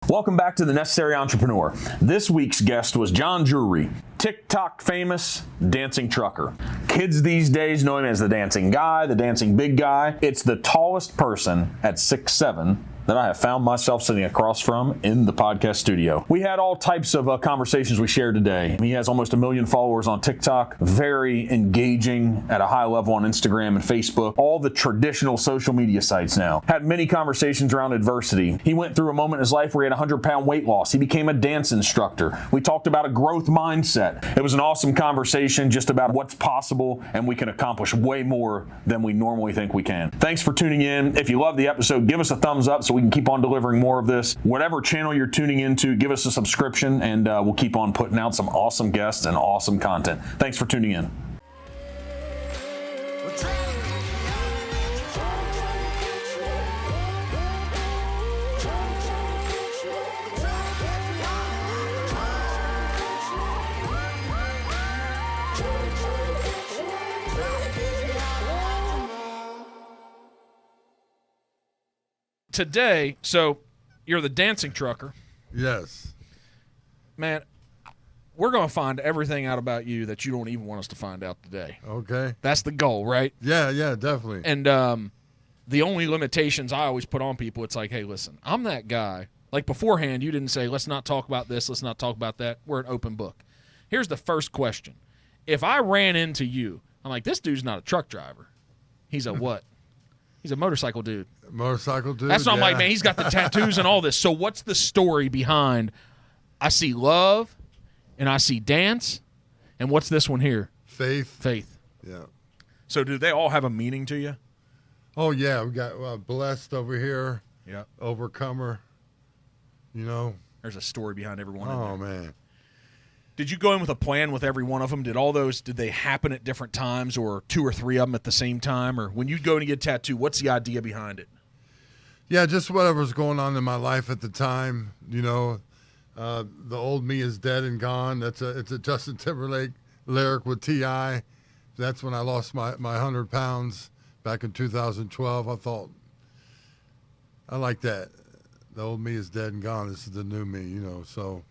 Welcome back to The Necessary Entrepreneur. This week's guest was Drury, TikTok famous dancing trucker. Kids these days know him as the dancing guy, the dancing big guy. It's the tallest person at 6'7" that I have found myself sitting across from in the podcast studio. We had all types of conversations we shared today. He has almost 1 million followers on TikTok, very engaging at a high level on Instagram and Facebook, all the traditional social media sites now. Had many conversations around adversity. He went through a moment in his life where he had 100-pound weight loss. He became a dance instructor. We talked about a growth mindset. It was an awesome conversation just about what's possible, and we can accomplish way more than we normally think we can. Thanks for tuning in. If you love the episode, give us a thumbs up so we can keep on delivering more of this. Whatever channel you're tuning into, give us a subscription, and we'll keep on putting out some awesome guests and awesome content. Thanks for tuning in. Today, so you're the dancing trucker. Yes. Man, we're going to find everything out about you that you don't even want us to find out today. Okay. That's the goal, right? Yeah, definitely. And the only limitations I always put on people, it's like, hey, listen, I'm that guy. Like beforehand, you didn't say, let's not talk about this, let's not talk about that. We're an open book. Here's the first question. If I ran into you, I'm like, this dude's not a truck driver. He's a what? He's a motorcycle dude. Motorcycle dude. That's why I'm like, man, he's got the tattoos and all this. So what's the story behind I see love and I see dance, and what's this one here? Faith. Yeah. So do they all have a meaning to you? Oh, yeah. We got blessed over here. Yeah. Overcomer. You know. There's a story behind every one Oh, of them. man. Did you go in with a plan with every one of them? Did they happen at different times, or 2 or 3 of them at the same time? Or when you go and get a tattoo, what's the idea behind it? Yeah, just whatever's going on in my life at the time. You know, the old me is dead and gone. It's a Justin Timberlake lyric with T.I. That's when I lost my 100 pounds back in 2012. I thought, I like that. The old me is dead and gone. This is the new me, you know, so.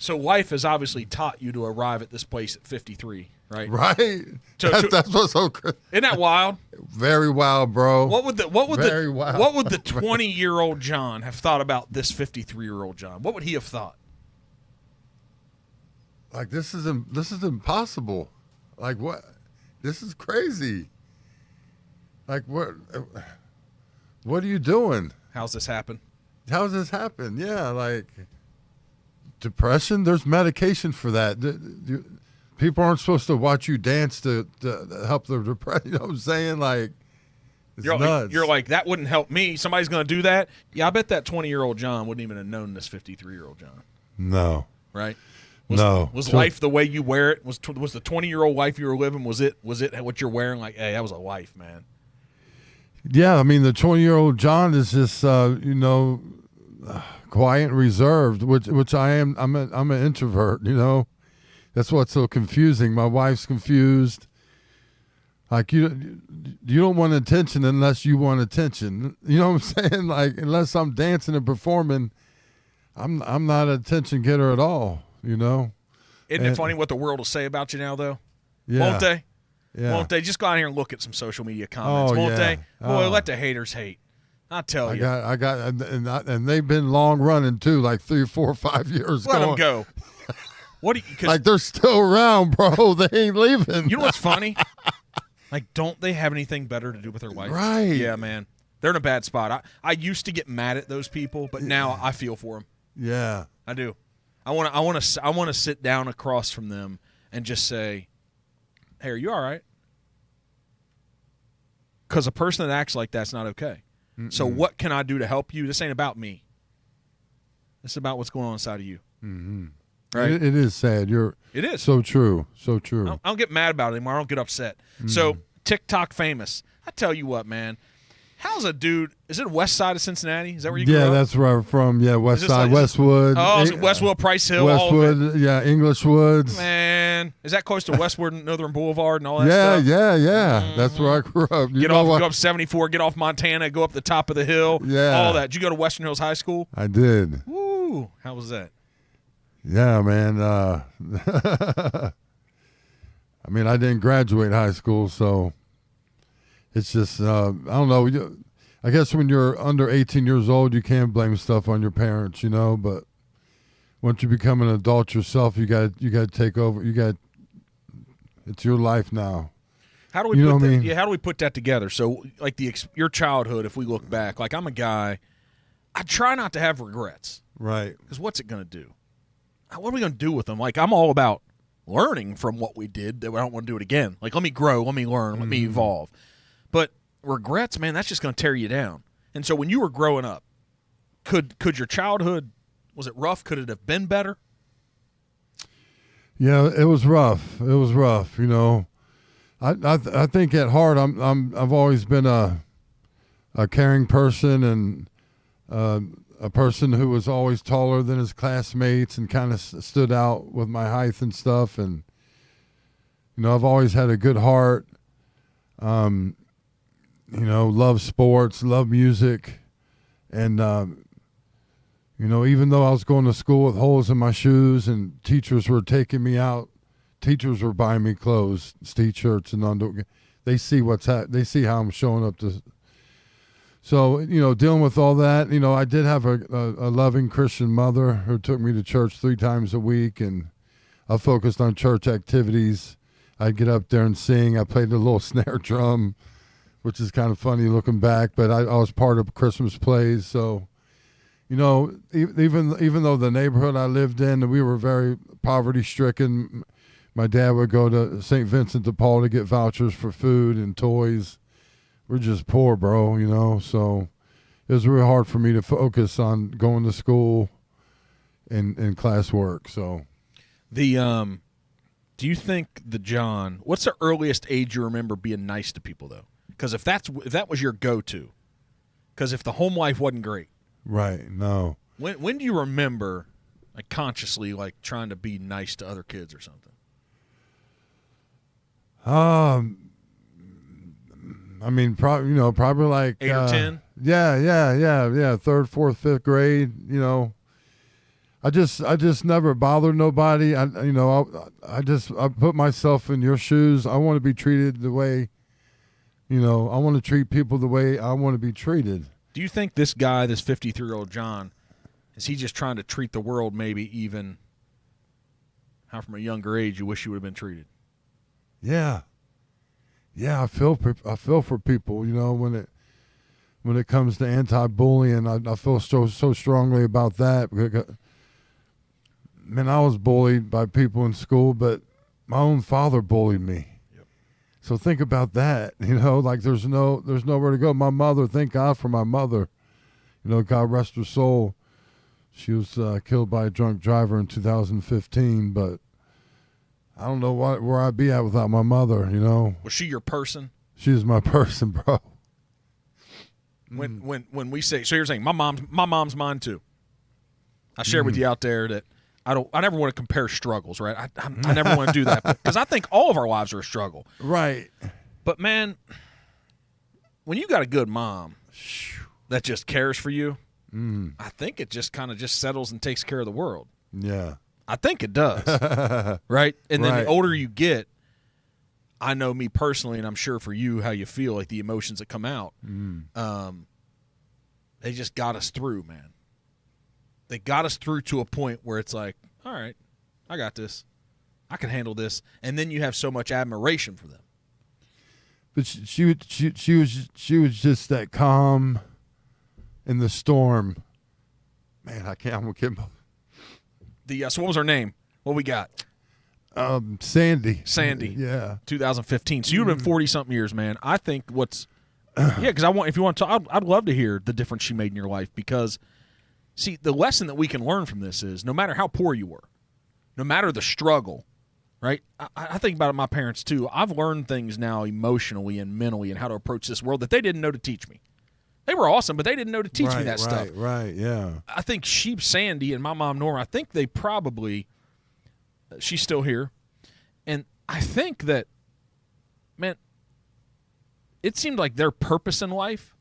So life has obviously taught you to arrive at this place at 53, right? Right. That's what's so crazy. Isn't that wild? Very wild, bro. What would the 20 20-year-old John have thought about this 53-year-old John? What would he have thought? Like, this is impossible. Like, what? This is crazy. Like, what are you doing? How's this happen? How's this happen? Yeah, like depression, there's medication for that. People aren't supposed to watch you dance to help their depression. You know what I'm saying? Like, it's nuts. You're like, that wouldn't help me. Somebody's going to do that? Yeah, I bet that 20-year-old John wouldn't even have known this 53-year-old John. No. Right? Was life the way you wear it? Was the 20-year-old life you were living, was it what you're wearing? Like, hey, that was a life, man. Yeah, I mean, the 20-year-old John is just, quiet and reserved, which I am. I'm an introvert, you know. That's what's so confusing. My wife's confused. Like, you don't want attention unless you want attention. You know what I'm saying? Like, unless I'm dancing and performing, I'm not an attention getter at all, you know. Isn't it funny what the world will say about you now, though? Yeah. Won't they? Yeah. Won't they? Just go out here and look at some social media comments. Won't they? Boy, let the haters hate. I tell you. I got, and they've been long running too, like 3, 4, 5 years. Let them go. What do you? Like, they're still around, bro. They ain't leaving. You know what's funny? Like, don't they have anything better to do with their life? Right. Yeah, man. They're in a bad spot. I used to get mad at those people, but now I feel for them. Yeah, I do. I want to sit down across from them and just say, "Hey, are you all right?" Because a person that acts like that's not okay. Mm-mm. So what can I do to help you? This ain't about me. This is about what's going on inside of you. Mm-hmm. Right? It is sad. It is. So true. So true. I don't get mad about it anymore. I don't get upset. Mm. So TikTok famous. I tell you what, man. How's a dude? Is it west side of Cincinnati? Is that where you grew up? Yeah, that's where I'm from. Yeah, west side, Westwood. Is it Westwood, Price Hill? Westwood, yeah, English Woods. Man, is that close to Westward Northern Boulevard and all that stuff? Yeah. Mm-hmm. That's where I grew up. Go up 74, get off Montana, go up the top of the hill. Yeah. All that. Did you go to Western Hills High School? I did. Woo. Ooh, how was that? Yeah, man. I mean, I didn't graduate high school, so it's just, I don't know. I guess when you're under 18 years old, you can't blame stuff on your parents, but once you become an adult yourself, you got to take over. It's your life now. How do we put that? Yeah, how do we put that together? So, like your childhood, if we look back, like I'm a guy, I try not to have regrets. Right. Because what's it going to do? What are we going to do with them? Like, I'm all about learning from what we did that I don't want to do it again. Like, let me grow, let me learn, let me evolve. But regrets, man, that's just going to tear you down. And so when you were growing up, could your childhood, was it rough? Could it have been better? Yeah, it was rough. It was rough, I think at heart I've always been a caring person and a person who was always taller than his classmates and kind of stood out with my height and stuff. And, I've always had a good heart, love sports, love music. And, even though I was going to school with holes in my shoes and teachers were taking me out, teachers were buying me clothes, T-shirts and underwear. They see they see how I'm showing up to. So, dealing with all that, I did have a loving Christian mother who took me to church 3 times a week, and I focused on church activities. I'd get up there and sing. I played the little snare drum, which is kind of funny looking back, but I was part of Christmas plays. So, even though the neighborhood I lived in, we were very poverty-stricken, my dad would go to St. Vincent de Paul to get vouchers for food and toys. We're just poor, bro, so it was really hard for me to focus on going to school and classwork. So do you think what's the earliest age you remember being nice to people, though? Because if that was your go-to, because if the home life wasn't great. Right, no. When do you remember, like, consciously, like, trying to be nice to other kids or something? I mean, probably like 8 or 10. Yeah. 3rd, 4th, 5th grade. I just never bothered nobody. I put myself in your shoes. I want to be treated the way, I want to treat people the way I want to be treated. Do you think this guy, this 53-year-old John, is he just trying to treat the world maybe even how from a younger age you wish you would have been treated? Yeah. Yeah, I feel for people, when it comes to anti-bullying. I feel so strongly about that. Man, I was bullied by people in school, but my own father bullied me. Yep. So think about that, like there's nowhere to go. My mother, thank God for my mother. God rest her soul. She was killed by a drunk driver in 2015, but I don't know where I'd be at without my mother, Was she your person? She was my person, bro. When we say, so you're saying my mom's mine too. I share with you out there that I never want to compare struggles, right? I never want to do that because I think all of our lives are a struggle. Right. But man, when you got a good mom that just cares for you, I think it just kind of just settles and takes care of the world. Yeah. I think it does, right? And then the older you get, I know me personally, and I'm sure for you how you feel, like the emotions that come out, they just got us through, man. They got us through to a point where it's like, all right, I got this. I can handle this. And then you have so much admiration for them. But she was just that calm in the storm. Man, I'm gonna get so what was her name? What we got? Sandy. Yeah. 2015. So you've been 40-something years, man. I think because if you want to talk, I'd love to hear the difference she made in your life because, see, the lesson that we can learn from this is no matter how poor you were, no matter the struggle, right? I think about it, my parents too. I've learned things now emotionally and mentally and how to approach this world that they didn't know to teach me. They were awesome, but they didn't know to teach me that stuff. Right, yeah. I think Sandy and my mom, Norma, I think they probably, she's still here. And I think that, man, it seemed like their purpose in life,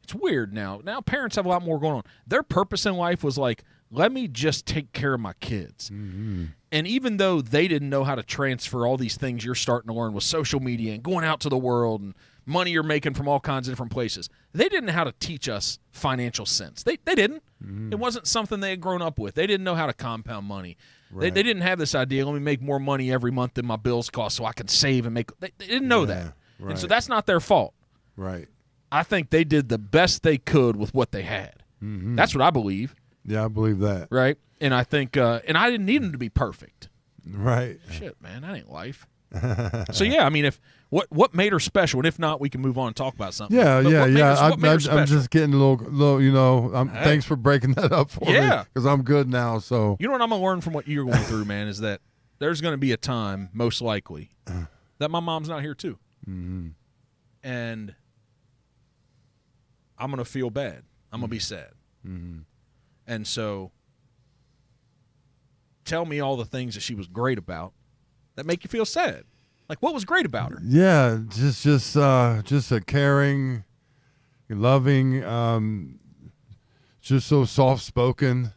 it's weird now. Now parents have a lot more going on. Their purpose in life was like, let me just take care of my kids. Mm-hmm. And even though they didn't know how to transfer all these things you're starting to learn with social media and going out to the world and money you're making from all kinds of different places, they didn't know how to teach us financial sense. They didn't. Mm-hmm. It wasn't something they had grown up with. They didn't know how to compound money. Right. They didn't have this idea, let me make more money every month than my bills cost so I can save and make. They didn't know that. Right. And so that's not their fault. Right. I think they did the best they could with what they had. Mm-hmm. That's what I believe. Yeah, I believe that. Right? And I think, and I didn't need them to be perfect. Right. Shit, man, that ain't life. So, yeah, I mean, if what made her special? And if not, we can move on and talk about something. Yeah, but I'm just getting a little you know, thanks for breaking that up for me. Yeah. Because I'm good now, so. You know what I'm going to learn from what you're going through, man, is that there's going to be a time, most likely, that my mom's not here too. Mm-hmm. And I'm going to feel bad. I'm going to be sad. Mm-hmm. And so tell me all the things that she was great about that make you feel sad. Like, what was great about her? Yeah, just a caring, loving, just so soft-spoken,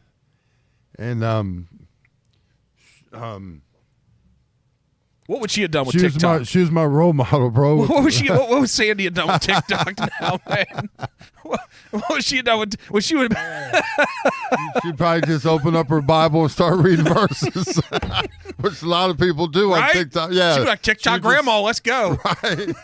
and what would she have done with TikTok? She was my role model, bro. What was Sandy have done with TikTok now, man? What was she have done with? What she would? She'd probably just open up her Bible and start reading verses, which a lot of people do on TikTok. Yeah, she'd be like, TikTok grandma, let's go. Right.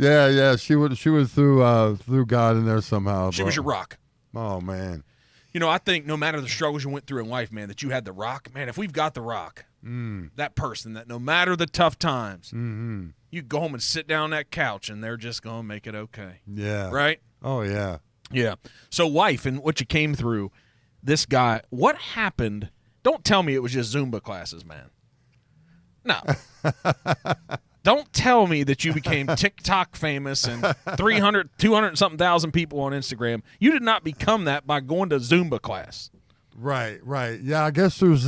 yeah. She was through God in there somehow. She was your rock. Oh man. You know, I think no matter the struggles you went through in life, man, that you had the rock. Man, if we've got the rock, that person that no matter the tough times, you go home and sit down on that couch and they're just going to make it okay. Yeah. Right? Oh, yeah. Yeah. So, wife, and what you came through, this guy, what happened? Don't tell me it was just Zumba classes, man. No. Don't tell me that you became TikTok famous and 200 and something thousand people on Instagram. You did not become that by going to Zumba class. Right. Yeah, I guess there's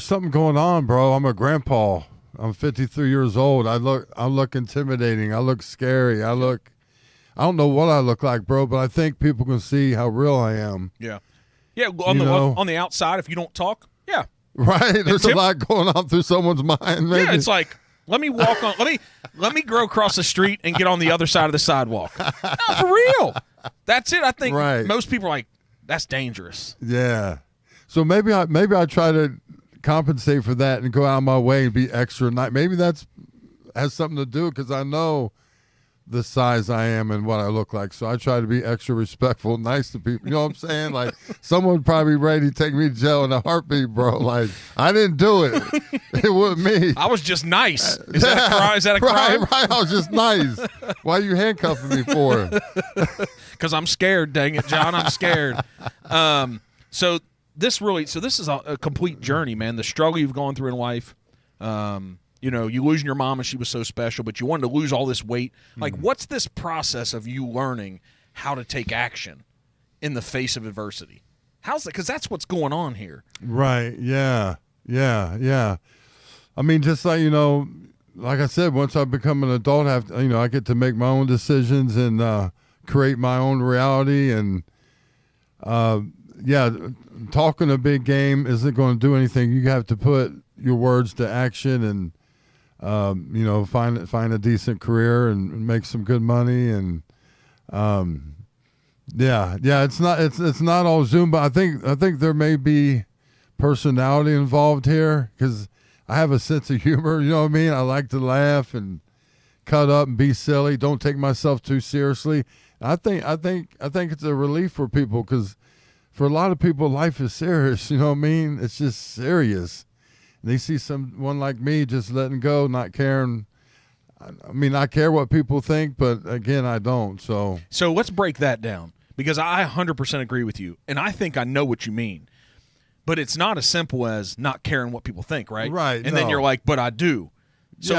something going on, bro. I'm a grandpa. I'm 53 years old. I look intimidating. I look scary. I don't know what I look like, bro, but I think people can see how real I am. Yeah. Yeah, on the outside, if you don't talk, yeah. Right, there's a lot going on through someone's mind. Maybe. Yeah, it's like, let me walk on. Let me grow across the street and get on the other side of the sidewalk. No, for real. That's it. I think most people are like, that's dangerous. Yeah. So maybe I try to compensate for that and go out of my way and be extra nice. Maybe that's has something to do because I know the size I am and what I look like. So I try to be extra respectful, nice to people. You know what I'm saying? Like, someone would probably be ready to take me to jail in a heartbeat, bro. Like, I didn't do it. It wasn't me. I was just nice. Is that a crime? Right. I was just nice. Why are you handcuffing me for? Because I'm scared, dang it, John. I'm scared. So this is a complete journey, man. The struggle you've gone through in life. You know, you losing your mom and she was so special, but you wanted to lose all this weight. Like, what's this process of you learning how to take action in the face of adversity? How's that? Because that's what's going on here. Right. Yeah. I mean, just like, like I said, once I become an adult, I get to make my own decisions and create my own reality. And, talking a big game isn't going to do anything. You have to put your words to action and, find a decent career and make some good money. And, it's not all Zumba. I think there may be personality involved here because I have a sense of humor. You know what I mean? I like to laugh and cut up and be silly. Don't take myself too seriously. I think it's a relief for people because for a lot of people, life is serious. You know what I mean? It's just serious. And they see someone like me just letting go, not caring. I mean, I care what people think, but again, I don't. So let's break that down because I 100% agree with you, and I think I know what you mean. But it's not as simple as not caring what people think, right? Right. And then you're like, but I do. So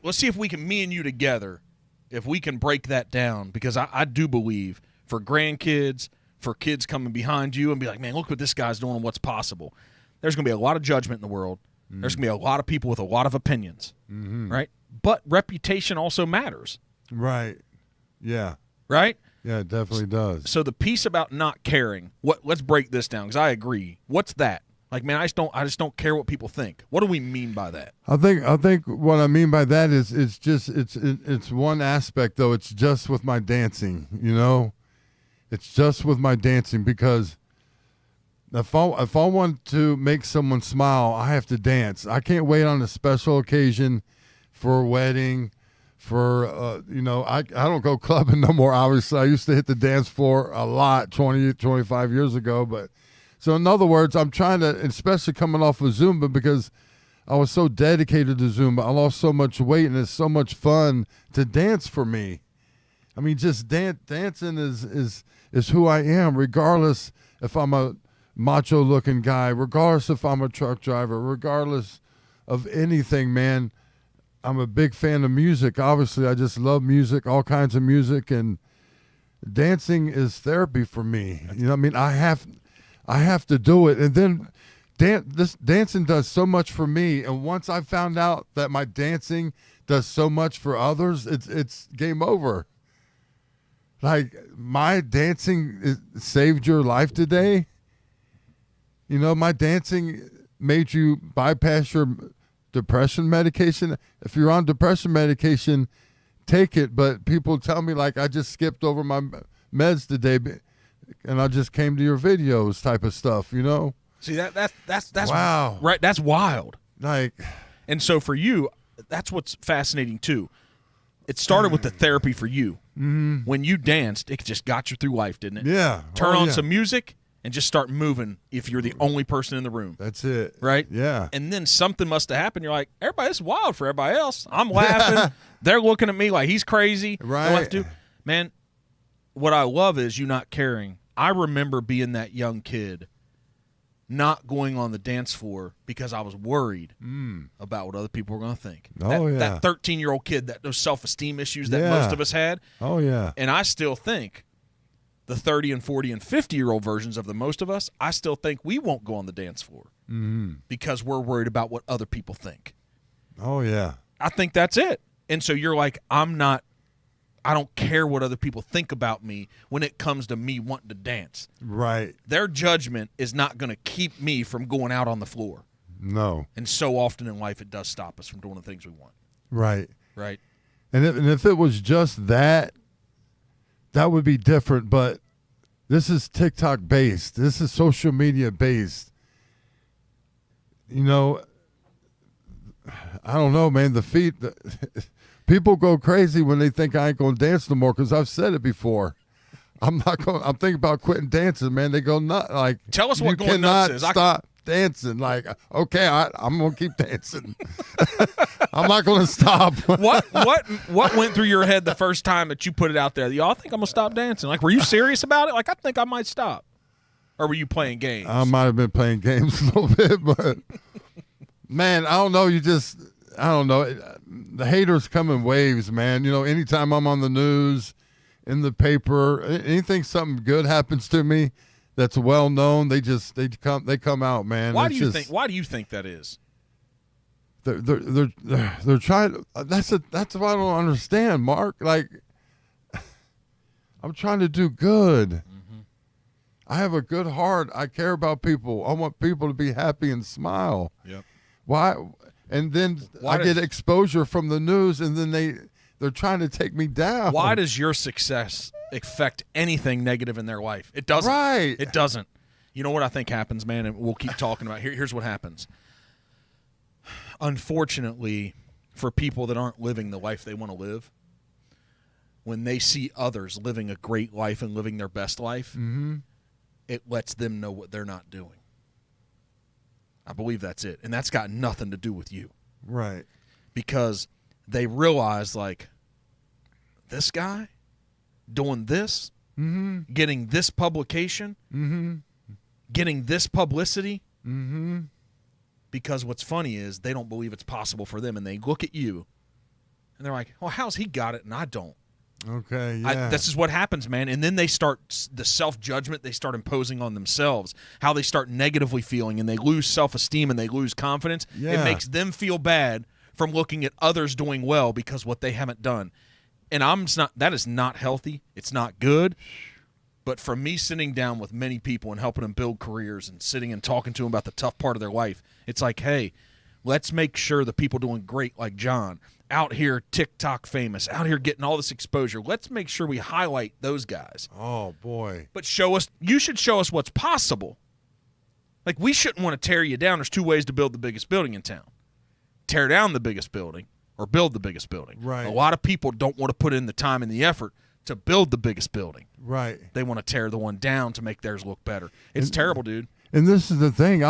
let's see if we can, me and you together, if we can break that down because I do believe for grandkids, for kids coming behind you and be like, man, look what this guy's doing and what's possible. There's going to be a lot of judgment in the world. There's going to be a lot of people with a lot of opinions, right? But reputation also matters. Right. Yeah. Right? Yeah, it definitely does. So the piece about not caring, let's break this down because I agree. What's that? Like, man, I just don't care what people think. What do we mean by that? I think what I mean by that is it's one aspect though. It's just with my dancing, It's just with my dancing because if I want to make someone smile, I have to dance. I can't wait on a special occasion for a wedding, for I don't go clubbing no more. Obviously, I used to hit the dance floor a lot 25 years ago, but so in other words, I'm trying to, especially coming off of Zumba, because I was so dedicated to Zumba. I lost so much weight, and it's so much fun to dance for me. I mean, just dancing is who I am, regardless if I'm a macho-looking guy, regardless if I'm a truck driver, regardless of anything, man. I'm a big fan of music. Obviously, I just love music, all kinds of music, and dancing is therapy for me. You know what I mean? I have to do it. And then dancing does so much for me. And once I found out that my dancing does so much for others, it's game over. Like, my dancing saved your life today. My dancing made you bypass your depression medication. If you're on depression medication, take it. But people tell me, like, I just skipped over my meds today and I just came to your videos type of stuff, See, that's wow. Right, that's wild. Like, and so for you, that's what's fascinating too. It started with the therapy for you. Mm-hmm. When you danced, it just got you through life, didn't it? Yeah. Turn on some music and just start moving if you're the only person in the room. That's it. Right? Yeah. And then something must have happened. You're like, everybody, this is wild for everybody else. I'm laughing. They're looking at me like he's crazy. Right. Man, what I love is you not caring. I remember being that young kid not going on the dance floor because I was worried about what other people were going to think. That 13-year-old kid, those self-esteem issues that most of us had. Oh, yeah. And I still think the 30 and 40 and 50-year-old versions of the most of us, I still think we won't go on the dance floor because we're worried about what other people think. Oh, yeah. I think that's it. And so you're like, I don't care what other people think about me when it comes to me wanting to dance. Right. Their judgment is not going to keep me from going out on the floor. No. And so often in life, it does stop us from doing the things we want. Right. Right. And if it was just that would be different. But this is TikTok based. This is social media based. I don't know, man. People go crazy when they think I ain't going to dance no more because I've said it before. I'm thinking about quitting dancing, man. They go nuts. Like, tell us what going nuts is. Stop dancing. Like, okay, I'm going to keep dancing. I'm not going to stop. What went through your head the first time that you put it out there? Y'all think I'm going to stop dancing? Like, were you serious about it? Like, I think I might stop. Or were you playing games? I might have been playing games a little bit, but man, I don't know. I don't know. The haters come in waves, man. Anytime I'm on the news, in the paper, anything something good happens to me that's well known, they come out, man. Why do you think that is? They're trying to, that's what I don't understand, Mark. Like, I'm trying to do good. Mm-hmm. I have a good heart. I care about people. I want people to be happy and smile. Yep. Why? And then I get exposure from the news, and then they're trying to take me down. Why does your success affect anything negative in their life? It doesn't. Right. It doesn't. You know what I think happens, man, and we'll keep talking about it. Here's what happens. Unfortunately, for people that aren't living the life they want to live, when they see others living a great life and living their best life, it lets them know what they're not doing. I believe that's it. And that's got nothing to do with you. Right. Because they realize, like, this guy doing this, getting this publication, getting this publicity, because what's funny is they don't believe it's possible for them. And they look at you, and they're like, well, how's he got it and I don't? Okay, yeah. This is what happens, man. And then they start the self-judgment they start imposing on themselves, how they start negatively feeling, and they lose self-esteem and they lose confidence. Yeah. It makes them feel bad from looking at others doing well because what they haven't done. And that is not healthy. It's not good. But from me sitting down with many people and helping them build careers and sitting and talking to them about the tough part of their life, it's like, hey, let's make sure the people doing great like John, out here TikTok famous, out here getting all this exposure, let's make sure we highlight those guys. Oh, boy. But you should show us what's possible. Like, we shouldn't want to tear you down. There's two ways to build the biggest building in town. Tear down the biggest building or build the biggest building. Right. A lot of people don't want to put in the time and the effort to build the biggest building. Right. They want to tear the one down to make theirs look better. It's terrible, dude. And this is the thing.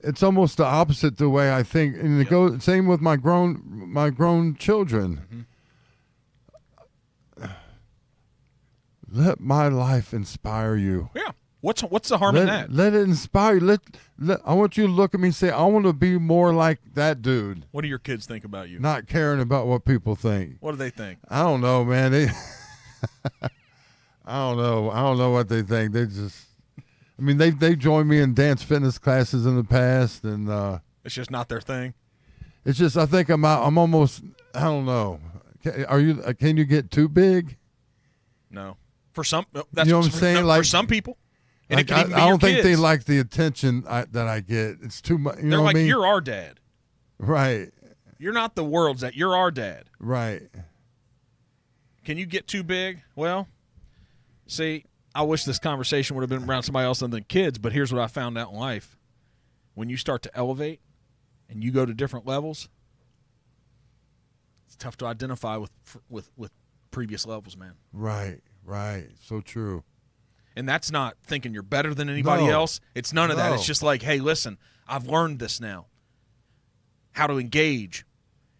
It's almost the opposite the way I think. And it goes same with my grown children. Let my life inspire you. Yeah. What's the harm in that? Let it inspire you. I want you to look at me and say, I want to be more like that dude. What do your kids think about you? Not caring about what people think. What do they think? I don't know, man. I don't know. I don't know what they think. They just, I mean, they joined me in dance fitness classes in the past, and It's just not their thing. it's just I think I'm out. I'm almost. I don't know. Can you get too big? No. For some, that's You know what I'm saying? for Like- some people. And Like, it can even be I your don't think they kids. like the attention that I get. It's too much. You They're know what like, I mean? you're our dad. Right. You're not the world's dad. You're our dad. Right. Can you get too big? Well, see, I wish this conversation would have been around somebody else other than kids, but here's what I found out in life. When you start to elevate and you go to different levels, it's tough to identify with previous levels, man. Right. Right. So true. And that's not thinking you're better than anybody No. else. It's none of that. No. It's just like, hey, listen, I've learned this now. How to engage,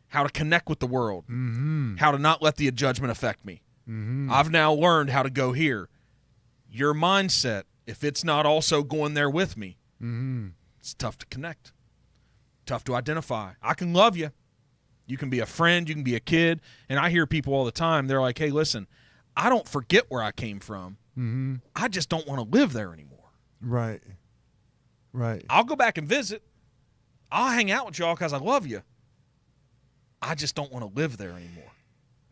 how to connect with the world, how to not let the judgment affect me. I've now learned how to go here. Your mindset, if it's not also going there with me, it's tough to connect, tough to identify. I can love you. You can be a friend. You can be a kid. And I hear people all the time. They're like, hey, listen, I don't forget where I came from. I just don't want to live there anymore. Right. Right. I'll go back and visit. I'll hang out with y'all because I love you. I just don't want to live there anymore.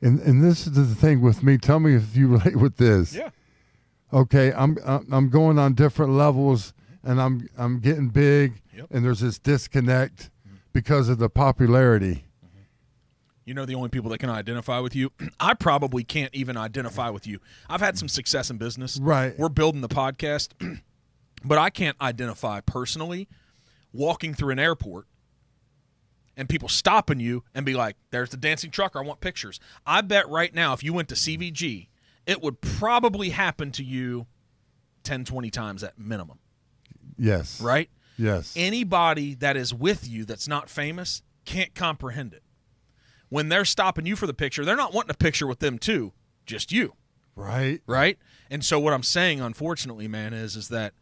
And this is the thing with me. Tell me if you relate with this. Yeah. Okay, I'm going on different levels, and I'm getting big, Yep. and there's this disconnect because of the popularity. You know the only people that can identify with you? I probably can't even identify with you. I've had some success in business. Right. We're building the podcast, but I can't identify personally walking through an airport and people stopping you and be like, there's the dancing trucker, I want pictures. I bet right now if you went to CVG, it would probably happen to you 10, 20 times at minimum, Yes. right? Yes. Anybody that is with you that's not famous can't comprehend it. When they're stopping you for the picture, they're not wanting a picture with them too, just you, Right. right? And so what I'm saying, unfortunately, man, is that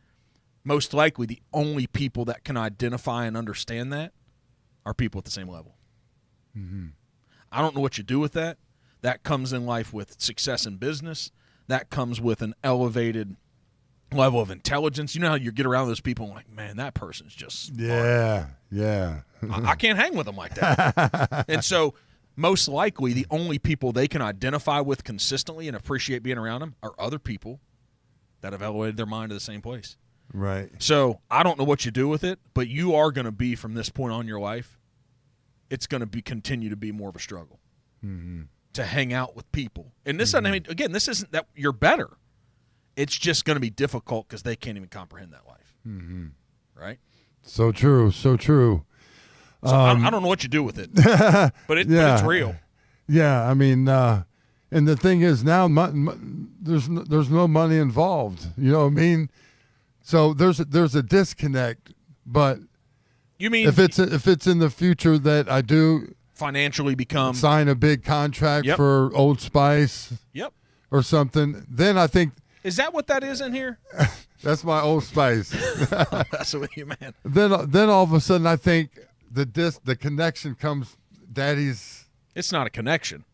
most likely the only people that can identify and understand that are people at the same level. I don't know what you do with that. That comes in life with success in business. That comes with an elevated level of intelligence. You know how you get around those people and like, man, that person's just smart. Yeah. Yeah. I can't hang with them like that. And so most likely the only people they can identify with consistently and appreciate being around them are other people that have elevated their mind to the same place. Right. So I don't know what you do with it, but you are going to be, from this point on in your life, it's going to continue to be more of a struggle to hang out with people. And this, I mean, again, this isn't that you're better. It's just going to be difficult because they can't even comprehend that life. Right? So true. So true. So I don't know what you do with it, but it's real. Yeah. I mean, and the thing is now there's no money involved. You know what I mean? So there's a disconnect, but You mean if it's in the future that I do financially become sign a big contract Yep. for Old Spice Yep. or something, then I think Is that what that is in here? that's my Old Spice. That's what you meant. then all of a sudden I think the connection comes. Daddy's It's not a connection.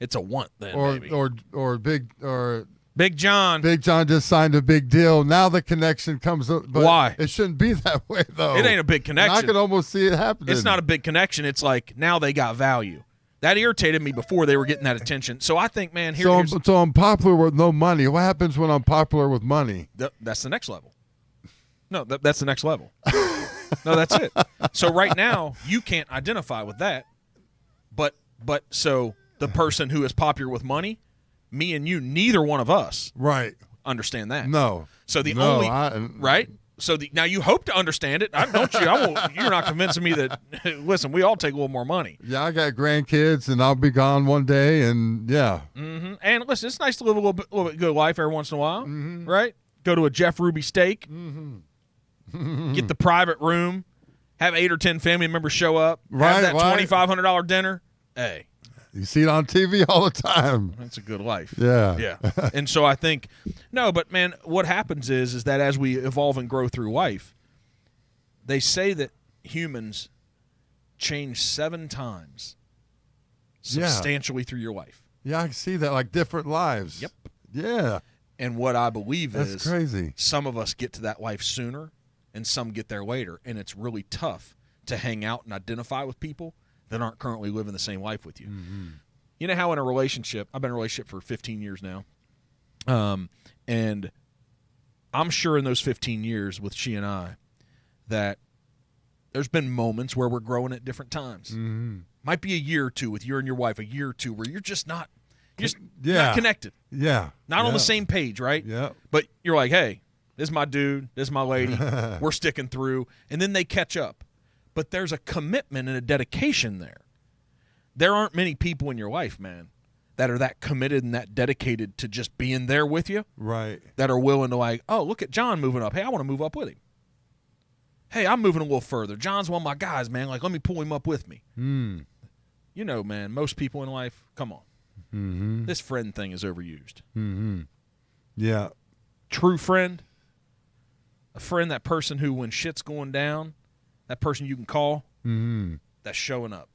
It's a want then, maybe. or Big John. Big John just signed a big deal. Now the connection comes up. But Why? It shouldn't be that way, though. It ain't a big And I connection. could almost see it happening. It's not a big connection. It's like now they got value. That irritated me before they were getting that attention. So I think, man, So I'm popular with no money. What happens when I'm popular with money? That's the next level. No, that's the next level. No, that's it. So right now, you can't identify with that. But so the person who is popular with money, me and you, neither one of us understand that. No. So right? So now you hope to understand it, don't you? You're not convincing me that. Listen, we all take a little more money. Yeah, I got grandkids, and I'll be gone one day, and yeah. Mm-hmm. And listen, it's nice to live a little bit good life every once in a while, right? Go to a Jeff Ruby steak, get the private room, have 8 or 10 family members show up, have that $2,500 dinner. Hey. You see it on TV all the time. That's a good life. Yeah. Yeah. And so I think, but man, what happens is that as we evolve and grow through life, they say that humans change 7 times substantially through your life. Yeah, I can see that, like different lives. Yep. Yeah. And what I believe That's crazy. Some of us get to that life sooner and some get there later. And it's really tough to hang out and identify with people that aren't currently living the same life with you. Mm-hmm. You know how in a relationship, I've been in a relationship for 15 years now, and I'm sure in those 15 years with she and I that there's been moments where we're growing at different times. Mm-hmm. Might be a year or two with you and your wife, a year or two where you're just not connected. Yeah. Not on the same page, right? Yeah. But you're like, hey, this is my dude, this is my lady, we're sticking through, and then they catch up. But there's a commitment and a dedication there. There aren't many people in your life, man, that are that committed and that dedicated to just being there with you. Right. That are willing to like, oh, look at John moving up. Hey, I want to move up with him. Hey, I'm moving a little further. John's one of my guys, man. Like, let me pull him up with me. Mm. You know, man, most people in life, come on. Mm-hmm. This friend thing is overused. Mm-hmm. Yeah. True friend, a friend, that person who when shit's going down, that person you can call, that's showing up.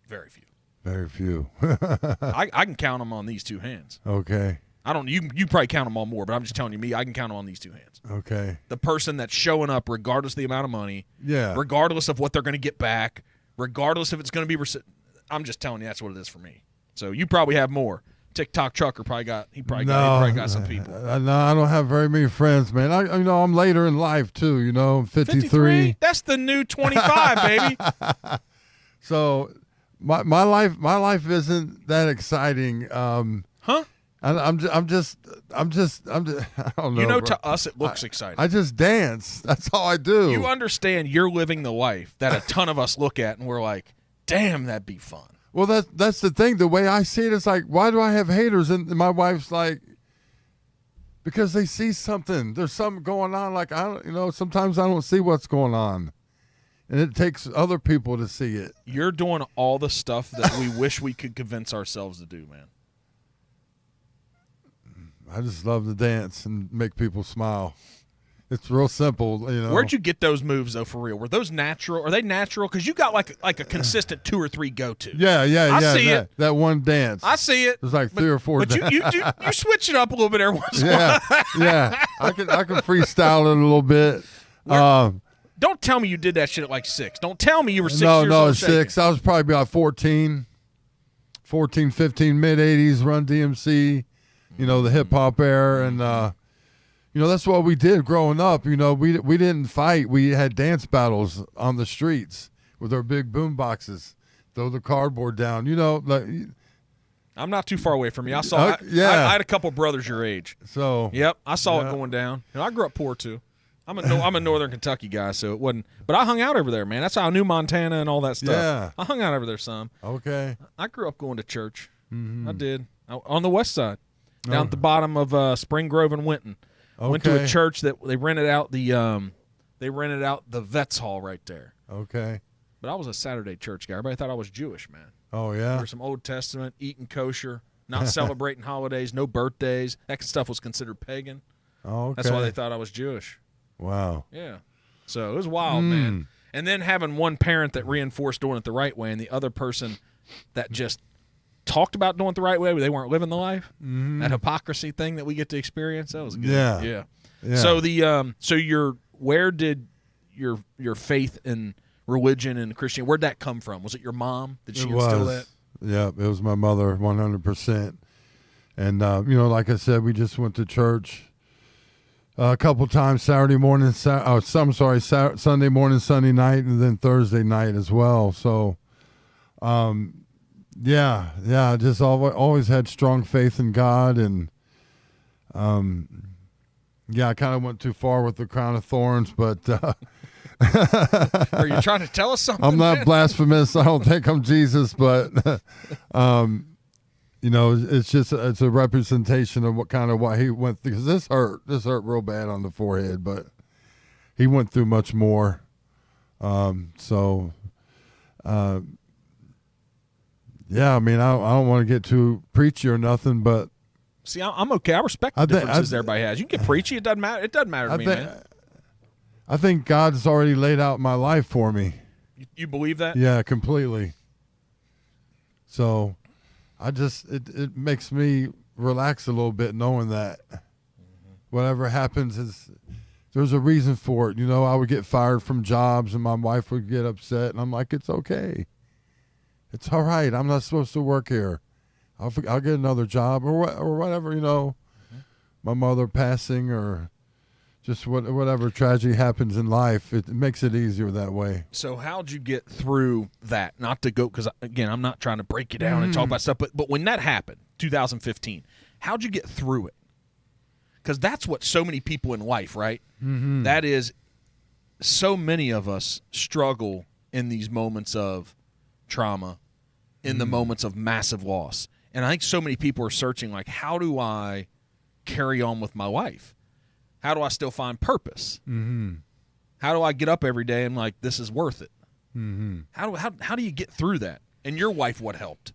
Very few. Very few. I can count them on these 2 hands. Okay. I don't. You probably count them on more, but I'm just telling you, me, I can count them on these 2 hands. Okay. The person that's showing up, regardless of the amount of money, regardless of what they're going to get back, regardless if it's going to be. I'm just telling you, that's what it is for me. So you probably have more. TikTok trucker probably got some people. No, I don't have very many friends, man. I'm later in life too. I'm 53. That's the new 25, baby. So my life isn't that exciting. Huh? I'm just I don't know. To us it looks exciting. I just dance. That's all I do. You understand you're living the life that a ton of us look at and we're like, damn, that'd be fun. Well, that's the thing. The way I see it is like, why do I have haters? And my wife's like, because they see something. There's something going on. Like sometimes I don't see what's going on, and it takes other people to see it. You're doing all the stuff that we wish we could convince ourselves to do, man. I just love to dance and make people smile. It's real simple, Where'd you get those moves, though, for real? Were those natural? Are they natural? Because you got like a consistent 2 or 3 go-to. Yeah. I see it. That one dance. I see it. There's like 3 or 4 But you switch it up a little bit every once in a while. Yeah. I can freestyle it a little bit. Don't tell me you did that shit at like 6. Don't tell me you were 6 years old. No, 6. I was probably about 14, 15, mid-'80s, Run DMC, the hip-hop era, and that's what we did growing up. We didn't fight. We had dance battles on the streets with our big boom boxes, throw the cardboard down. I'm not too far away from you. I saw. I had a couple brothers your age. So. Yep, I saw it going down. I grew up poor too. I'm a Northern Kentucky guy, so it wasn't. But I hung out over there, man. That's how I knew Montana and all that stuff. Yeah. I hung out over there some. Okay. I grew up going to church. Mm-hmm. I did on the west side, down at the bottom of Spring Grove and Winton. Okay. Went to a church that they rented out the Vets Hall right there. Okay. But I was a Saturday church guy. Everybody thought I was Jewish, man. Oh yeah. There was some Old Testament, eating kosher, not celebrating holidays, no birthdays. That stuff was considered pagan. Oh, okay. That's why they thought I was Jewish. Wow. Yeah. So it was wild, man. And then having one parent that reinforced doing it the right way and the other person that just talked about doing it the right way, but they weren't living the life. Mm-hmm. That hypocrisy thing that we get to experience, that was good. Yeah. So where did your faith and religion and Christianity, where'd that come from? Was it your mom? Did she instill that? Yeah, it was my mother, 100%. And, like I said, we just went to church a couple times Sunday morning, Sunday morning, Sunday night, and then Thursday night as well. So, just always had strong faith in God. And, I kind of went too far with the crown of thorns, but Are you trying to tell us something? I'm not man? blasphemous. I don't think I'm Jesus, but it's a representation of what he went through. 'Cause this hurt real bad on the forehead, but he went through much more. I don't want to get too preachy or nothing, but See, I'm okay. I respect the differences everybody has. You can get preachy. It doesn't matter. It doesn't matter to me, man. I think God's already laid out my life for me. You believe that? Yeah, completely. So it makes me relax a little bit knowing that whatever happens there's a reason for it. I would get fired from jobs and my wife would get upset, and I'm like, it's okay. It's all right. I'm not supposed to work here. I'll get another job or whatever, my mother passing or just whatever tragedy happens in life. It makes it easier that way. So how'd you get through that? Not to go, because, again, I'm not trying to break you down and talk about stuff, but when that happened, 2015, how'd you get through it? Because that's what so many people in life, right? Mm-hmm. That is, so many of us struggle in these moments of trauma, in the moments of massive loss. And I think so many people are searching, like, how do I carry on with my life? How do I still find purpose? Mm-hmm. How do I get up every day and, like, this is worth it? Mm-hmm. How do you get through that? And your wife, what helped?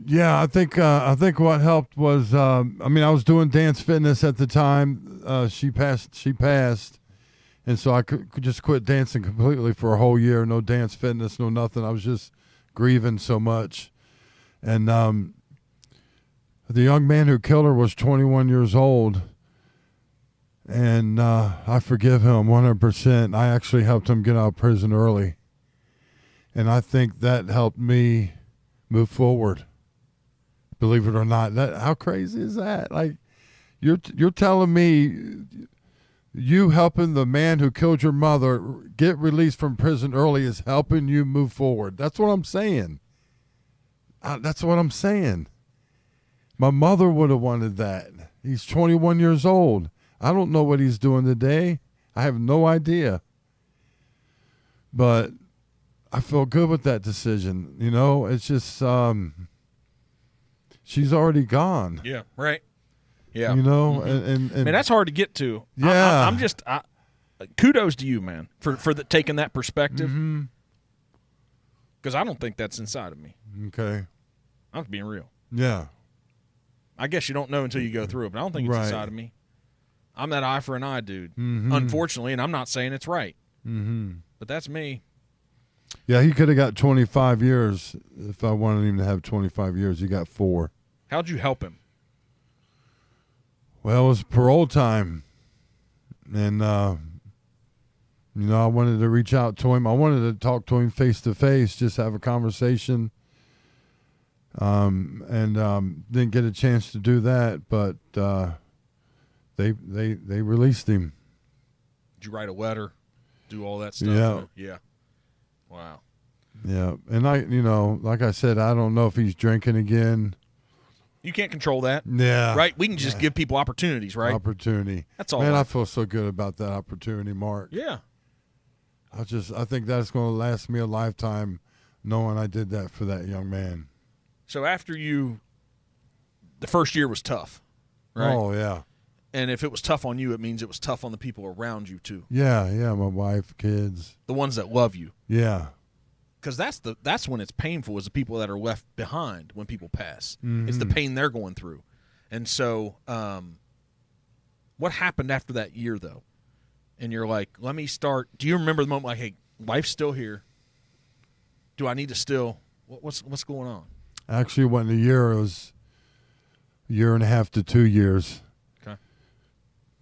Yeah, I think what helped was I was doing dance fitness at the time. She passed, and so I could just quit dancing completely for a whole year. No dance fitness, no nothing. I was just grieving so much, and the young man who killed her was 21 years old, and I forgive him 100%. I actually helped him get out of prison early, and I think that helped me move forward. Believe it or not, how crazy is that? Like, you're telling me you helping the man who killed your mother get released from prison early is helping you move forward. That's what I'm saying. That's what I'm saying. My mother would have wanted that. He's 21 years old. I don't know what he's doing today. I have no idea. But I feel good with that decision. It's just she's already gone. Yeah, right. Yeah. And man, that's hard to get to. Yeah. I'm just kudos to you, man, for taking that perspective. Because I don't think that's inside of me. Okay. I'm being real. Yeah. I guess you don't know until you go through it, but I don't think it's inside of me. I'm that eye for an eye dude, unfortunately, and I'm not saying it's right. But that's me. Yeah, he could have got 25 years if I wanted him to have 25 years. He got 4. How'd you help him? Well, it was parole time. And, I wanted to reach out to him. I wanted to talk to him face to face, just have a conversation. Didn't get a chance to do that, but they released him. Did you write a letter? Do all that stuff? Yeah. Wow. Yeah, and like I said, I don't know if he's drinking again. You can't control that. Yeah. Right? We can just give people opportunities, right? Opportunity. That's all. Man, I feel so good about that opportunity, Mark. Yeah. I think that's going to last me a lifetime, knowing I did that for that young man. So after the first year was tough, right? Oh, yeah. And if it was tough on you, it means it was tough on the people around you too. Yeah, my wife, kids. The ones that love you. Yeah. Because that's when it's painful, is the people that are left behind when people pass. It's the pain they're going through. And so what happened after that year, though? And you're like, let me start. Do you remember the moment, like, hey, life's still here. Do I need to still – what's going on? Actually, it wasn't a year. It was a year and a half to 2 years. Okay.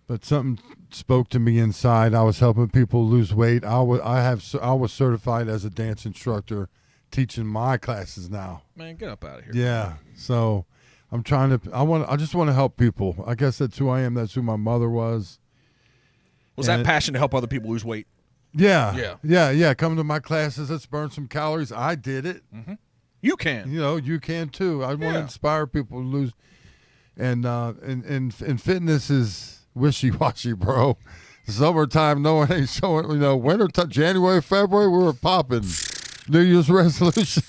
But something spoke to me inside. I was helping people lose weight. I was certified as a dance instructor teaching my classes now. Man, get up out of here. Yeah. So I'm trying to. I just want to help people. I guess that's who I am. That's who my mother was. Was that passion to help other people lose weight? Yeah. Come to my classes. Let's burn some calories. I did it. Mm-hmm. You can. You can too. I want to inspire people to lose. And fitness is wishy-washy, bro. Summertime, no one ain't showing. Winter time, January, February, we were popping. New Year's resolution.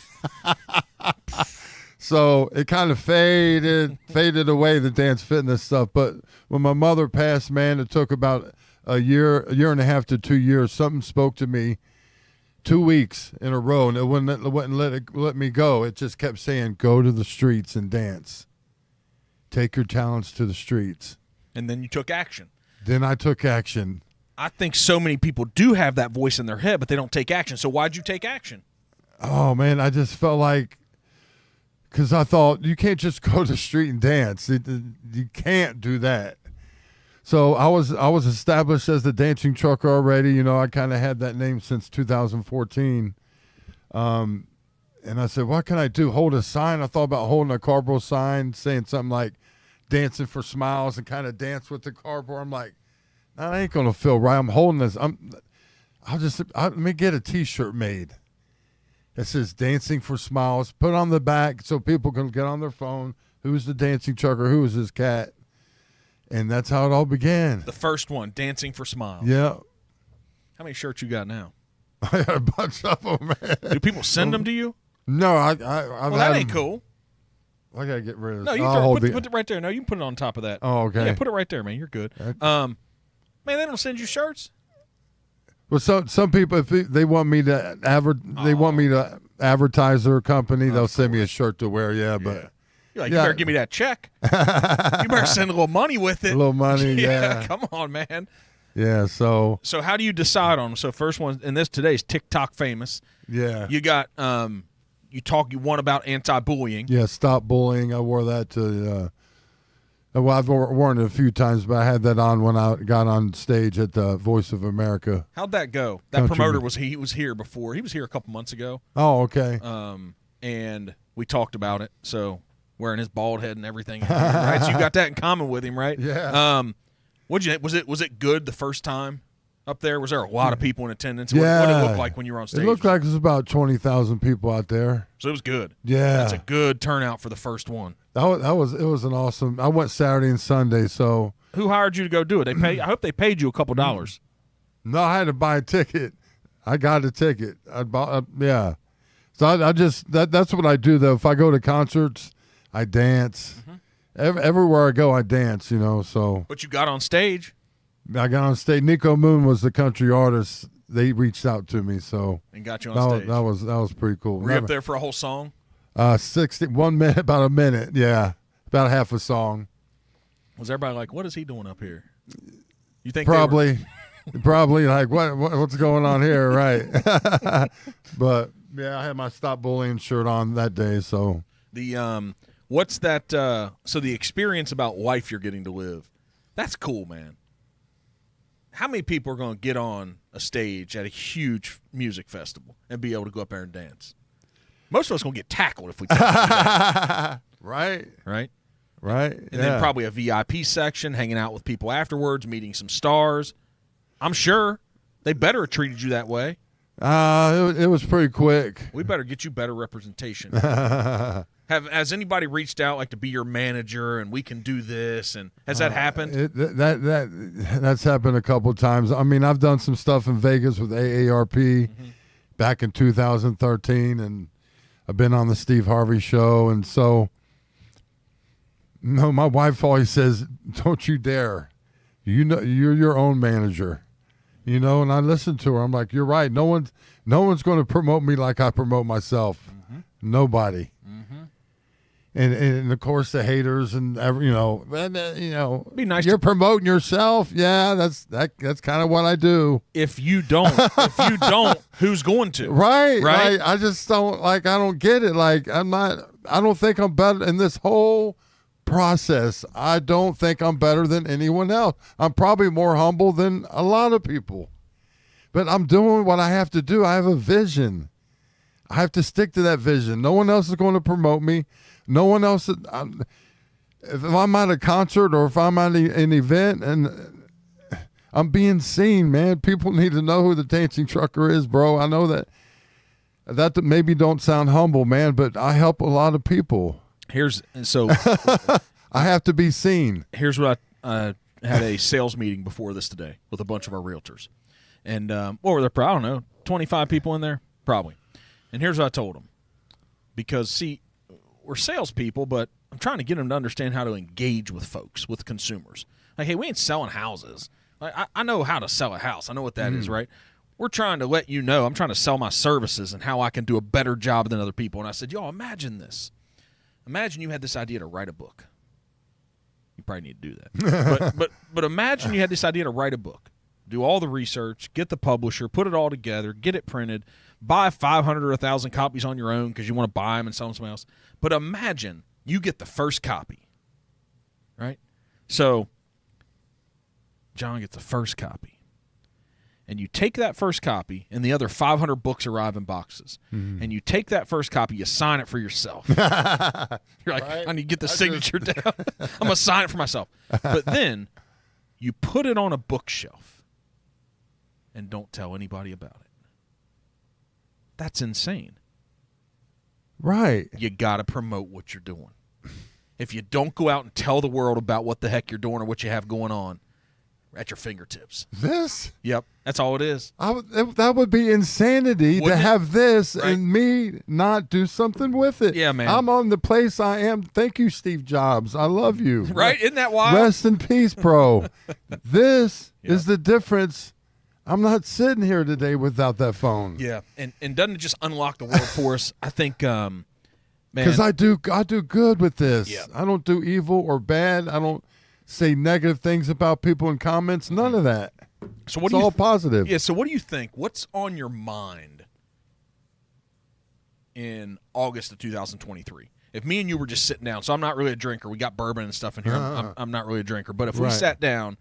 So it kind of faded away, the dance fitness stuff. But when my mother passed, man, it took about a year and a half to 2 years. Something spoke to me 2 weeks in a row, and it wouldn't let me go. It just kept saying, go to the streets and dance. Take your talents to the streets. And then you took action. Then I took action. I think so many people do have that voice in their head, but they don't take action. So why'd you take action? Oh, man, I just felt like, because I thought, you can't just go to the street and dance. You can't do that. So I was established as the dancing trucker already. I kind of had that name since 2014. And I said, what can I do? Hold a sign? I thought about holding a cardboard sign saying something like dancing for smiles and kind of dance with the cardboard. I'm like, that ain't going to feel right. I'm holding this. Let me get a T-shirt made. It says dancing for smiles. Put on the back so people can get on their phone. Who's the dancing trucker? Who is this cat? And that's how it all began. The first one, dancing for smiles. Yeah. How many shirts you got now? I got a bunch of them, man. Do people send them to you? No, well, that ain't cool. I gotta get rid of this. No, you put it right there. No, you can put it on top of that. Oh, okay. Yeah, put it right there, man. You're good. Okay. Man, they don't send you shirts. Well, some people, if they want me to advertise their company, they'll send me a shirt to wear. Yeah, but you're like, you better give me that check. You better send a little money with it. A little money, yeah. Come on, man. Yeah. So how do you decide on them? So first one, and today's TikTok famous. Yeah. You got you won about anti-bullying. Yeah, stop bullying. I wore that to. Well, I've worn it a few times, but I had that on when I got on stage at the Voice of America. How'd that go? That promoter was here before. He was here a couple months ago. Oh, okay. And we talked about it. So wearing his bald head and everything, right? So you got that in common with him, right? Yeah. Was it good the first time up there? Was there a lot of people in attendance? Yeah. What did it look like when you were on stage? It looked like there's about 20,000 people out there. So it was good. Yeah. That's a good turnout for the first one. It was an awesome. I went Saturday and Sunday. So who hired you to go do it? I hope they paid you a couple dollars. No, I had to buy a ticket. I got a ticket. I bought. Yeah. So I just that's what I do though. If I go to concerts, I dance. Mm-hmm. Everywhere I go, I dance. So. But you got on stage. I got on stage. Nico Moon was the country artist. They reached out to me, and got you on stage. That was pretty cool. Were you up there for a whole song? 1 minute, about a minute. Yeah, about half a song. Was everybody like, "What is he doing up here?" You think probably like what's going on here, right? But yeah, I had my Stop Bullying shirt on that day. So what's that? So the experience about life you're getting to live, that's cool, man. How many people are going to get on a stage at a huge music festival and be able to go up there and dance? Most of us going to get tackled if we try to do that. Right. And then probably a VIP section, hanging out with people afterwards, meeting some stars. I'm sure they better have treated you that way. It was pretty quick. We better get you better representation. Has anybody reached out like to be your manager and we can do this? And has that happened? That's happened a couple of times. I mean, I've done some stuff in Vegas with AARP back in 2013, and I've been on the Steve Harvey show. And so, my wife always says, "Don't you dare! You're your own manager." And I listen to her. I'm like, "You're right. No one's going to promote me like I promote myself. Nobody." And of course the haters and be nice. You're promoting yourself. Yeah, that's kind of what I do. If you don't, who's going to? Right. I just don't I don't get it. I don't think I'm better in this whole process. I don't think I'm better than anyone else. I'm probably more humble than a lot of people, but I'm doing what I have to do. I have a vision. I have to stick to that vision. No one else is going to promote me. No one else. If I'm at a concert or if I'm at an event and I'm being seen, man, people need to know who the dancing trucker is, bro. I know that maybe don't sound humble, man, but I help a lot of people. I have to be seen. Here's what I had a sales meeting before this today with a bunch of our realtors. And what were there? I don't know, 25 people in there? Probably. And here's what I told them. Because, see, we're salespeople, but I'm trying to get them to understand how to engage with folks, with consumers. Like, hey, we ain't selling houses. Like, I know how to sell a house. I know what that is, right? We're trying to let you know. I'm trying to sell my services and how I can do a better job than other people. And I said, y'all, imagine this. Imagine you had this idea to write a book. You probably need to do that. but imagine you had this idea to write a book. Do all the research, get the publisher, put it all together, get it printed, buy 500 or 1,000 copies on your own because you want to buy them and sell them to somebody else. But imagine you get the first copy, right? So John gets the first copy. And you take that first copy, and the other 500 books arrive in boxes. Mm-hmm. And you take that first copy, you sign it for yourself. You're like, right? I need to get the signature down. I'm going to sign it for myself. But then you put it on a bookshelf and don't tell anybody about it. That's insane. Right. You got to promote what you're doing. If you don't go out and tell the world about what the heck you're doing or what you have going on, at your fingertips. This? Yep. That's all it is. That would be insanity to have this and me not do something with it. Yeah, man. I'm on the place I am. Thank you, Steve Jobs. I love you. Right? Isn't that wild? Rest in peace, bro. This is the difference. I'm not sitting here today without that phone. Yeah. And doesn't it just unlock the world for us? I think, man. Because I do good with this. Yeah. I don't do evil or bad. I don't say negative things about people in comments. None of that. So it's all positive. Yeah. So what do you think? What's on your mind in August of 2023? If me and you were just sitting down, so I'm not really a drinker. We got bourbon and stuff in here. I'm not really a drinker. But if we sat down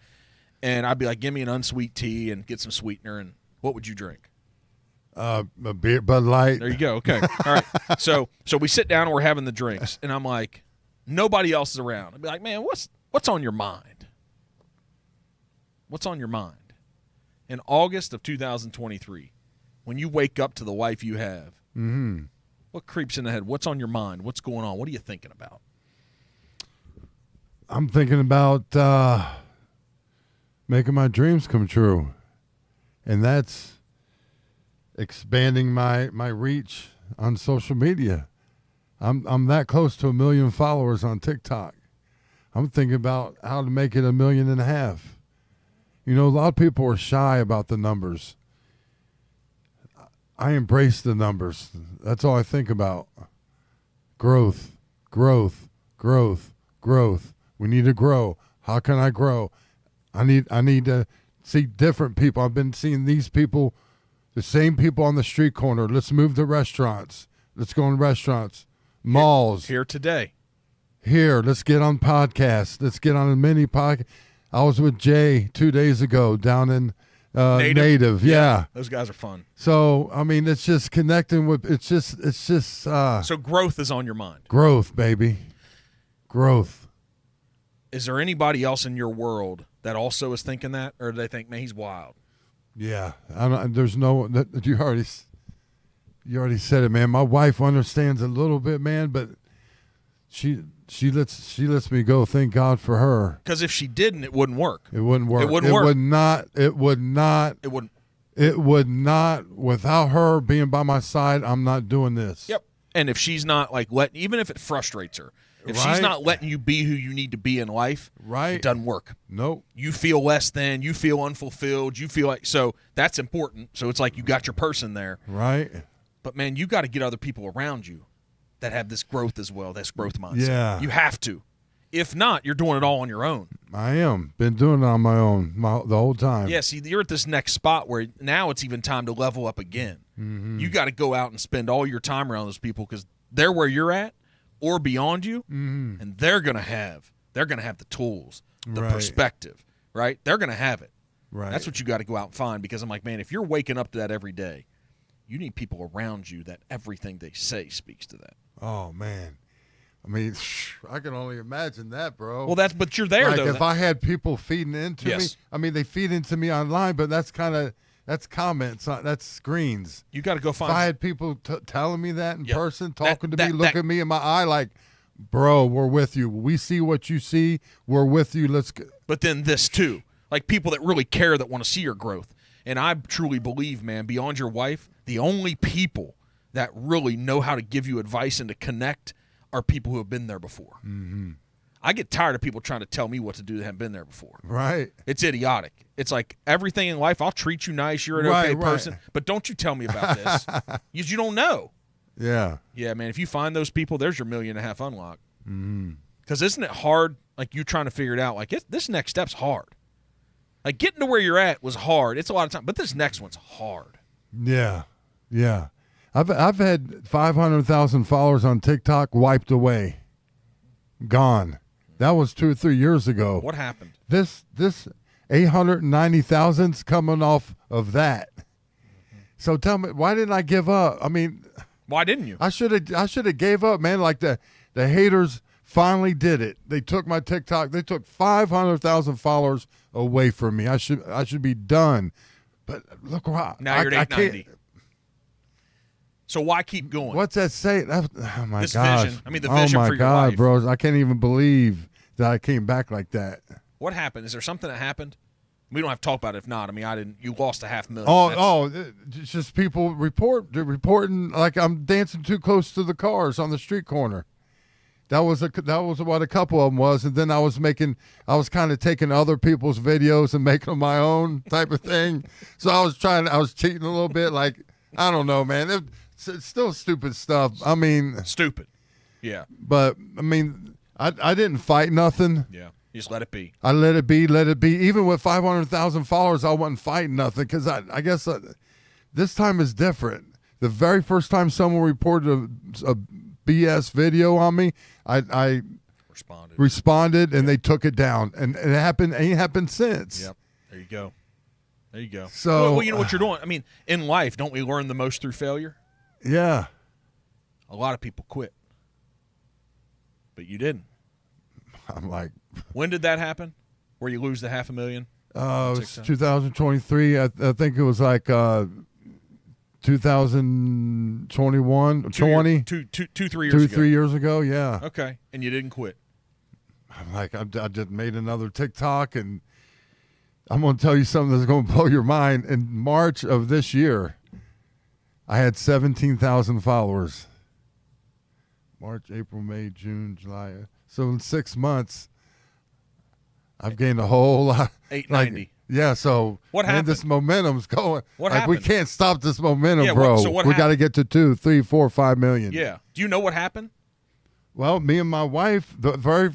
and I'd be like, give me an unsweet tea and get some sweetener, and what would you drink? A beer, Bud Light. There you go. Okay. All right. So we sit down and we're having the drinks, and I'm like, nobody else is around. I'd be like, man, What's on your mind? What's on your mind? In August of 2023, when you wake up to the life you have, what creeps in the head? What's on your mind? What's going on? What are you thinking about? I'm thinking about making my dreams come true. And that's expanding my reach on social media. I'm that close to 1 million followers on TikTok. I'm thinking about how to make it 1.5 million. You know, a lot of people are shy about the numbers. I embrace the numbers. That's all I think about. Growth, growth, growth, growth. We need to grow. How can I grow? I need to see different people. I've been seeing these people, the same people on the street corner. Let's move to restaurants. Let's go in restaurants, malls. Here today. Here, let's get on podcasts. Let's get on a mini podcast. I was with Jay 2 days ago down in Native. Yeah. Those guys are fun. So, I mean, it's just connecting with, it's just. So growth is on your mind. Growth, baby. Growth. Is there anybody else in your world that also is thinking that? Or do they think, man, he's wild? Yeah. There's no, you already said it, man. My wife understands a little bit, man, but she lets me go. Thank God for her. Because if she didn't, it wouldn't work. It wouldn't work. It wouldn't work. It would not. Without her being by my side, I'm not doing this. Yep. And if she's not even if it frustrates her, if she's not letting you be who you need to be in life, it doesn't work. Nope. You feel less than. You feel unfulfilled. You feel like, so that's important. So it's like you got your person there. Right. But man, you got to get other people around you that have this growth as well, this growth mindset. Yeah. You have to. If not, you're doing it all on your own. I am. Been doing it on my own the whole time. Yeah, see, you're at this next spot where now it's even time to level up again. Mm-hmm. You got to go out and spend all your time around those people because they're where you're at or beyond you, and they're going to have the tools, the perspective, right? They're going to have it. Right. That's what you got to go out and find because I'm like, man, if you're waking up to that every day, you need people around you that everything they say speaks to that. Oh man, I mean, I can only imagine that, bro. Well, but you're there, like though. if I had people feeding into me, Yes. I mean, they feed into me online, but that's comments, that's screens. You got to go If find. I had people telling me that in Yep. person, talking to me, that- looking me in my eye, like, bro, we're with you. We see what you see. We're with you. Let's go. But then this too, like people that really care, that want to see your growth. And I truly believe, man, beyond your wife, the only people that really know how to give you advice and to connect are people who have been there before. Mm-hmm. I get tired of people trying to tell me what to do that haven't been there before. Right. It's idiotic. It's like everything in life, I'll treat you nice, you're an okay person, but don't you tell me about this. Because you don't know. Yeah. Yeah, man, if you find those people, there's your $1.5 million unlock. Because isn't it hard, like you trying to figure it out? Like this next step's hard. Like getting to where you're at was hard. It's a lot of time, but this next one's hard. Yeah. Yeah. I've had 500,000 followers on TikTok wiped away. Gone. That was 2 or 3 years ago. What happened? This 890,000's coming off of that. So tell me, why didn't I give up? I mean, Why didn't you? I should have gave up, man. Like the haters finally did it. They took my TikTok. They took 500,000 followers away from me. I should be done. But look where Now you're at 890. So why keep going? What's that say? Oh my This gosh. vision. I mean, the vision oh my for your God, life. bros. I can't even believe that I came back like that. What happened? Is there something that happened? We don't have to talk about it if not. I mean, I didn't. You lost $500,000. It's just people reporting like I'm dancing too close to the cars on the street corner. That was what a couple of them was, and then I was kind of taking other people's videos and making them my own type of thing. So I was cheating a little bit. Like I don't know, man. It's still stupid stuff. I mean, Stupid. Yeah. but I mean, I didn't fight nothing. Yeah. You just let it be. I let it be. Even with 500,000 followers, I wasn't fighting nothing because I guess this time is different. The very first time someone reported a BS video on me, I responded and they took it down, and it ain't happened since. Yep. There you go. There you go. So, well, you know what you're doing. I mean, in life, don't we learn the most through failure? Yeah. A lot of people quit, but you didn't. I'm like, when did that happen? Where you lose the $500,000? it was 2023. I think it was like 2021, 20. 3 years ago. 3 years ago, yeah. Okay, and you didn't quit. I'm like, I just made another TikTok, and I'm going to tell you something that's going to blow your mind. In March of this year, I had 17,000 followers. March, April, May, June, July. So in 6 months, I've gained a whole lot. 890. Yeah, so What happened? this momentum's going. What We happened? can't stop this momentum, Yeah, bro. so what we got to get to 2, 3, 4, 5 million. Yeah. Do you know what happened? Well, me and my wife, the very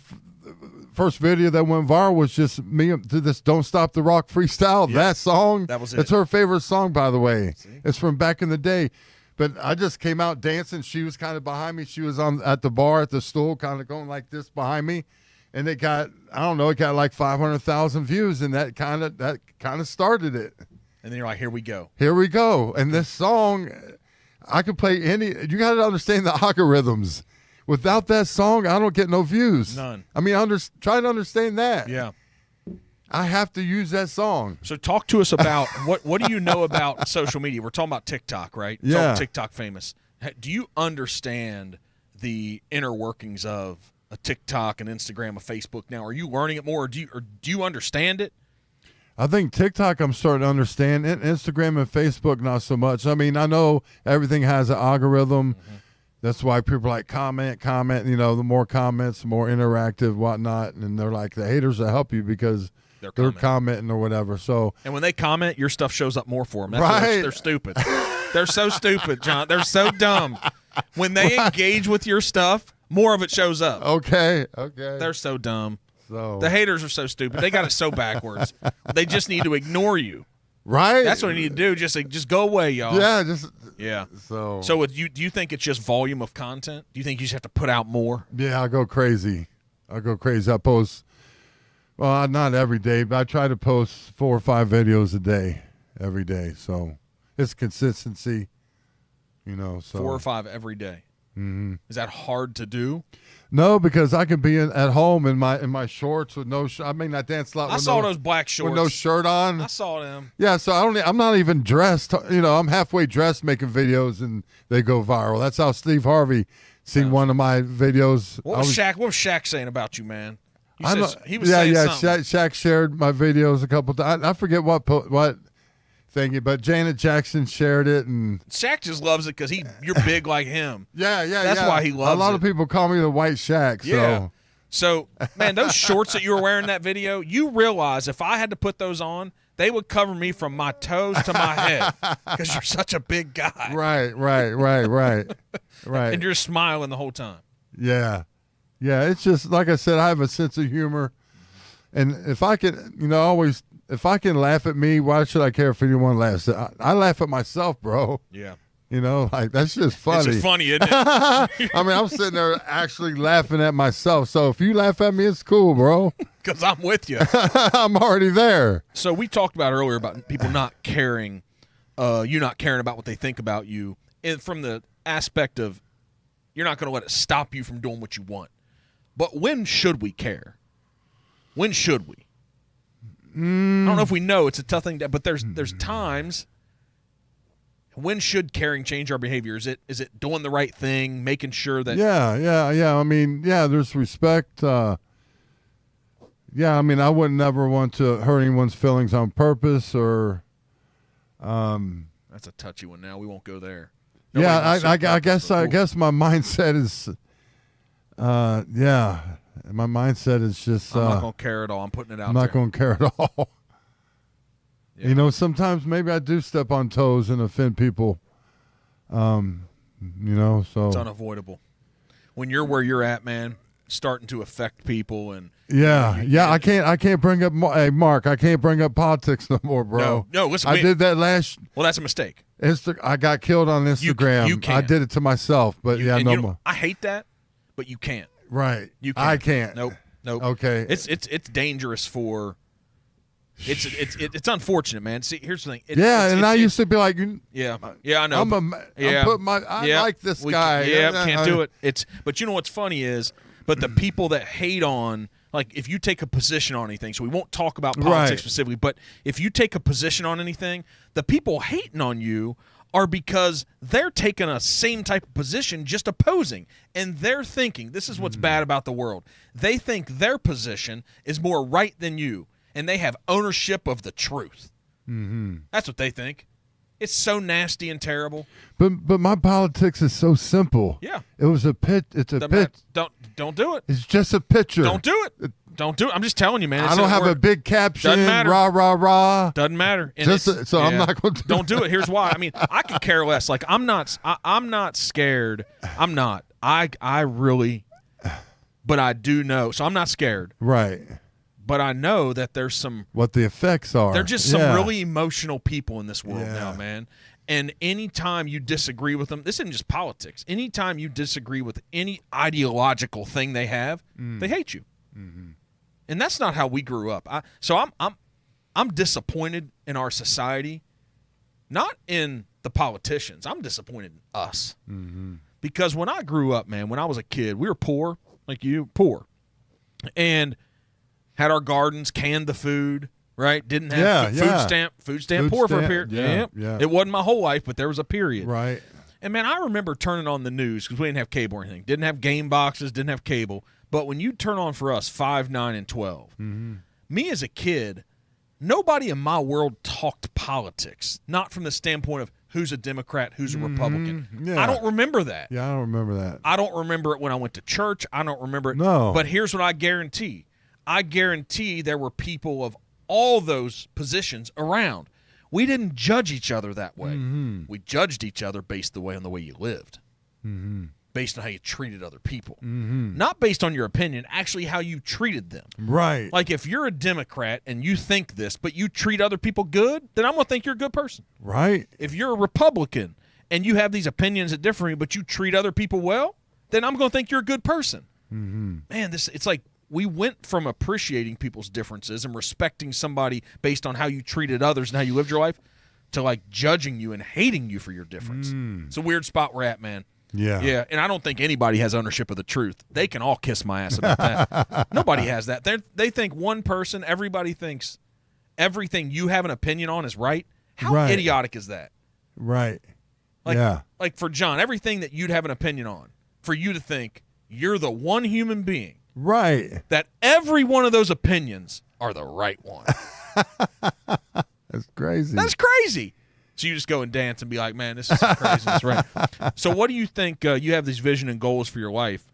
first video that went viral was just me to this "Don't Stop the Rock" freestyle. Yeah. That song, That was it. It's her favorite song, by the way. It's from back in the day. But I just came out dancing. She was kind of behind me. She was at the bar at the stool, kind of going like this behind me, and it got like 500,000 views, and that kind of started it. And then you're like, here we go. Here we go. And this song, I could play any. You got to understand the algorithms. Without that song, I don't get no views. None. I mean, try to understand that. Yeah. I have to use that song. So talk to us about what do you know about social media? We're talking about TikTok, right? Yeah. Talking TikTok famous. Do you understand the inner workings of a TikTok, an Instagram, a Facebook now? Are you learning it more, or do you understand it? I think TikTok I'm starting to understand. Instagram and Facebook not so much. I mean, I know everything has an algorithm. Mm-hmm. That's why people like comment. You know, the more comments, the more interactive, whatnot. And they're like, the haters will help you because they're commenting or whatever. So, and when they comment, your stuff shows up more for them. That's right. They're stupid. They're so stupid, John. They're so dumb. When they engage with your stuff, more of it shows up. Okay. They're so dumb. So the haters are so stupid. They got it so backwards. They just need to ignore you. Right. That's what they need to do. Just go away, y'all. Yeah. So with you, do you think it's just volume of content? Do you think you just have to put out more? Yeah, I go crazy. I post, well, not every day, but I try to post 4 or 5 videos a day, every day. So it's consistency. You know, so 4 or 5 every day. Mm-hmm. Is that hard to do? No, because I can be at home in my shorts with no. I mean, I dance a lot. I saw those black shorts with no shirt on. I saw them. Yeah, so I'm not even dressed. You know, I'm halfway dressed making videos, and they go viral. That's how Steve Harvey seen one of my videos. What was Shaq saying about you, man? You I said, he was saying something. Shaq shared my videos a couple times. I forget what thingy, but Janet Jackson shared it, and Shaq just loves it because you're big like him. Yeah, That's why he loves it. A lot of people call me the White Shaq. Yeah. So, man, those shorts that you were wearing in that video, you realize if I had to put those on, they would cover me from my toes to my head because you're such a big guy. Right. And you're smiling the whole time. Yeah. It's just like I said, I have a sense of humor, and if I can, if I can laugh at me, why should I care if anyone laughs? I laugh at myself, bro. Yeah. You know, like that's just funny. It's just funny, isn't it? I mean, I'm sitting there actually laughing at myself. So if you laugh at me, it's cool, bro. Because I'm with you. I'm already there. So we talked about earlier about people not caring, you not caring about what they think about you, and from the aspect of you're not going to let it stop you from doing what you want. But when should we care? When should we? I don't know if we know. It's a tough thing, but there's times. When should caring change our behavior? Is it doing the right thing, making sure that? Yeah. I mean, there's respect. I mean, I would never want to hurt anyone's feelings on purpose or. That's a touchy one. Now we won't go there. I guess my mindset is. My mindset is just. I'm not gonna care at all. I'm putting it out. I'm not gonna care at all. Yeah. You know, sometimes maybe I do step on toes and offend people. So it's unavoidable. When you're where you're at, man, starting to affect people and I can't bring up Mark. I can't bring up politics no more, bro. No, listen. I did that last. Well, that's a mistake. I got killed on Instagram. You can't. I did it to myself, but no more. I hate that, but you can't. Right. You can't. I can't. Nope. Okay. It's dangerous for. It's unfortunate, man. See, here's the thing. I used to be like, I know. I like this guy. Can't do it. But you know what's funny is, but the people that hate on, like, if you take a position on anything, so we won't talk about politics specifically, but if you take a position on anything, the people hating on you are because they're taking a same type of position, just opposing, and they're thinking, this is what's bad about the world. They think their position is more right than you. And they have ownership of the truth. Mm-hmm. That's what they think. It's so nasty and terrible. But my politics is so simple. Yeah. It was a pitch. It's a pitch. Don't do it. It's just a picture. Don't do it. Don't do it. I'm just telling you, man. I don't have a big caption. Doesn't matter. Rah, rah, rah. Doesn't matter. And I'm not going to Don't do it. Here's why. I mean, I could care less. Like, I'm not scared. I'm not. I really, but I do know. So I'm not scared. Right. But I know that there's some. What the effects are. They're just some really emotional people in this world now, man. And anytime you disagree with them, this isn't just politics. Anytime you disagree with any ideological thing they have, they hate you. Mm-hmm. And that's not how we grew up. I'm disappointed in our society, not in the politicians. I'm disappointed in us. Mm-hmm. Because when I grew up, man, when I was a kid, we were poor, like you, poor. And had our gardens, canned the food, right? Didn't have food stamp poor for a period. Yeah. It wasn't my whole life, but there was a period. Right. And, man, I remember turning on the news because we didn't have cable or anything. Didn't have game boxes, didn't have cable. But when you turn on for us 5, 9, and 12, me as a kid, nobody in my world talked politics, not from the standpoint of who's a Democrat, who's a Republican. Yeah. I don't remember that. Yeah, I don't remember that. I don't remember it when I went to church. I don't remember it. No. But here's what I guarantee. I guarantee there were people of all those positions around. We didn't judge each other that way. Mm-hmm. We judged each other based on the way you lived, based on how you treated other people. Mm-hmm. Not based on your opinion, actually how you treated them. Right. Like if you're a Democrat and you think this, but you treat other people good, then I'm going to think you're a good person. Right. If you're a Republican and you have these opinions that differ, but you treat other people well, then I'm going to think you're a good person. Mm-hmm. Man, it's like, we went from appreciating people's differences and respecting somebody based on how you treated others and how you lived your life to like judging you and hating you for your difference. It's a weird spot we're at, man. Yeah. Yeah, and I don't think anybody has ownership of the truth. They can all kiss my ass about that. Nobody has that. They think one person, everybody thinks everything you have an opinion on is right. How idiotic is that? Right. Like for John, everything that you'd have an opinion on, for you to think you're the one human being. Right. That every one of those opinions are the right one. That's crazy. That's crazy. So you just go and dance and be like, man, this is craziness, right? So what do you think? You have this vision and goals for your life,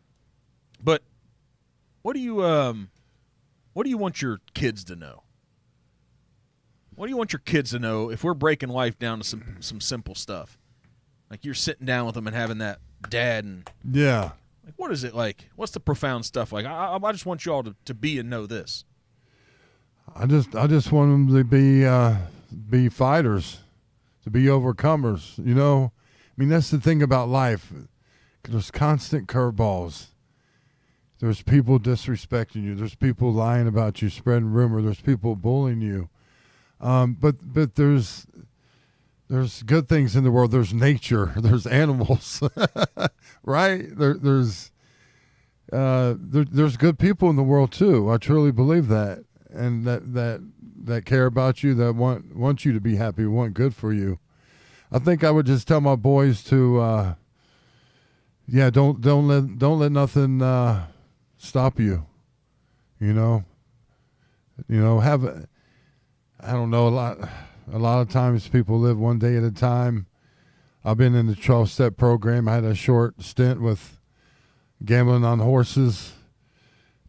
but what do you want your kids to know? What do you want your kids to know if we're breaking life down to some simple stuff? Like you're sitting down with them and having that dad and like what is it like? What's the profound stuff like? I just want you all to be and know this. I just want them to be fighters, to be overcomers. You know, I mean that's the thing about life. There's constant curveballs. There's people disrespecting you. There's people lying about you, spreading rumor. There's people bullying you. But there's good things in the world. There's nature. There's animals, right? There's good people in the world too. I truly believe that, and that care about you, that want you to be happy, want good for you. I think I would just tell my boys to, don't let nothing stop you. You know, I don't know, a lot of times people live one day at a time. I've been in the 12-step program. I had a short stint with gambling on horses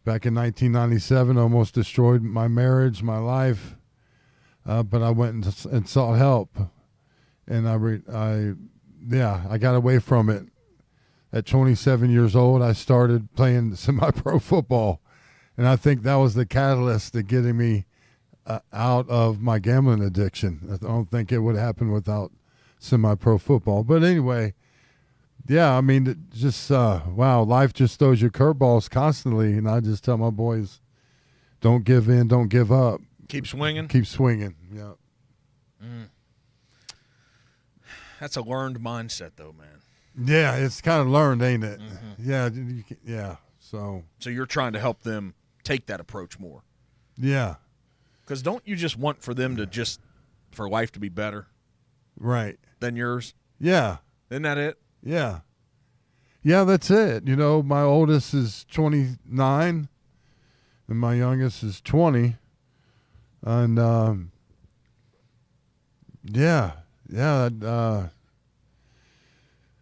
back in 1997. Almost destroyed my marriage, my life. But I went and sought help. And I got away from it. At 27 years old, I started playing semi-pro football. And I think that was the catalyst to getting me out of my gambling addiction. I don't think it would happen without semi-pro football. But anyway, I mean, just life just throws you curveballs constantly, and I just tell my boys, don't give in, don't give up. Keep swinging. Keep swinging. Yeah. That's a learned mindset, though, man. Yeah, it's kind of learned, ain't it? Mm-hmm. Yeah. So you're trying to help them take that approach more. Yeah. Because don't you just want for them for life to be better? Right. Than yours? Yeah. Isn't that it? Yeah. Yeah, that's it. You know, my oldest is 29 and my youngest is 20. And,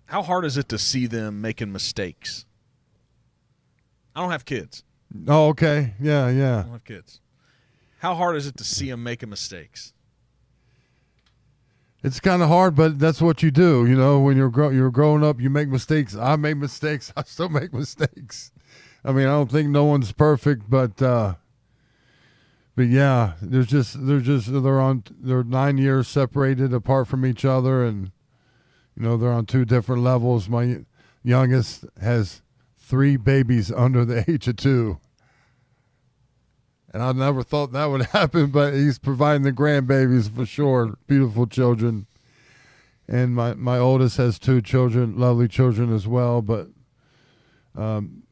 how hard is it to see them making mistakes? I don't have kids. Oh, okay. Yeah. I don't have kids. How hard is it to see them making mistakes? It's kind of hard, but that's what you do. You know, when you're growing up, you make mistakes. I make mistakes. I still make mistakes. I mean, I don't think no one's perfect, but yeah, they're 9 years separated apart from each other, and you know they're on two different levels. My youngest has 3 babies under the age of 2. And I never thought that would happen, but he's providing the grandbabies for sure. Beautiful children. And my oldest has 2 children, lovely children as well, but kind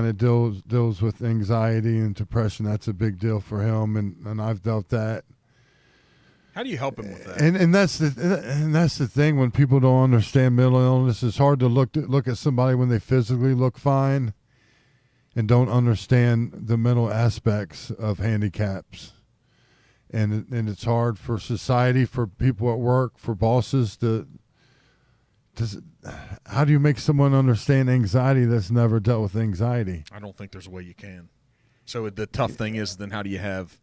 of deals with anxiety and depression. That's a big deal for him, and I've dealt that. How do you help him with that? And that's the thing, when people don't understand mental illness, it's hard to look at somebody when they physically look fine and don't understand the mental aspects of handicaps. And it's hard for society, for people at work, for bosses how do you make someone understand anxiety that's never dealt with anxiety? I don't think there's a way you can. So the tough thing is, then how do you have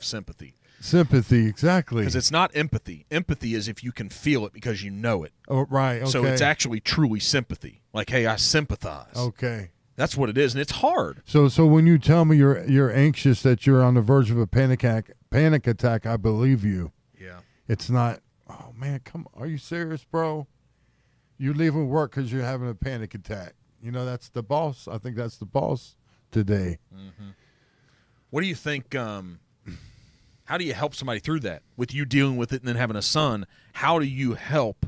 sympathy? Sympathy, exactly. Because it's not empathy. Empathy is if you can feel it because you know it. Oh, right, okay. So it's actually truly sympathy. Like, hey, I sympathize. Okay. That's what it is, and it's hard. So when you tell me you're anxious, that you're on the verge of a panic attack, I believe you. Yeah. It's not, oh man, come on, are you serious, bro? You're leaving work because you're having a panic attack. You know, that's the boss. I think that's the boss today. Mm-hmm. What do you think? How do you help somebody through that? With you dealing with it and then having a son, how do you help?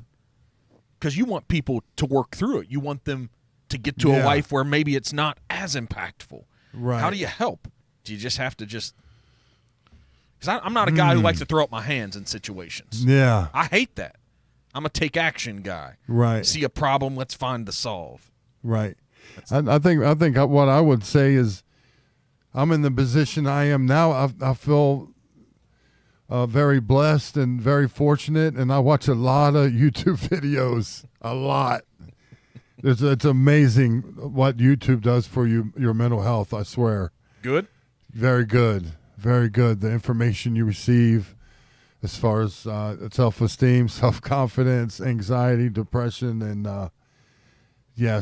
Because you want people to work through it. You want them to get to a life where maybe it's not as impactful. Right. How do you help? Do you just have to just... Because I'm not a guy who likes to throw up my hands in situations. Yeah. I hate that. I'm a take action guy. Right. See a problem, let's find the solve. Right. I think what I would say is I'm in the position I am now. I feel very blessed and very fortunate, and I watch a lot of YouTube videos. A lot. It's amazing what YouTube does for your mental health, I swear. Good? Very good. Very good. The information you receive as far as self-esteem, self-confidence, anxiety, depression, and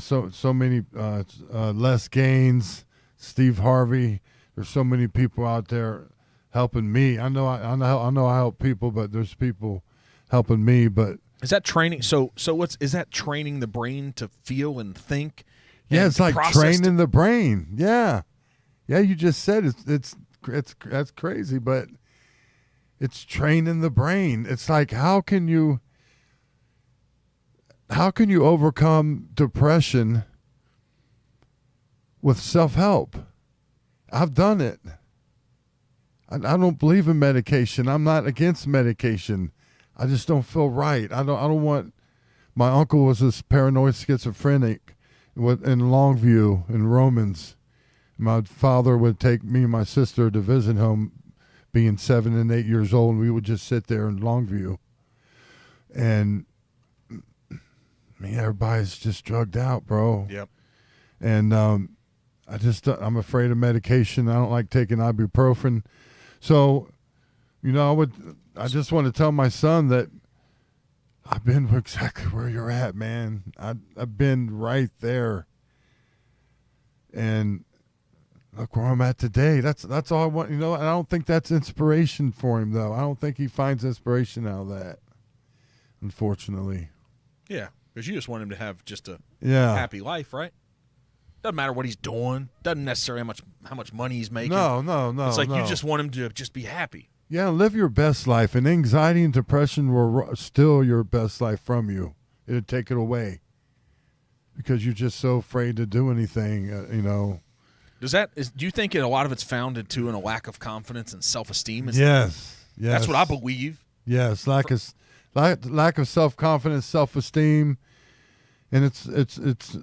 so many Les Gaines, Steve Harvey. There's so many people out there helping me. I know I help people, but there's people helping me. But is that training? So is that training the brain to feel and think? Yeah, it's like training the brain. Yeah, you just said it's that's crazy, but it's training the brain. It's like how can you overcome depression with self-help? I've done it. I don't believe in medication. I'm not against medication. I just don't feel right. I don't want. My uncle was this paranoid schizophrenic in Longview in Romans. My father would take me and my sister to visit him, being 7 and 8 years old, and we would just sit there in Longview. And everybody's just drugged out, bro. Yep. And I'm afraid of medication. I don't like taking ibuprofen. So, I just want to tell my son that I've been exactly where you're at, man. I've been right there. And look where I'm at today. That's all I want. And I don't think that's inspiration for him, though. I don't think he finds inspiration out of that, unfortunately. Yeah, because you just want him to have just a happy life, right? Doesn't matter what he's doing. Doesn't necessarily how much money he's making. No. It's like you just want him to just be happy. Yeah, live your best life. And anxiety and depression will steal your best life from you. It'll take it away because you're just so afraid to do anything, Do you think a lot of it's founded too in a lack of confidence and self-esteem? Yes. That's what I believe. Yes, lack of self-confidence, self-esteem, and it's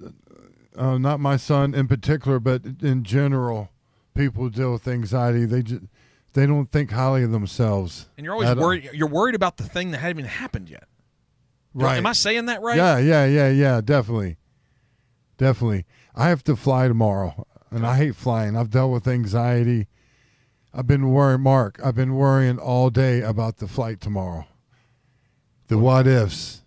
not my son in particular, but in general, people who deal with anxiety. They don't think highly of themselves. And you're always worried. You're worried about the thing that hasn't even happened yet. Right? Am I saying that right? Yeah. Definitely. I have to fly tomorrow. And I hate flying. I've dealt with anxiety. I've been worrying all day about the flight tomorrow. The what ifs.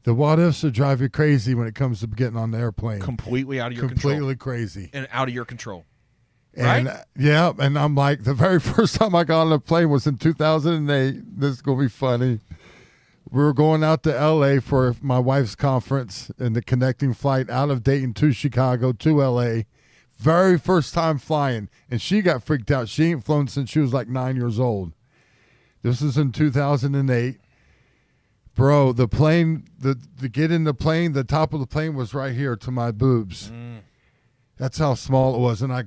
The what ifs will drive you crazy when it comes to getting on the airplane. Completely out of your control. Completely crazy. And out of your control. And right? And I'm like, the very first time I got on a plane was in 2008. This is going to be funny. We were going out to L.A. for my wife's conference and the connecting flight out of Dayton to Chicago to L.A., very first time flying, and she got freaked out. She ain't flown since she was like 9 years old. This is in 2008. Bro, the plane, the get in the plane, the top of the plane was right here to my boobs. That's how small it was. And I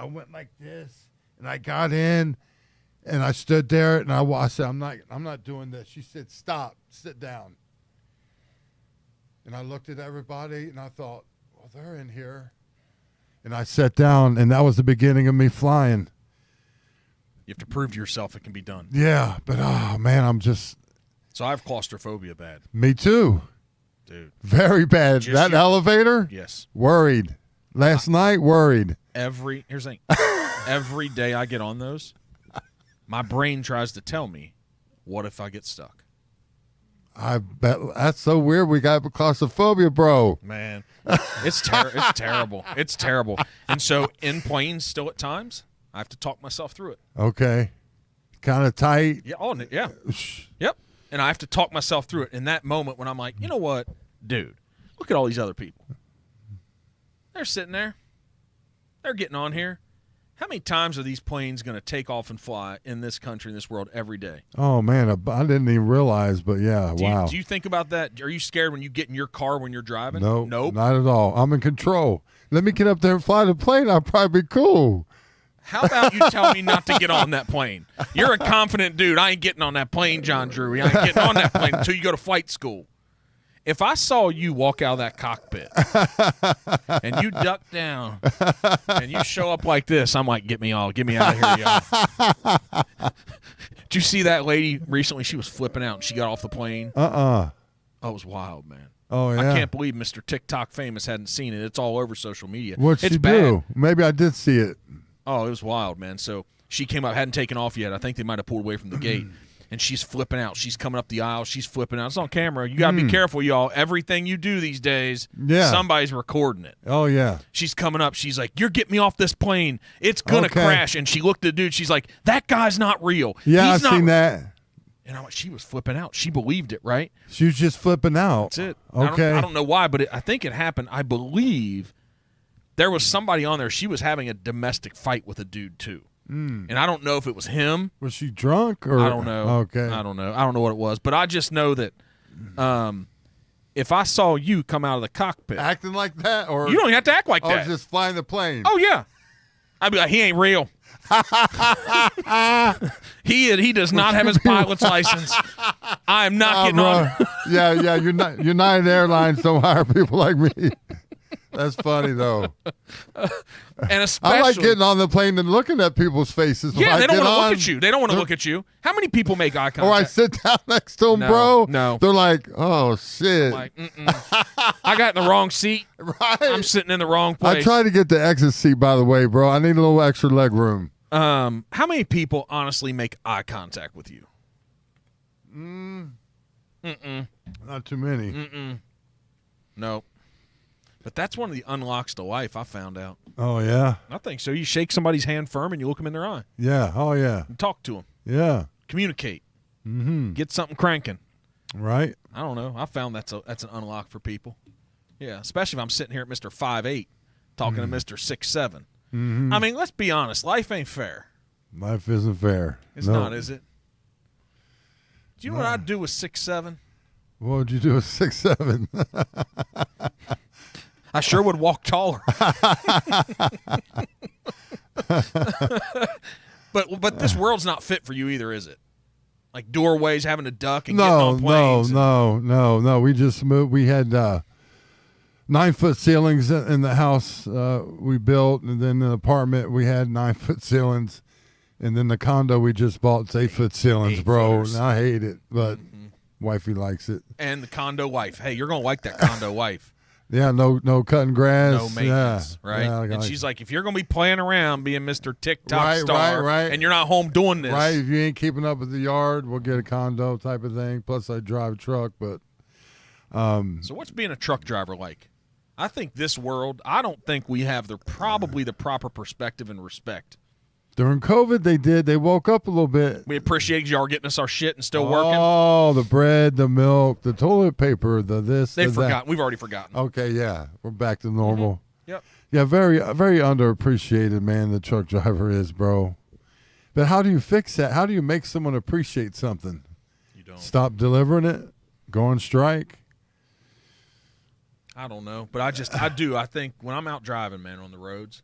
went like this, and I got in, and I stood there, and I said, I'm not doing this. She said, stop, sit down. And I looked at everybody, and I thought, well, they're in here. And I sat down, and that was the beginning of me flying. You have to prove to yourself it can be done. Yeah, but, oh, man, I'm just... So I have claustrophobia bad. Me too. Dude. Very bad. That elevator? Yes. Worried. Last night, worried. Here's the thing. Every day I get on those, my brain tries to tell me, what if I get stuck? I bet that's so weird. We got claustrophobia, bro. Man, it's terrible. It's terrible. And so in planes, still at times, I have to talk myself through it. Okay, kind of tight. Yeah. Oh, yeah. Yep. And I have to talk myself through it. In that moment when I'm like, you know what, dude, look at all these other people. They're sitting there. They're getting on here. How many times are these planes going to take off and fly in this country, in this world, every day? Oh, man, I didn't even realize, but yeah, wow. Do you think about that? Are you scared when you get in your car when you're driving? Nope, Nope. not at all. I'm in control. Let me get up there and fly the plane. I'll probably be cool. How about you tell me not to get on that plane? You're a confident dude. I ain't getting on that plane, John Drury. I ain't getting on that plane until you go to flight school. If I saw you walk out of that cockpit and you duck down and you show up like this, I'm like, get me out of here, y'all. Did you see that lady recently? She was flipping out and she got off the plane. Oh, it was wild, man. Oh, yeah. I can't believe Mr. TikTok famous hadn't seen it. It's all over social media. What'd it's she bad. do? Maybe I did see it. Oh, it was wild, man. So she came up, hadn't taken off yet. I think they might have pulled away from the gate. And she's flipping out. She's coming up the aisle. She's flipping out. It's on camera. You got to be careful, y'all. Everything you do these days, somebody's recording it. Oh, yeah. She's coming up. She's like, you're getting me off this plane. It's going to crash. And she looked at the dude. She's like, that guy's not real. Yeah, He's I've seen that. And she was flipping out. She believed it, right? She was just flipping out. That's it. Okay. I don't know why, but I think it happened. I believe there was somebody on there. She was having a domestic fight with a dude, too. And I don't know if it was him. Was she drunk? Or I don't know. Okay. I don't know. I don't know what it was. But I just know that if I saw you come out of the cockpit. Acting like that? Or you don't even have to act like that. just flying the plane. Oh, yeah. I'd be like, he ain't real. He does not have his pilot's license. I am not getting on. Yeah, United Airlines don't hire people like me. That's funny, though. And especially, I like getting on the plane and looking at people's faces. Yeah, they don't want to look at you. They don't want to look at you. How many people make eye contact? Or I sit down next to them, No, bro. no. They're like, oh, shit. Like, I got in the wrong seat. Right. I'm sitting in the wrong place. I try to get the exit seat, by the way, bro. I need a little extra leg room. How many people honestly make eye contact with you? Not too many. No. But that's one of the unlocks to life, I found out. Oh, yeah? I think so. You shake somebody's hand firm and you look them in their eye. Yeah. Oh, yeah. And talk to them. Yeah. Communicate. Get something cranking. Right. I don't know. I found that's an unlock for people. Yeah, especially if I'm sitting here at Mr. 5'8", talking to Mr. 6'7". I mean, let's be honest. Life ain't fair. Life isn't fair. It's not, is it? Do you know what I'd do with 6'7"? What would you do with 6'7"? I sure would walk taller. But this world's not fit for you either, is it? Like doorways, having to duck and getting on planes. No. We just moved. We had 9-foot ceilings in the house we built, and then in the apartment we had 9-foot ceilings, and then the condo we just bought, it's 8-foot ceilings, bro. And I hate it, but wifey likes it. And the condo wife. Hey, you're gonna like that condo wife. Yeah, no cutting grass. No maintenance, right? Yeah, and she's like, if you're going to be playing around being Mr. TikTok star right. and you're not home doing this. Right, if you ain't keeping up with the yard, we'll get a condo type of thing. Plus, I drive a truck, but... So what's being a truck driver like? I think this world, I don't think we have probably the proper perspective and respect. During COVID, they did. They woke up a little bit. We appreciate y'all are getting us our shit and still working. Oh, the bread, the milk, the toilet paper, the this, They've the forgotten. that. We've already forgotten. Okay, yeah. We're back to normal. Yep. Yeah, very, very underappreciated, man, the truck driver is, bro. But how do you fix that? How do you make someone appreciate something? You don't. Stop delivering it? Go on strike? I don't know. But I do. I think when I'm out driving, man, on the roads,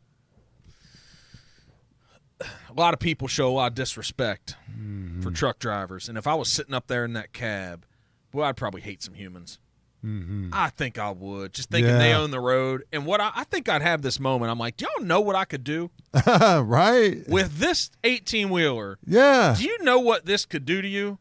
a lot of people show a lot of disrespect for truck drivers. And if I was sitting up there in that cab, boy, I'd probably hate some humans. I think I would. Just thinking they own the road. And what I think I'd have this moment. I'm like, do y'all know what I could do? Right. With this 18-wheeler. Yeah. Do you know what this could do to you?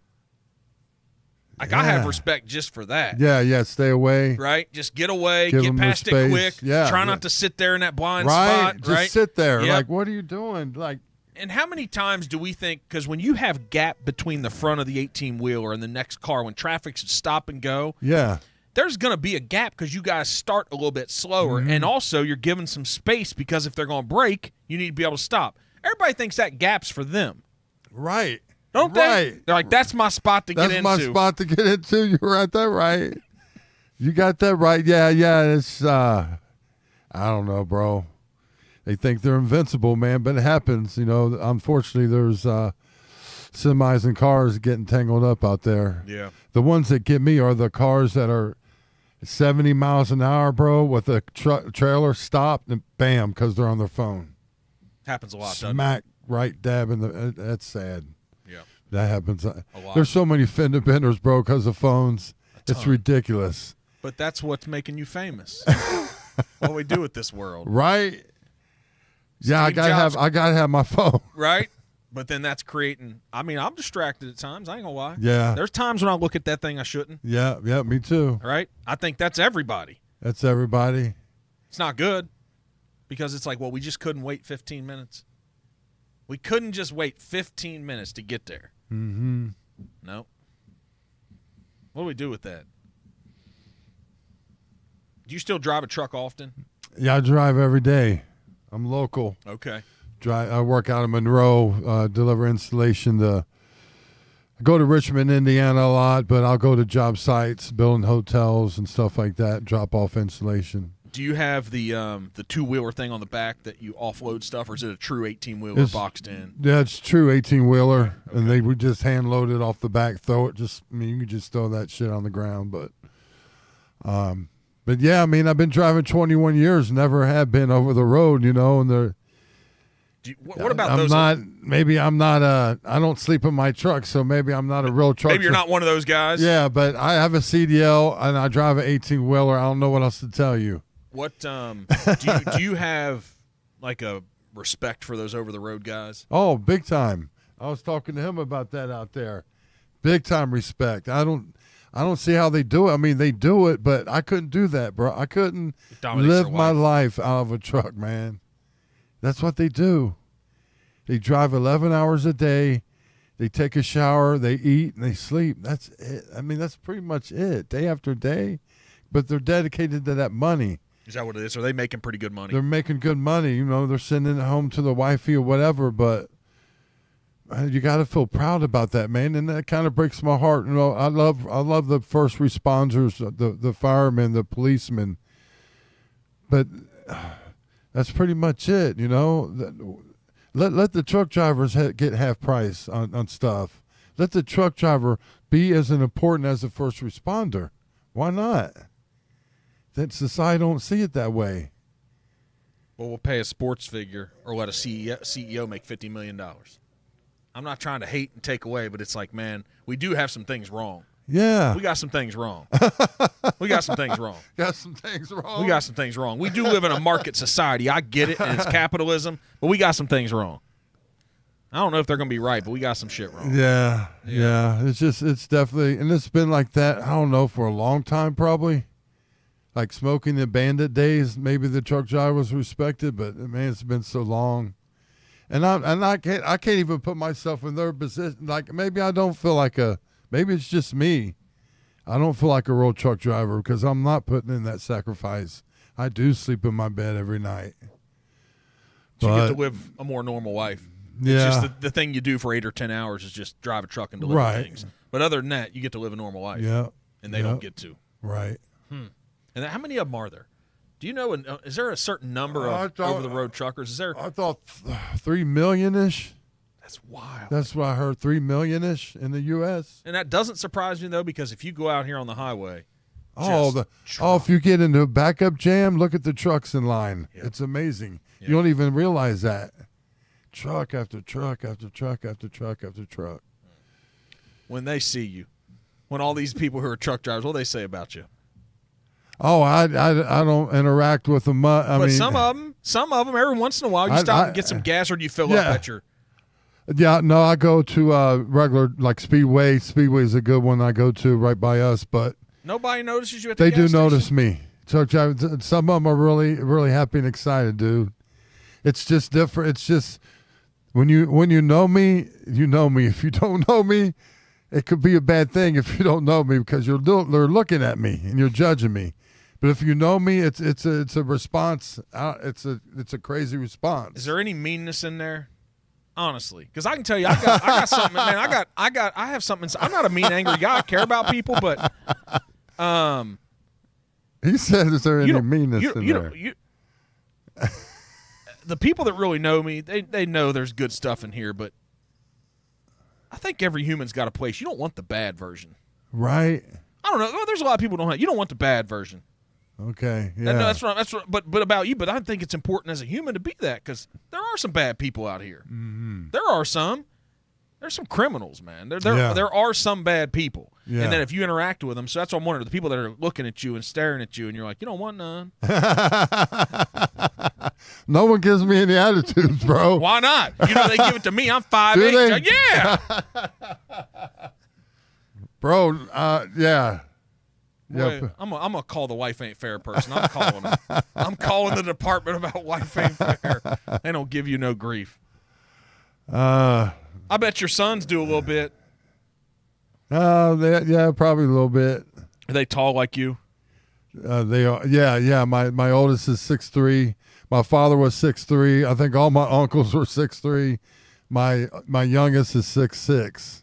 Like, I have respect just for that. Yeah. Stay away. Right? Just get away. Give Get them past their it space. quick. Yeah, Try not to sit there in that blind Right. spot. Just right? sit there. Yep. Like, what are you doing? Like, and how many times do we think, because when you have gap between the front of the 18-wheeler and the next car, when traffic's stop and go, yeah. there's going to be a gap because you guys start a little bit slower. And also you're giving some space because if they're going to brake, you need to be able to stop. Everybody thinks that gap's for them. Right. Don't they? They're like, that's my spot to get into. That's my spot to get into. You're right there, right. You got that right. Yeah. It's, I don't know, bro. They think they're invincible, man, but it happens. You know, unfortunately, there's semis and cars getting tangled up out there. Yeah. The ones that get me are the cars that are 70 miles an hour, bro, with a trailer stopped and bam, because they're on their phone. Happens a lot, doesn't it? Smack right dab in the. That's sad. Yeah. That happens. A lot. There's so many fender benders, bro, because of phones. It's ridiculous. But that's what's making you famous. What do we do with this world? Right? Yeah, Steve Jobs- I gotta have my phone. Right? But then that's creating. I mean, I'm distracted at times. I ain't gonna lie. Yeah. There's times when I look at that thing I shouldn't. Yeah, me too. Right? I think that's everybody. That's everybody. It's not good because it's like, well, we just couldn't wait 15 minutes. We couldn't just wait 15 minutes to get there. Mm-hmm. No. What do we do with that? Do you still drive a truck often? Yeah, I drive every day. I'm local. Okay. I work out of Monroe, deliver installation I go to Richmond, Indiana a lot, but I'll go to job sites, building hotels and stuff like that, drop off installation. Do you have the two-wheeler thing on the back that you offload stuff, or is it a true 18-wheeler boxed in? Yeah, it's true 18-wheeler, Okay. and they would just hand load it off the back, throw it. You could just throw that shit on the ground, but yeah, I mean, I've been driving 21 years, never have been over the road, you know, and they're. What about I'm those? I'm not I don't sleep in my truck, so maybe I'm not a real truck. Maybe you're not one of those guys. Yeah, but I have a CDL and I drive an 18-wheeler. I don't know what else to tell you. What do you have like a respect for those over the road guys? Oh, big time. I was talking to him about that out there. Big time respect. I don't see how they do it. I mean, they do it, but I couldn't do that, bro. I couldn't live my life out of a truck, man. That's what they do. They drive 11 hours a day. They take a shower. They eat and they sleep. That's it. I mean, that's pretty much it, day after day. But they're dedicated to that money. Is that what it is? Are they making pretty good money? They're making good money. You know, they're sending it home to the wifey or whatever. But you got to feel proud about that, man. And that kind of breaks my heart. You know, I love the first responders, the firemen, the policemen. But that's pretty much it, you know. Let the truck drivers get half price on stuff. Let the truck driver be as important as the first responder. Why not? That society don't see it that way. Well, we'll pay a sports figure or let a CEO make $50 million. I'm not trying to hate and take away, but it's like, man, we do have some things wrong. Yeah. We got some things wrong. We got some things wrong. Got some things wrong. We got some things wrong. We do live in a market society. I get it, and it's capitalism, but we got some things wrong. I don't know if they're going to be right, but we got some shit wrong. Yeah. It's definitely, and it's been like that, I don't know, for a long time probably. Like smoking the bandit days, maybe the truck driver was respected, but man, it's been so long. And I can't even put myself in their position. Like maybe I don't feel like maybe it's just me. I don't feel like a real truck driver because I'm not putting in that sacrifice. I do sleep in my bed every night. So you get to live a more normal life. Yeah. It's just the thing you do for 8 or 10 hours is just drive a truck and deliver things. But other than that, you get to live a normal life. Yeah. And they don't get to. Right. And how many of them are there? Do you know, is there a certain number of over-the-road truckers? Is there? I thought 3 million-ish. That's wild. That's what I heard, 3 million-ish in the U.S. And that doesn't surprise me, though, because if you go out here on the highway, if you get into a backup jam, look at the trucks in line. Yep. It's amazing. Yep. You don't even realize that. Truck after truck after truck after truck after truck. When they see you, when all these people who are truck drivers, what do they say about you? Oh, I don't interact with them. But some of them, every once in a while, you stop and get some gas, or do you fill up at your? Yeah, no, I go to regular like Speedway. Speedway is a good one I go to right by us, but nobody notices you at the gas station? They do notice me. Truck drivers, some of them are really, really happy and excited, dude. It's just different. It's just when you know me, you know me. If you don't know me, it could be a bad thing if you don't know me because they're looking at me and you're judging me. But if you know me, it's a response. It's a crazy response. Is there any meanness in there? Honestly, because I can tell you, I got something, man. I have something. I'm not a mean, angry guy. I care about people, but he said, "Is there any meanness in there?" the people that really know me, they know there's good stuff in here, but I think every human's got a place. You don't want the bad version. Right. I don't know. Well, there's a lot of people who don't have. You don't want the bad version. Okay. Yeah. No, that's what. But about you. But I think it's important as a human to be that, because there are some bad people out here. Mm-hmm. There are some. There's some criminals, man. There are some bad people. Yeah. And then if you interact with them, so that's what I'm wondering. The people that are looking at you and staring at you, and you're like, you don't want none. No one gives me any attitudes, bro. Why not? You know, they give it to me. I'm 5'8". Like, yeah. Bro, yeah. Boy, Yep. I'm gonna call the wife ain't fair person. I'm calling them. I'm calling the department about wife ain't fair. They don't give you no grief. I bet your sons do a little bit. Yeah, probably a little bit. Are they tall like you? They are. Yeah. My oldest is 6'3". My father was 6'3". I think all my uncles were 6'3". My youngest is 6'6".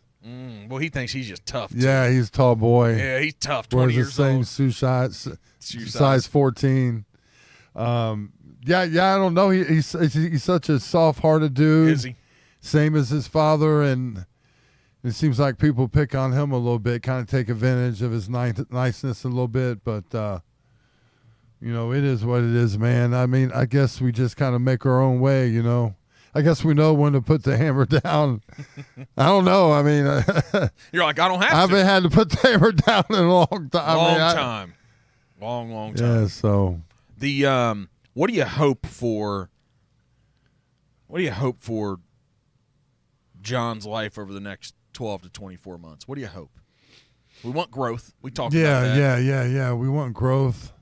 Well, he thinks he's just tough. Too. Yeah, he's a tall boy. Yeah, he's tough. 20 Wears years the same old. shoe size 14. Yeah. I don't know. He's such a soft-hearted dude. Is he? Same as his father, and it seems like people pick on him a little bit, kind of take advantage of his niceness a little bit. But it is what it is, man. I mean, I guess we just kind of make our own way. I guess we know when to put the hammer down. I don't know. I mean, you're like, I don't have I haven't had to put the hammer down in a long time. Long time. Yeah. So what do you hope for? What do you hope for John's life over the next 12 to 24 months? What do you hope? We want growth. We talked about that. Yeah. We want growth.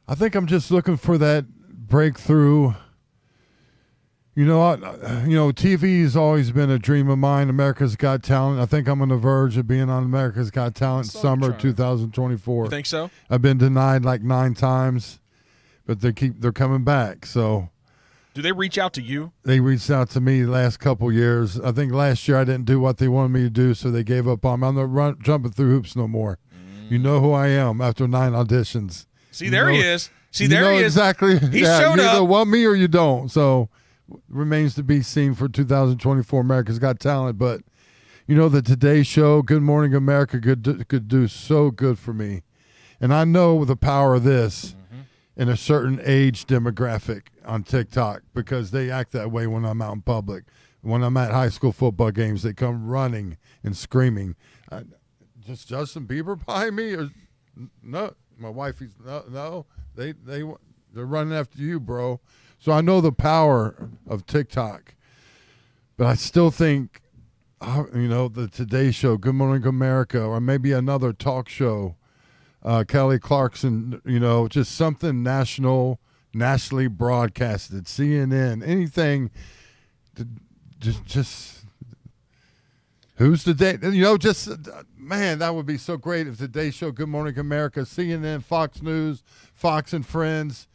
I think I'm just looking for that breakthrough. TV has always been a dream of mine. America's Got Talent. I think I'm on the verge of being on America's Got Talent summer 2024. You think so? I've been denied like 9 times, but they're coming back. So, do they reach out to you? They reached out to me the last couple years. I think last year I didn't do what they wanted me to do, so they gave up on me. I'm not jumping through hoops no more. You know who I am after 9 auditions. See, there he is. See, there he is. Exactly. He showed you up. either want me or you don't. So, remains to be seen for 2024 America's Got Talent. But, the Today Show, Good Morning America could do so good for me. And I know the power of this in a certain age demographic on TikTok, because they act that way when I'm out in public. When I'm at high school football games, they come running and screaming. Just Justin Bieber behind me? Or no, my wife. No. They're running after you, bro. So I know the power of TikTok, but I still think, the Today Show, Good Morning America, or maybe another talk show, Kelly Clarkson, just something nationally broadcasted, CNN, anything, just who's the day, man, that would be so great if Today Show, Good Morning America, CNN, Fox News, Fox and Friends,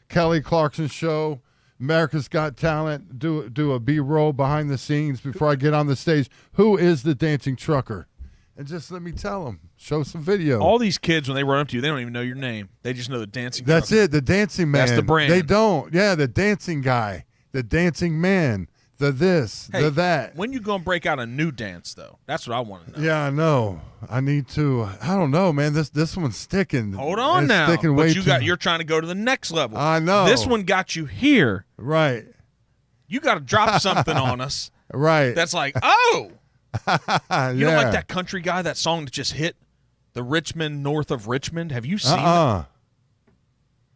Kelly Clarkson Show, America's Got Talent, do a B-roll behind the scenes before I get on the stage. Who is the dancing trucker? And just let me tell them. Show some video. All these kids, when they run up to you, they don't even know your name. They just know the dancing That's trucker. it, the dancing man. That's the brand. They don't. Yeah, the dancing guy, the dancing man, the this, Hey, the that. When you going to break out a new dance, though? That's what I want to know. Yeah, I know. I need to. I don't know, man. This one's sticking. Hold on It's now. Sticking way You're trying to go to the next level. I know. This one got you here. Right. You got to drop something on us. Right. That's like, oh. You don't like Yeah. that country guy, that song that just hit? The Richmond, North of Richmond. Have you seen it?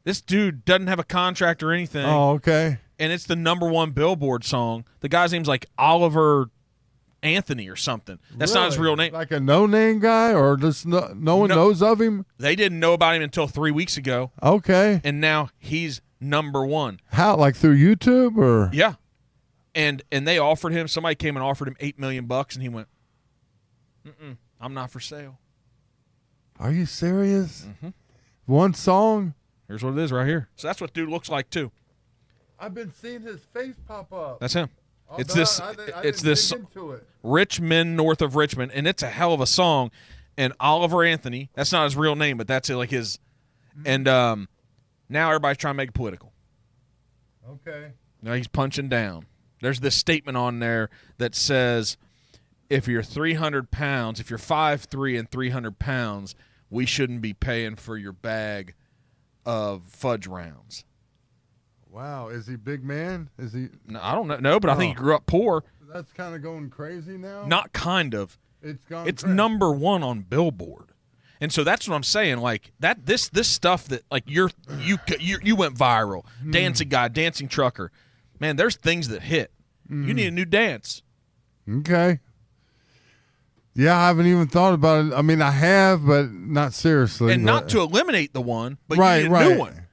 This dude doesn't have a contract or anything. Oh, okay. And it's the #1 Billboard song. The guy's name's like Oliver Anthony or something. That's not his Really? real name. Like a no-name guy, or just no one knows of him? They didn't know about him until 3 weeks ago, Okay. and now he's #1. How? Like through YouTube, or? Yeah. And they offered him, somebody came and offered him $8 million, and he went, I'm not for sale. Are you serious? Mm-hmm. One song? Here's what it is right here. So that's what dude looks like too. I've been seeing his face pop up. That's him. Oh, It's no, this. I It's didn't this dig into it. Richmond, North of Richmond, and it's a hell of a song. And Oliver Anthony, that's not his real name, but that's like his. And now everybody's trying to make it political. Okay. Now he's punching down. There's this statement on there that says, if you're 300 pounds, if you're 5'3" and 300 pounds, we shouldn't be paying for your bag of fudge rounds. Wow. Is he big man? Is he? No, I don't know, but I think he grew up poor. That's kind of going crazy now? Not kind of. It's gone It's crazy. number one on Billboard. And so that's what I'm saying. Like that, this stuff that like you went viral. Dancing guy, dancing trucker. Man, there's things that hit. You need a new dance. Okay. Yeah, I haven't even thought about it. I mean, I have, but not seriously. And not to eliminate the one, but Right, you need a right. new one.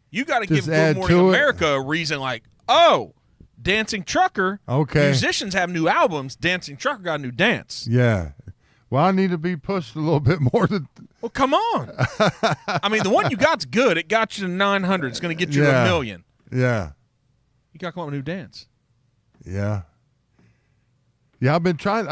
You got to Just give add Good Morning to it. America a reason like, oh, dancing trucker. Okay. Musicians have new albums. Dancing trucker got a new dance. Yeah. Well, I need to be pushed a little bit more to. Well, come on. I mean, the one you got's good. It got you to 900. It's going to get you to Yeah. $1 million. Yeah. You got to come up with a new dance. Yeah. Yeah, I've been trying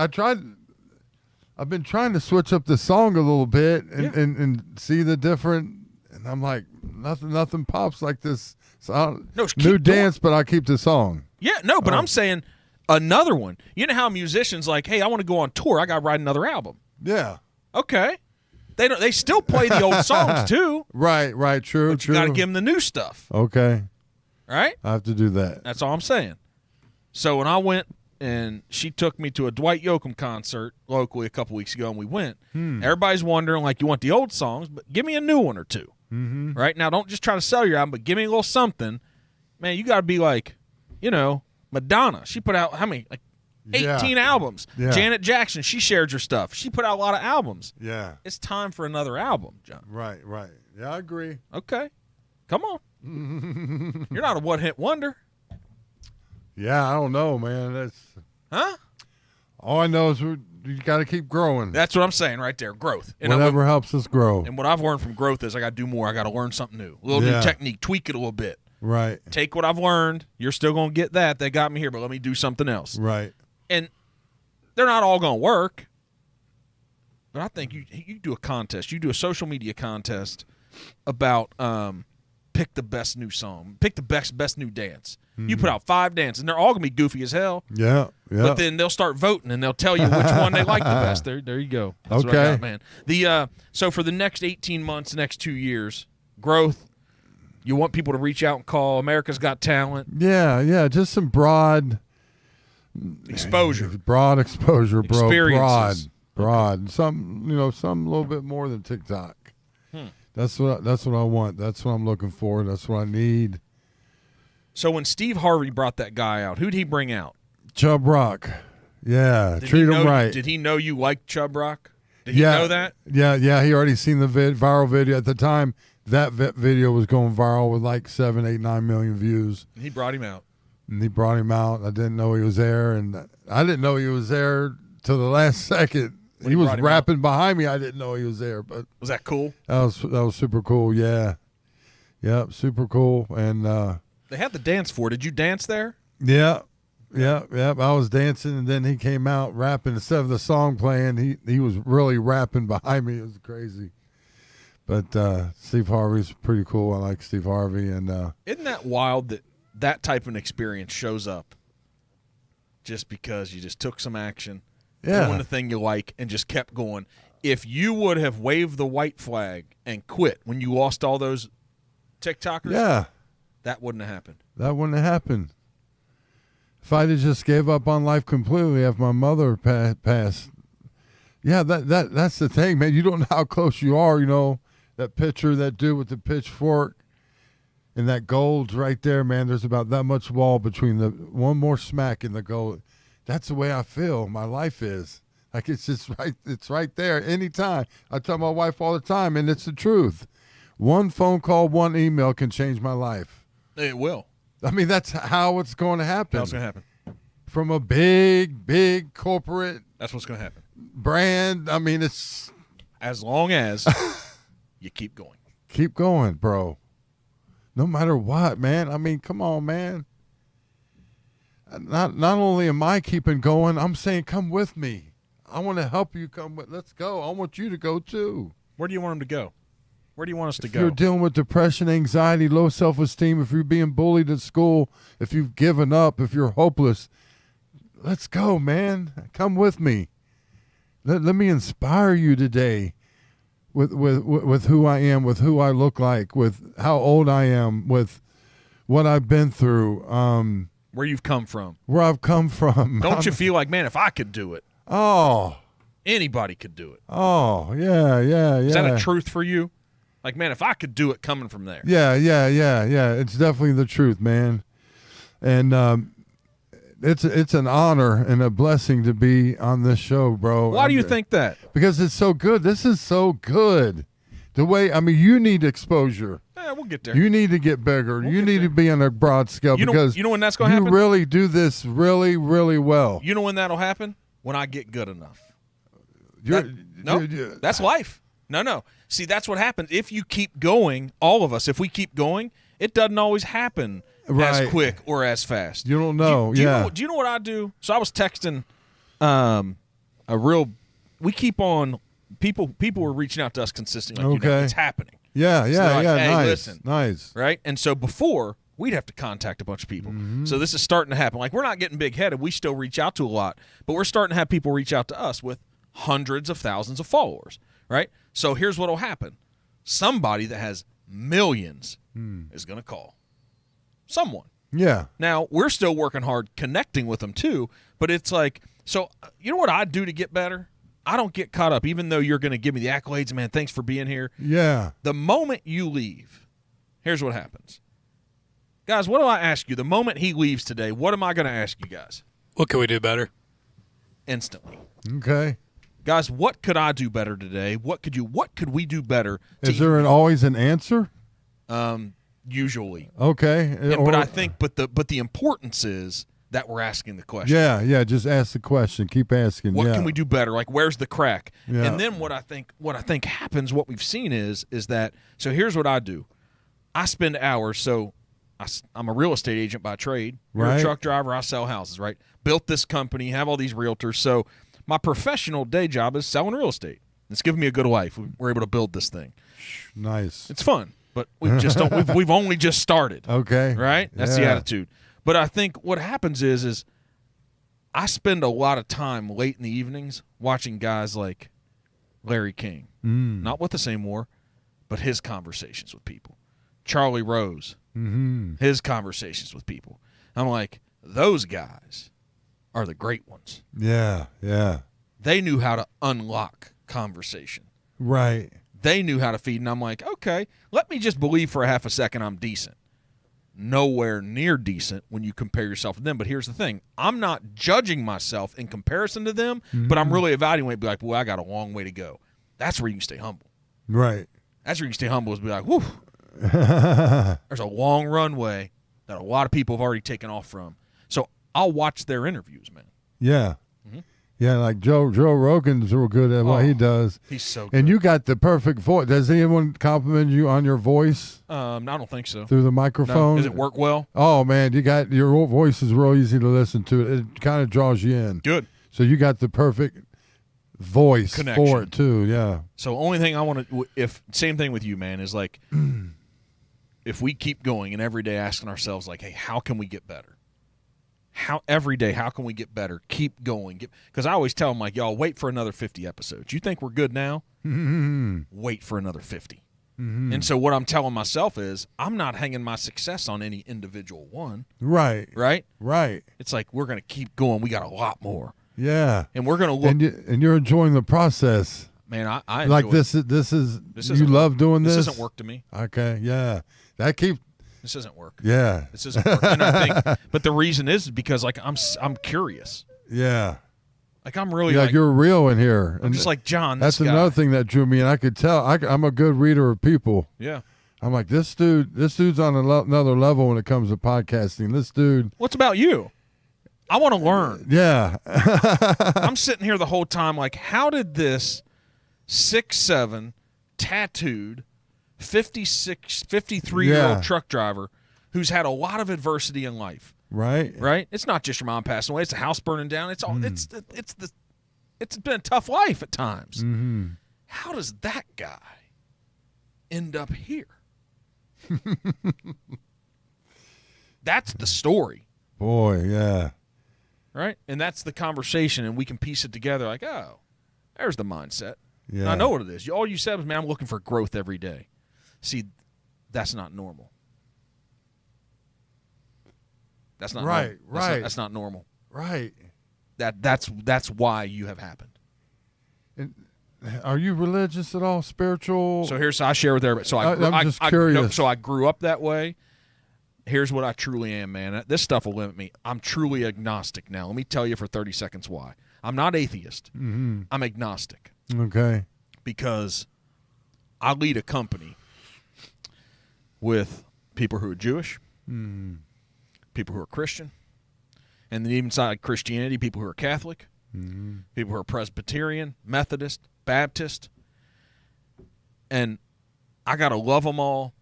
to switch up the song a little bit and see the different, and I'm like, nothing pops like this. So No, keep new doing- dance, but I keep the song. Yeah, no, but I'm saying another one. You know how musicians like, hey, I want to go on tour. I got to write another album. Yeah. Okay. They still play the old songs too. Right, true, But you got to give them the new stuff. Okay. Right? I have to do that. That's all I'm saying. So when I went and she took me to a Dwight Yoakam concert locally a couple weeks ago and we went, everybody's wondering, like, you want the old songs, but give me a new one or two. Mm-hmm. Right? Now, don't just try to sell your album, but give me a little something. Man, you got to be like, Madonna. She put out, how many? Like 18 albums. Yeah. Janet Jackson, she shared your stuff. She put out a lot of albums. Yeah. It's time for another album, John. Right. Yeah, I agree. Okay. Come on. You're not a one-hit wonder. Yeah, I don't know, man. That's Huh? all I know is you got to keep growing. That's what I'm saying right there. Growth. And Whatever helps us grow. And what I've learned from growth is I got to do more. I got to learn something new. A little new technique. Tweak it a little bit. Right. Take what I've learned. You're still going to get that. They got me here, but let me do something else. Right. And they're not all going to work. But I think you do a contest. You do a social media contest about pick the best new song. Pick the best new dance. Mm-hmm. You put out 5 dances, and they're all going to be goofy as hell. Yeah. But then they'll start voting, and they'll tell you which one they like the best. There you go. That's what I got, man. So for the next 18 months, next 2 years, growth, you want people to reach out and call America's Got Talent. Yeah. Just some broad exposure. Broad exposure, bro. Experiences. Broad. Some a little bit more than TikTok. That's what I want. That's what I'm looking for. That's what I need. So when Steve Harvey brought that guy out, who'd he bring out? Chubb Rock. Yeah, treat him right. Did he know you liked Chubb Rock? Did he know that? Yeah. He already seen the viral video at the time. That video was going viral with like 7, 8, 9 million views. He brought him out. And he brought him out. I didn't know he was there, and I didn't know he was there till the last second. When he was brought him rapping behind me. I didn't know he was there, but was that cool? That was super cool. Yeah, super cool. And they had the dance floor. Did you dance there? Yeah. I was dancing, and then he came out rapping instead of the song playing. He was really rapping behind me. It was crazy. But Steve Harvey's pretty cool. I like Steve Harvey, and isn't that wild that type of an experience shows up just because you just took some action, doing the thing you like, and just kept going. If you would have waved the white flag and quit when you lost all those TikTokers, that wouldn't have happened. That wouldn't have happened. If I had just gave up on life completely after my mother passed, that's the thing, man. You don't know how close you are. That picture, that dude with the pitchfork, and that gold's right there, man. There's about that much wall between the one more smack and the gold. That's the way I feel. My life is like it's just right. It's right there anytime. I tell my wife all the time, and it's the truth. One phone call, one email can change my life. It will. I mean, that's how it's going to happen. How's it going to happen? From a big corporate. That's what's going to happen. Brand. I mean, it's as long as you keep going. Keep going, bro. No matter what, man. I mean, come on, man. Not only am I keeping going, I'm saying come with me. I want to help you come with. Let's go. I want you to go too. Where do you want him to go? Where do you want us to If go? you're dealing with depression, anxiety, low self-esteem, if you're being bullied at school, if you've given up, if you're hopeless, let's go, man. Come with me. Let me inspire you today with who I am, with who I look like, with how old I am, with what I've been through, Where you've come from. where I've come from. Don't you feel like, man, if I could do it, Oh, anybody could do it. yeah. Is that a truth for you? Like, man, if I could do it coming from there. Yeah. It's definitely the truth, man. And it's an honor and a blessing to be on this show, bro. Why do you think that? Because it's so good. This is so good. The way, I mean, you need exposure. Yeah, we'll get there. You need to get bigger. You need to be on a broad scale because you know when that's going to happen? You really do this really, really well. You know when that'll happen? When I get good enough. You're- That's life. No. See, that's what happens. If you keep going, all of us, if we keep going, it doesn't always happen Right. as quick or as fast. You don't know. Do you know what I do? So I was texting we keep on people were reaching out to us consistently. Like, Okay. it's happening. Yeah. they're like, hey, nice. listen. Nice. Right? And so before, we'd have to contact a bunch of people. So this is starting to happen. Like, we're not getting big-headed. We still reach out to a lot. But we're starting to have people reach out to us with hundreds of thousands of followers, right? So here's what will happen. Somebody that has millions is going to call. Someone. Yeah. Now, we're still working hard connecting with them, too. But it's like, so you know what I do to get better? I don't get caught up, even though you're going to give me the accolades. Man, thanks for being here. Yeah. The moment you leave, here's what happens. Guys, what do I ask you? The moment he leaves today, what am I going to ask you guys? What can we do better? Instantly. Okay. Guys, what could I do better today? What could we do better? Is there always an answer? Usually. Okay. But I think the importance is that we're asking the question. Yeah. Just ask the question. Keep asking. What can we do better? Like, where's the crack? Yeah. And then what I think happens, what we've seen is that, so here's what I do. I spend hours, so I'm a real estate agent by trade. You're Right. a truck driver, I sell houses, right? Built this company, have all these realtors. So my professional day job is selling real estate. It's given me a good life. We're able to build this thing. Nice. It's fun, but we've only just started. Okay. Right? That's the Yeah. attitude. But I think what happens is I spend a lot of time late in the evenings watching guys like Larry King, not with us anymore, but his conversations with people. Charlie Rose, his conversations with people. I'm like, those guys are the great ones. Yeah. They knew how to unlock conversation. Right. They knew how to feed, and I'm like, okay, let me just believe for a half a second I'm decent. Nowhere near decent when you compare yourself to them. But here's the thing. I'm not judging myself in comparison to them, but I'm really evaluating, be like, boy, I got a long way to go. That's where you can stay humble. Right. That's where you can stay humble is be like, whew. There's a long runway that a lot of people have already taken off from. So I'll watch their interviews, man. Yeah. Yeah, like Joe Rogan's real good at what he does. He's so good. And you got the perfect voice. Does anyone compliment you on your voice I don't think so. through the microphone? No. Does it work well? Oh, man, your voice is real easy to listen to. It kind of draws you in. Good. So you got the perfect voice Connection. for it, too. Yeah. So only thing I want to, same thing with you, man, is like, if we keep going and every day asking ourselves, like, hey, how can we get better? Every day, how can we get better? Keep going. Because I always tell them, like, y'all, wait for another 50 episodes. You think we're good now? Wait for another 50. And so what I'm telling myself is I'm not hanging my success on any individual one. Right. Right? Right. It's like we're going to keep going. We got a lot more. Yeah. And we're going to look. And you're enjoying the process. Man, I like enjoy this it. is you isn't love doing this? This doesn't work to me. Okay. Yeah. This doesn't work. Yeah. This doesn't work. And I think, but the reason is because like I'm curious. Yeah. Like I'm really like you're real in here. I'm just like John. That's this guy. another thing that drew me, and I could tell. I'm a good reader of people. Yeah. I'm like this dude's on another level when it comes to podcasting. This dude. What's about you? I want to learn. Yeah. I'm sitting here the whole time like, how did this 6'7", tattooed, 53-year-old truck driver who's had a lot of adversity in life. Right. It's not just your mom passing away. It's a house burning down. It's all. It's been a tough life at times. How does that guy end up here? That's the story. Boy, yeah. Right? And that's the conversation, and we can piece it together like, oh, there's the mindset. Yeah. And I know what it is. All you said was, man, I'm looking for growth every day. See, that's not normal. That's not right, normal. right. That's not normal. Right. That's why you have happened. And are you religious at all? Spiritual? So here's I share with everybody. So I'm just curious. So I grew up that way. Here's what I truly am, man. This stuff will limit me. I'm truly agnostic now. Let me tell you for 30 seconds why. I'm not atheist. Mm-hmm. I'm agnostic. Okay. Because I lead a company with people who are Jewish, people who are Christian, and then even inside Christianity, people who are Catholic, people who are Presbyterian, Methodist, Baptist. And I got to love them all,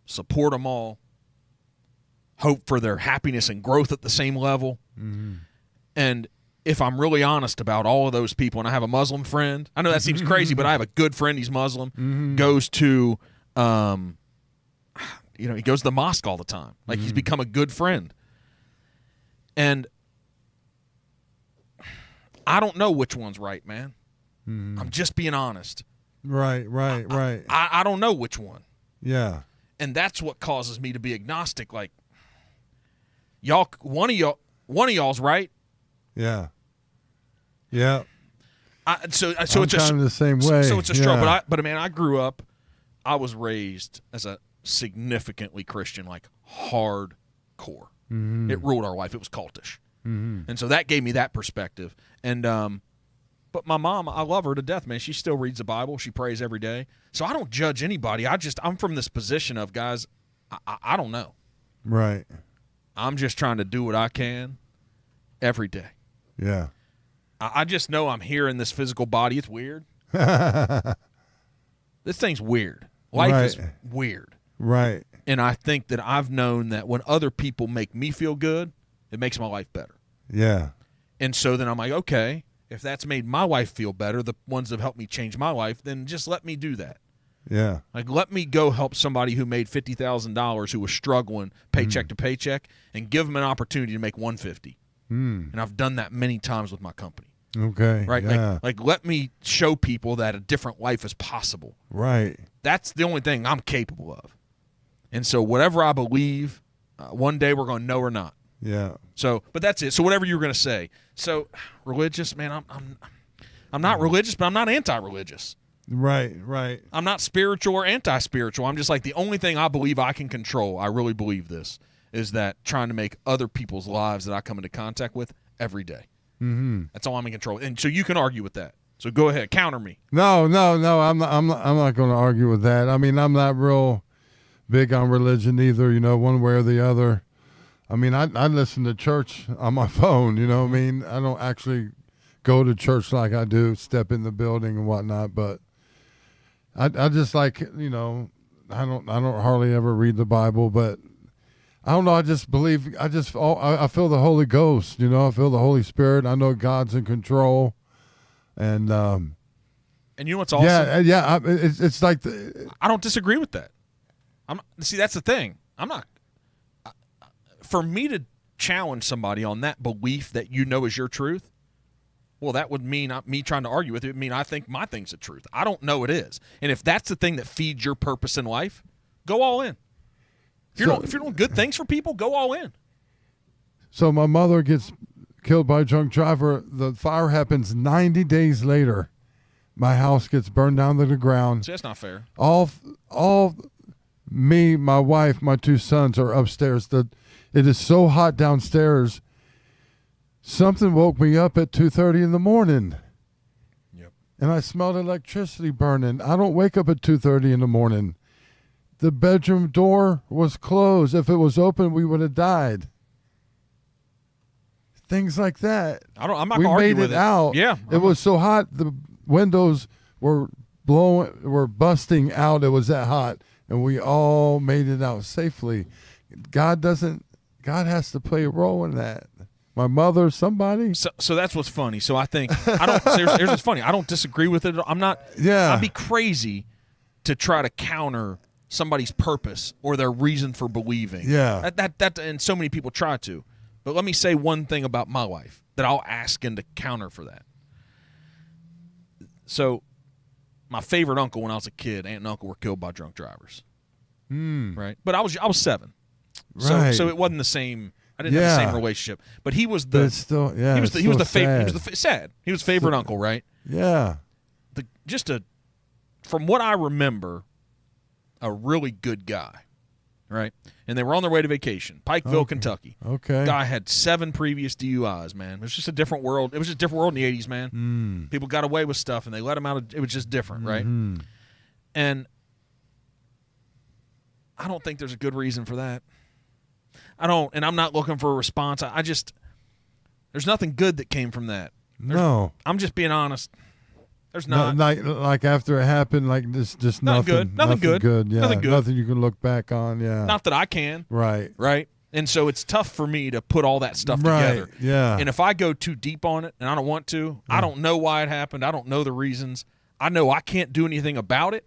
support them all, hope for their happiness and growth at the same level. And if I'm really honest about all of those people, and I have a Muslim friend, I know that seems crazy, but I have a good friend, he's Muslim, goes to, he goes to the mosque all the time. Like, he's become a good friend. And I don't know which one's right, man. I'm just being honest. Right. I don't know which one. Yeah. And that's what causes me to be agnostic. Like, y'all, one of y'all's right. Yeah. Yeah. So I'm it's just kind of the same way. So it's a struggle. But man, I grew up. I was raised as a significantly Christian, like hardcore. It ruled our life. It was cultish, and so that gave me that perspective. And but my mom, I love her to death, man. She still reads the Bible. She prays every day. So I don't judge anybody. I'm from this position of, guys, I don't know. Right. I'm just trying to do what I can every day. Yeah. I just know I'm here in this physical body. It's weird. This thing's weird. Life is weird. Right. And I think that I've known that when other people make me feel good, it makes my life better. Yeah. And so then I'm like, okay, if that's made my life feel better, the ones that have helped me change my life, then just let me do that. Yeah. Like, let me go help somebody who made $50,000 who was struggling paycheck to paycheck and give them an opportunity to make $150,000. And I've done that many times with my company. Okay. Right? Yeah. Like let me show people that a different life is possible. Right. That's the only thing I'm capable of. And so whatever I believe, one day we're going to know or not. Yeah. So, but that's it. So whatever you were going to say. So religious, man, I'm not religious, but I'm not anti-religious. Right. I'm not spiritual or anti-spiritual. I'm just like, the only thing I believe I can control, I really believe this, is that trying to make other people's lives that I come into contact with every day. That's all I'm in control. And so you can argue with that. So go ahead, counter me. No. I'm not going to argue with that. I mean, I'm not real big on religion either. One way or the other. I mean, I listen to church on my phone. You know what I mean? I don't actually go to church like I do, step in the building and whatnot. But I just like, I don't hardly ever read the Bible, but I don't know. I just believe. I feel the Holy Ghost. I feel the Holy Spirit. I know God's in control, and you know what's awesome? Yeah. It's like I don't disagree with that. See, that's the thing. I'm not. For me to challenge somebody on that belief that is your truth, well, that would mean not me trying to argue with it. It would mean I think my thing's the truth. I don't know it is, and if that's the thing that feeds your purpose in life, go all in. If you're doing good things for people, go all in. So my mother gets killed by a drunk driver. The fire happens 90 days later. My house gets burned down to the ground. See, that's not fair. All me, my wife, my two sons are upstairs. It is so hot downstairs. Something woke me up at 2:30 in the morning. Yep. And I smelled electricity burning. I don't wake up at 2:30 in the morning. The bedroom door was closed. If it was open, we would have died. Things like that. I'm not going we to argue made with it out. Yeah. It was so hot. The windows were busting out. It was that hot. And we all made it out safely. God has to play a role in that. My mother, somebody. So that's what's funny. So I think, here's what's funny. I don't disagree with it. I'm not, Yeah. I'd be crazy to try to counter somebody's purpose or their reason for believing. Yeah. That and so many people try to. But let me say one thing about my life that I'll ask in to counter for that. So, my favorite uncle when I was a kid, aunt and uncle were killed by drunk drivers. Right? But I was 7. Right. So it wasn't the same. I didn't have the same relationship. But he was But the it's still, yeah, he was the favorite. He was sad. the sad. He was favorite uncle, right? Yeah. From what I remember, a really good guy, right? And they were on their way to vacation, Pikeville, Kentucky. Okay. Guy had 7 previous DUIs, man. It was just a different world. It was just a different world in the 80s, man. People got away with stuff, and they let him out. It was just different, right? And I don't think there's a good reason for that. I don't, and I'm not looking for a response. I just, there's nothing good that came from that. No. I'm just being honest. There's not. Like after it happened, like this, just nothing. Nothing good. Yeah. Nothing good. Nothing you can look back on. Yeah. Not that I can. Right. Right. And so it's tough for me to put all that stuff Right. together. Yeah. And if I go too deep on it, and I don't want to, I don't know why it happened. I don't know the reasons. I know I can't do anything about it.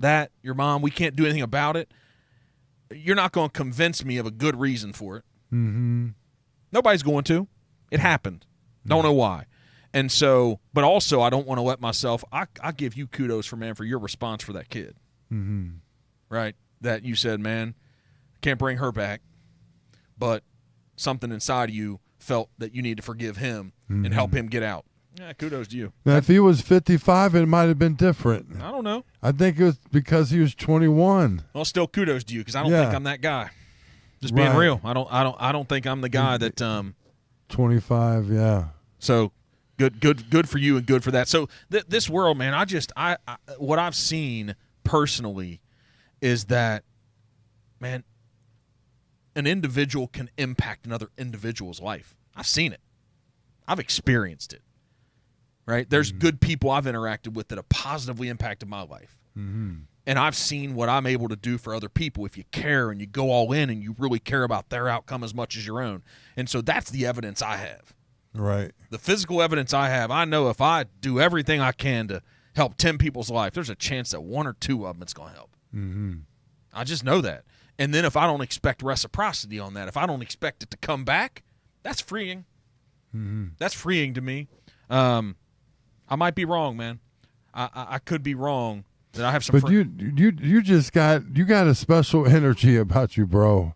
That, your mom, we can't do anything about it. You're not going to convince me of a good reason for it. Nobody's going to. It happened. Don't know why. And so, but also I don't want to let myself, I give you kudos for your response for that kid. Right? That you said, man, can't bring her back, but something inside of you felt that you need to forgive him and help him get out. Yeah, kudos to you. Now, if he was 55, it might have been different. I don't know. I think it was because he was 21. Well, still kudos to you because I don't think I'm that guy. Just being real. I don't think I'm the guy that 25, yeah. So good for you and good for that. So this world, man, I what I've seen personally is that, man, an individual can impact another individual's life. I've seen it. I've experienced it. Right? There's good people I've interacted with that have positively impacted my life. And I've seen what I'm able to do for other people if you care and you go all in and you really care about their outcome as much as your own. And so that's the evidence I have. Right. The physical evidence I have, I know if I do everything I can to help 10 people's life, there's a chance that 1 or 2 of them it's going to help. I just know that. And then if I don't expect reciprocity on that, if I don't expect it to come back, that's freeing. That's freeing to me. I might be wrong, man. I could be wrong. That I have some. But you just got a special energy about you, bro.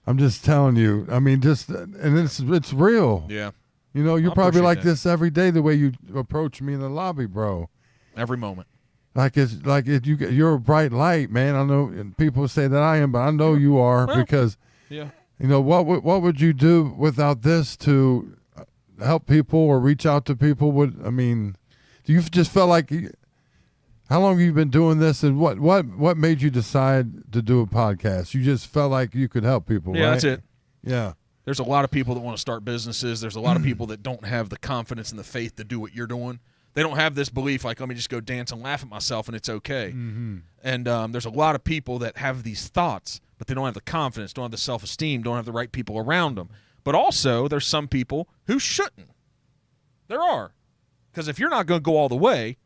I'm just telling you. I mean, and it's real. Yeah. You know, you're I probably like appreciate this every day. The way you approach me in the lobby, bro. Every moment. You're a bright light, man. I know, and people say that I am, but I know you are because. Yeah. You know what would you do without this to help people or reach out to people? Do you just felt like? How long have you been doing this, and what made you decide to do a podcast? You just felt like you could help people, Yeah, right? that's it. Yeah. There's a lot of people that want to start businesses. There's a lot of people that don't have the confidence and the faith to do what you're doing. They don't have this belief like, let me just go dance and laugh at myself and it's okay. And there's a lot of people that have these thoughts, but they don't have the confidence, don't have the self-esteem, don't have the right people around them. But also, there's some people who shouldn't. There are. Because if you're not going to go all the way,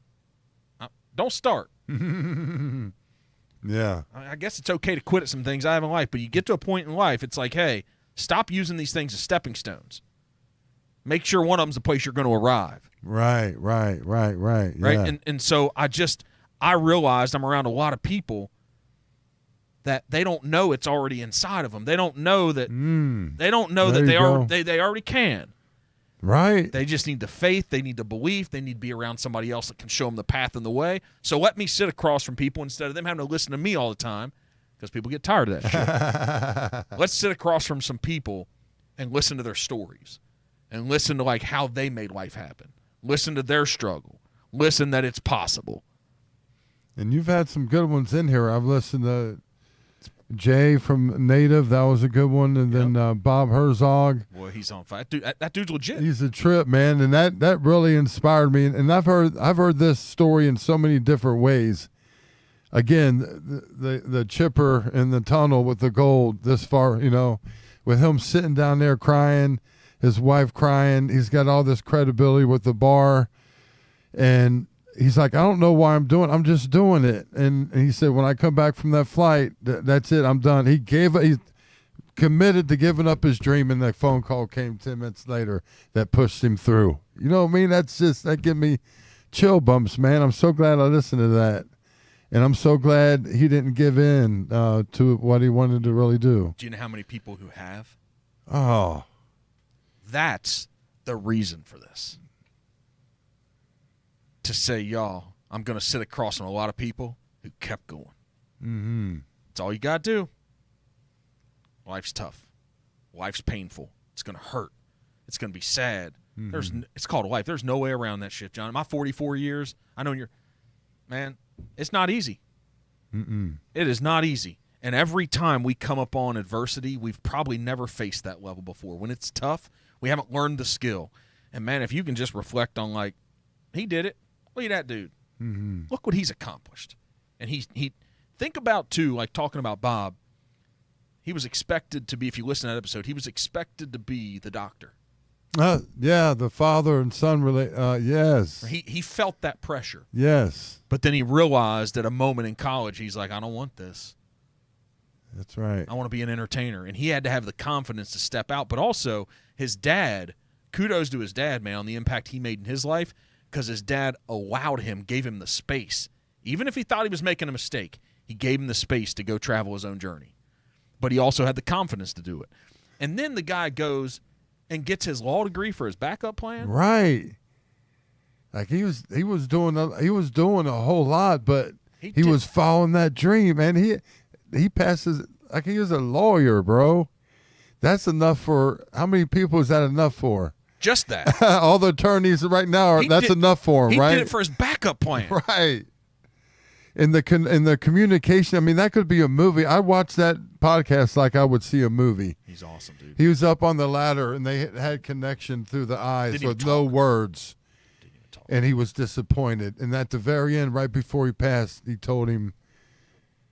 don't start. Yeah. I guess it's okay to quit at some things I have in life, but you get to a point in life, it's like, hey, stop using these things as stepping stones. Make sure one of them's the place you're going to arrive. Right. Yeah. And so I realized I'm around a lot of people that they don't know it's already inside of them. They don't know that they already can. Right. They just need the faith. They need the belief. They need to be around somebody else that can show them the path and the way. So let me sit across from people instead of them having to listen to me all the time because people get tired of that shit. Let's sit across from some people and listen to their stories and listen to like how they made life happen. Listen to their struggle. Listen that it's possible. And you've had some good ones in here. I've listened to Jay from Native. That was a good one. And then Bob Herzog. Boy, he's on fire. Dude, that dude's legit. He's a trip, man. And that really inspired me. And I've heard this story in so many different ways. Again, the chipper in the tunnel with the gold this far, you know, with him sitting down there crying, his wife crying. He's got all this credibility with the bar. And he's like, I don't know why I'm just doing it. And he said, when I come back from that flight, that's it. I'm done. He's committed to giving up his dream, and that phone call came 10 minutes later that pushed him through. You know what I mean? That give me chill bumps, man. I'm so glad I listened to that. And I'm so glad he didn't give in to what he wanted to really do. Do you know how many people who have? Oh. That's the reason for this. To say, y'all, I'm going to sit across from a lot of people who kept going. Mm-hmm. That's all you got to do. Life's tough. Life's painful. It's going to hurt. It's going to be sad. Mm-hmm. It's called life. There's no way around that shit, John. In my 44 years, I know man, it's not easy. Mm-mm. It is not easy. And every time we come up on adversity, we've probably never faced that level before. When it's tough, we haven't learned the skill. And, man, if you can just reflect on, like, he did it. Look at that dude. Mm-hmm. Look what he's accomplished. And he think about, too, like talking about Bob, he was expected to be, if you listen to that episode, he was expected to be the doctor. Yeah, the father and son yes. He felt that pressure. Yes. But then he realized at a moment in college, he's like, I don't want this. That's right. I want to be an entertainer. And he had to have the confidence to step out. But also, his dad, kudos to his dad, man, on the impact he made in his life, because his dad allowed him, gave him the space. Even if he thought he was making a mistake, he gave him the space to go travel his own journey. But he also had the confidence to do it. And then the guy goes and gets his law degree for his backup plan. Right. Like he was doing a whole lot, but he was following that dream, and he passes like he was a lawyer, bro. That's enough for how many people is that enough for? Just that. All the attorneys right now that's enough for him, right? He did it for his backup plan. Right. In the communication, I mean, that could be a movie. I watched that podcast like I would see a movie. He's awesome, dude. He was up on the ladder, and they had connection through the eyes with no words. Didn't even talk. And he was disappointed. And at the very end, right before he passed, he told him,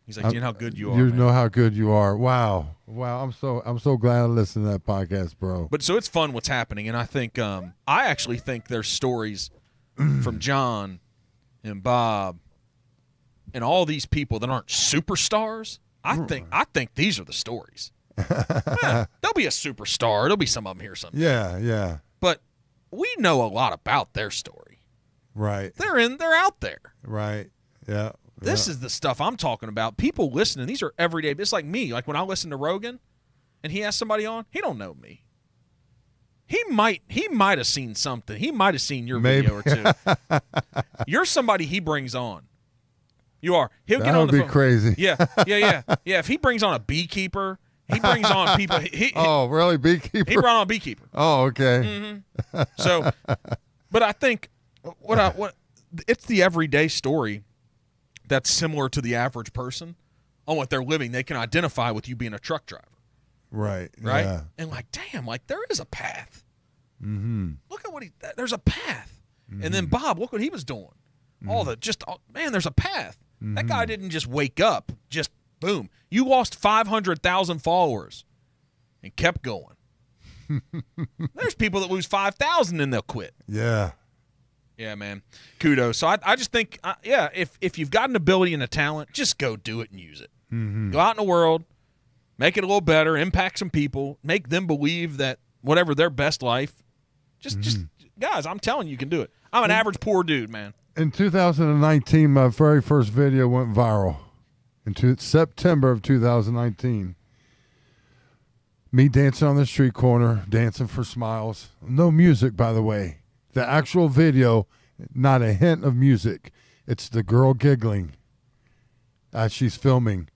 he's like, do you know how good you are, You man? know how good you are. Wow. I'm so glad I listened to that podcast, bro. But so it's fun what's happening, and I think I actually think there's stories from John and Bob and all these people that aren't superstars. I think these are the stories. They'll be a superstar. There'll be some of them here someday. Yeah. But we know a lot about their story. Right. They're out there. Right. Yeah. This is the stuff I'm talking about. People listening, these are everyday. It's like me. Like when I listen to Rogan and he has somebody on, he don't know me. He might have seen something. He might have seen your video or two. You're somebody he brings on. You are. He'll get on the phone. That would be crazy. Yeah. If he brings on a beekeeper, he brings on people. Oh, really? Beekeeper? He brought on a beekeeper. Oh, okay. Mm-hmm. So, but I think what it's the everyday story that's similar to the average person on what they're living. They can identify with you being a truck driver. Right. Right. Yeah. And like, damn, like there is a path. Mm-hmm. Look at there's a path. Mm-hmm. And then Bob, look what he was doing. Man, there's a path. Mm-hmm. That guy didn't just wake up, just boom. You lost 500,000 followers and kept going. There's people that lose 5,000 and they'll quit. Yeah. Yeah, man. Kudos. So I just think, if you've got an ability and a talent, just go do it and use it. Mm-hmm. Go out in the world, make it a little better, impact some people, make them believe that whatever their best life, just guys, I'm telling you, you can do it. I'm an average poor dude, man. In 2019, my very first video went viral. In September of 2019. Me dancing on the street corner, dancing for smiles. No music, by the way. The actual video, not a hint of music. It's the girl giggling as she's filming.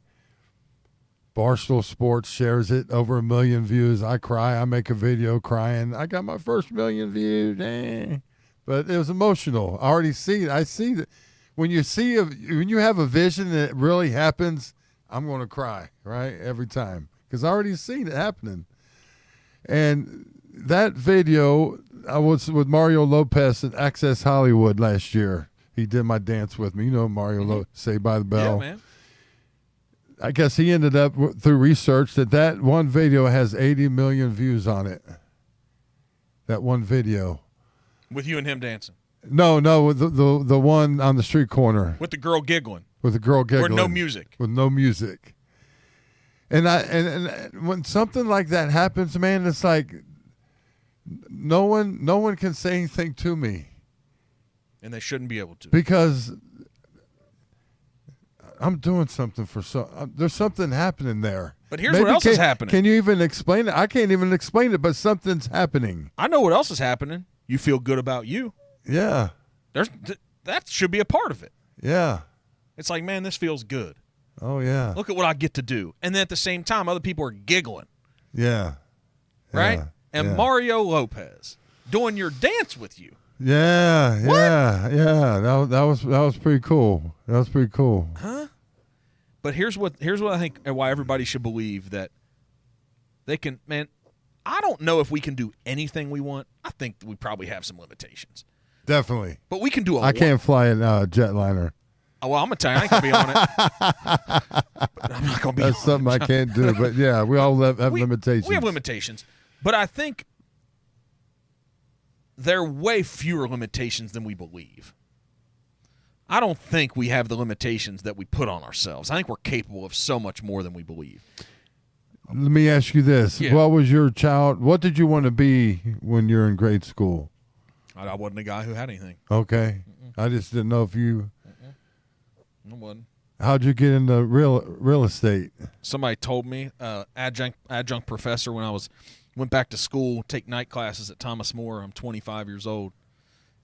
Barstool Sports shares it, over 1 million views. I cry. I make a video crying. I got my first 1 million views. But it was emotional. I already see it. I see that when you have a vision and it really happens, I'm going to cry, right? Every time. Because I already seen it happening. And that video, I was with Mario Lopez at Access Hollywood last year. He did my dance with me. You know Mario Lopez, Saved by the Bell. Yeah, man. I guess he ended up through research that one video has 80 million views on it. That one video. With you and him dancing. No, the one on the street corner with the girl giggling. with the girl giggling. Or no music. With no music. And and when something like that happens, man, it's like no one can say anything to me. And they shouldn't be able to. Because I'm doing something for there's something happening there. But here's what else is happening. Can you even explain it? I can't even explain it, but something's happening. I know what else is happening. You feel good about you. Yeah. That should be a part of it. Yeah. It's like, man, this feels good. Oh, yeah. Look at what I get to do. And then at the same time, other people are giggling. Yeah. Right? Yeah. And Yeah. Mario Lopez doing your dance with you. Yeah. What? Yeah. That was pretty cool. That was pretty cool. Huh? But here's what I think and why everybody should believe that they can, man, I don't know if we can do anything we want. I think we probably have some limitations. Definitely. But we can do I can't fly a jetliner. Oh, well, I'm going to tell you, I ain't going to be on it. But I'm not going to be That's on something it. I can't do. But, yeah, we all have limitations. We have limitations. But I think there are way fewer limitations than we believe. I don't think we have the limitations that we put on ourselves. I think we're capable of so much more than we believe. Let me ask you this. Yeah. What did you want to be when you're in grade school? I wasn't a guy who had anything. Okay. I just didn't know if you... I wasn't. How'd you get into real estate? Somebody told me, adjunct professor when I went back to school, take night classes at Thomas More. I'm 25 years old,